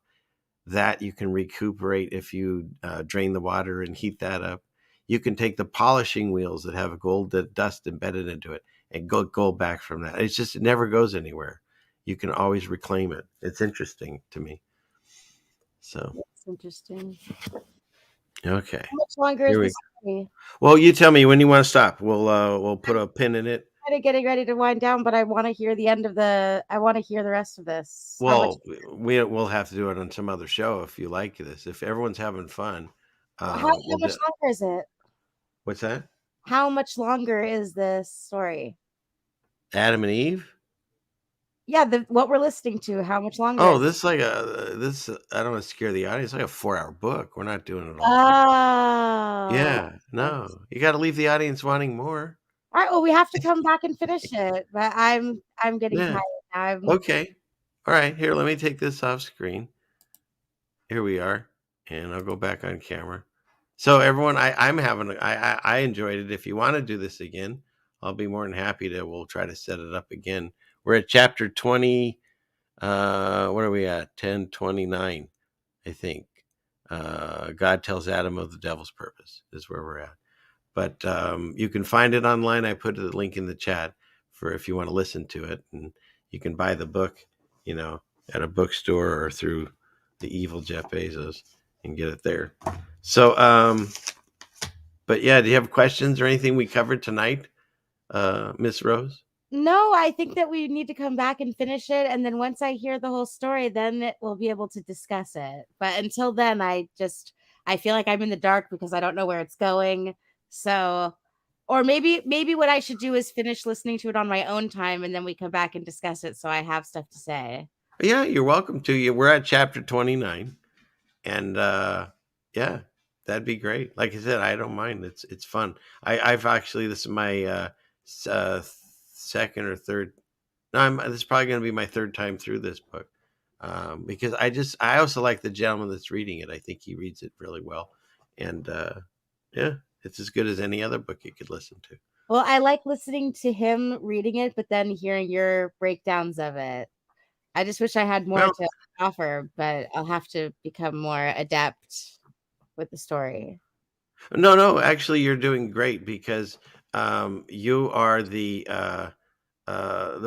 that you can recuperate if you drain the water and heat that up. You can take the polishing wheels that have gold dust embedded into it and gold back from that. It's just, it never goes anywhere. You can always reclaim it. It's interesting to me. So That's interesting. okay, How much longer is here we the story? well, you tell me when you want to stop. We'll put a pin in it. Kind of getting ready to wind down, but I want to hear the end of the. I want to hear the rest of this. How much? Well, we'll have to do it on some other show if you like this. If everyone's having fun, How we'll much do. longer is it? What's that? How much longer is this story? Adam and Eve? Yeah, what we're listening to. How much longer Oh, is it? this is like this. I don't want to scare the audience. It's like a 4-hour book. We're not doing it all. Oh. Yeah, no, you got to leave the audience wanting more. All right. Well, we have to come back and finish it, but I'm getting Yeah. tired. Okay. All right. Here, let me take this off screen. Here we are, and I'll go back on camera. So everyone, I enjoyed it. If you want to do this again, I'll be more than happy to. We'll try to set it up again. We're at chapter 20. What are we at? 1029, I think. God tells Adam of the devil's purpose is where we're at. But you can find it online. I put the link in the chat for if you want to listen to it, and you can buy the book, at a bookstore or through the evil Jeff Bezos and get it there. So, but yeah, do you have questions or anything we covered tonight, Miss Rose? No, I think that we need to come back and finish it, and then once I hear the whole story, then we'll be able to discuss it. But until then, I feel like I'm in the dark because I don't know where it's going. So, or maybe what I should do is finish listening to it on my own time, and then we come back and discuss it, so I have stuff to say. Yeah, you're welcome to. We're at chapter 29, and yeah, that'd be great. Like I said, I don't mind. It's fun. I've actually, this is my second or third. No, this is probably going to be my third time through this book, because I also like the gentleman that's reading it. I think he reads it really well, and yeah, it's as good as any other book you could listen to. Well, I like listening to him reading it, but then hearing your breakdowns of it. I just wish I had more to offer, but I'll have to become more adept with the story. No, actually, you're doing great because you are the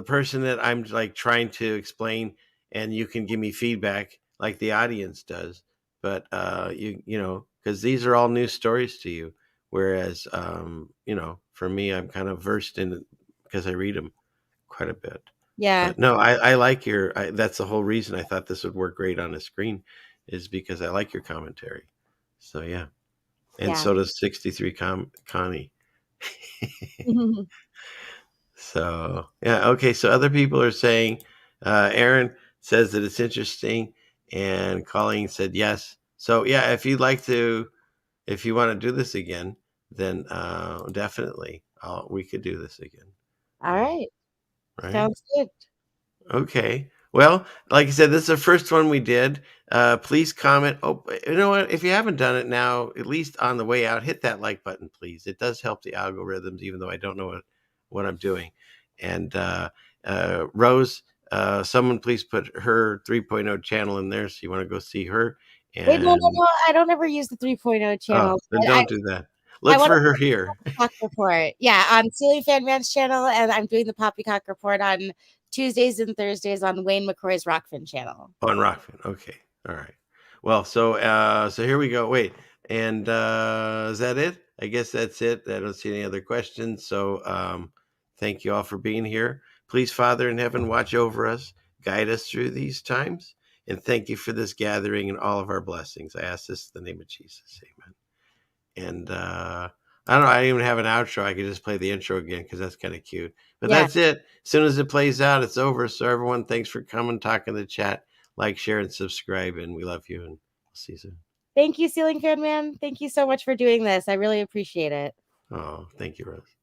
person that I'm like trying to explain, and you can give me feedback like the audience does. But because these are all new stories to you, whereas for me, I'm kind of versed in it because I read them quite a bit. Yeah. But no, I like that's the whole reason I thought this would work great on the screen, is because I like your commentary. So yeah. And so does 63 Connie. So yeah, okay. So other people are saying, Aaron says that it's interesting, and Colleen said yes. So yeah, if you want to do this again, then definitely we could do this again. All right. Sounds good. Okay. Well, like I said, this is the first one we did. Please comment. Oh, you know what? If you haven't done it now, at least on the way out, hit that like button, please. It does help the algorithms, even though I don't know what I'm doing. And Rose, someone please put her 3.0 channel in there, so you want to go see her. And Wait, no. I don't ever use the 3.0 channel. Oh, then don't do that. Look for her here. Poppycock Report. Yeah, on Celia Fan Man's channel, and I'm doing the Poppycock Report on Tuesdays and Thursdays on Wayne McCroy's Rockfin channel. On Rockfin. Okay. All right. Well, so here we go. Wait. And is that it? I guess that's it. I don't see any other questions. So thank you all for being here. Please, Father in heaven, watch over us, guide us through these times. And thank you for this gathering and all of our blessings. I ask this in the name of Jesus. Amen. And I don't know. I didn't even have an outro. I could just play the intro again because that's kind of cute. But that's it. As soon as it plays out, it's over. So everyone, thanks for coming, talking in the chat. Like, share, and subscribe. And we love you. And we'll see you soon. Thank you, Ceiling Fan Man. Thank you so much for doing this. I really appreciate it. Oh, thank you, Rose.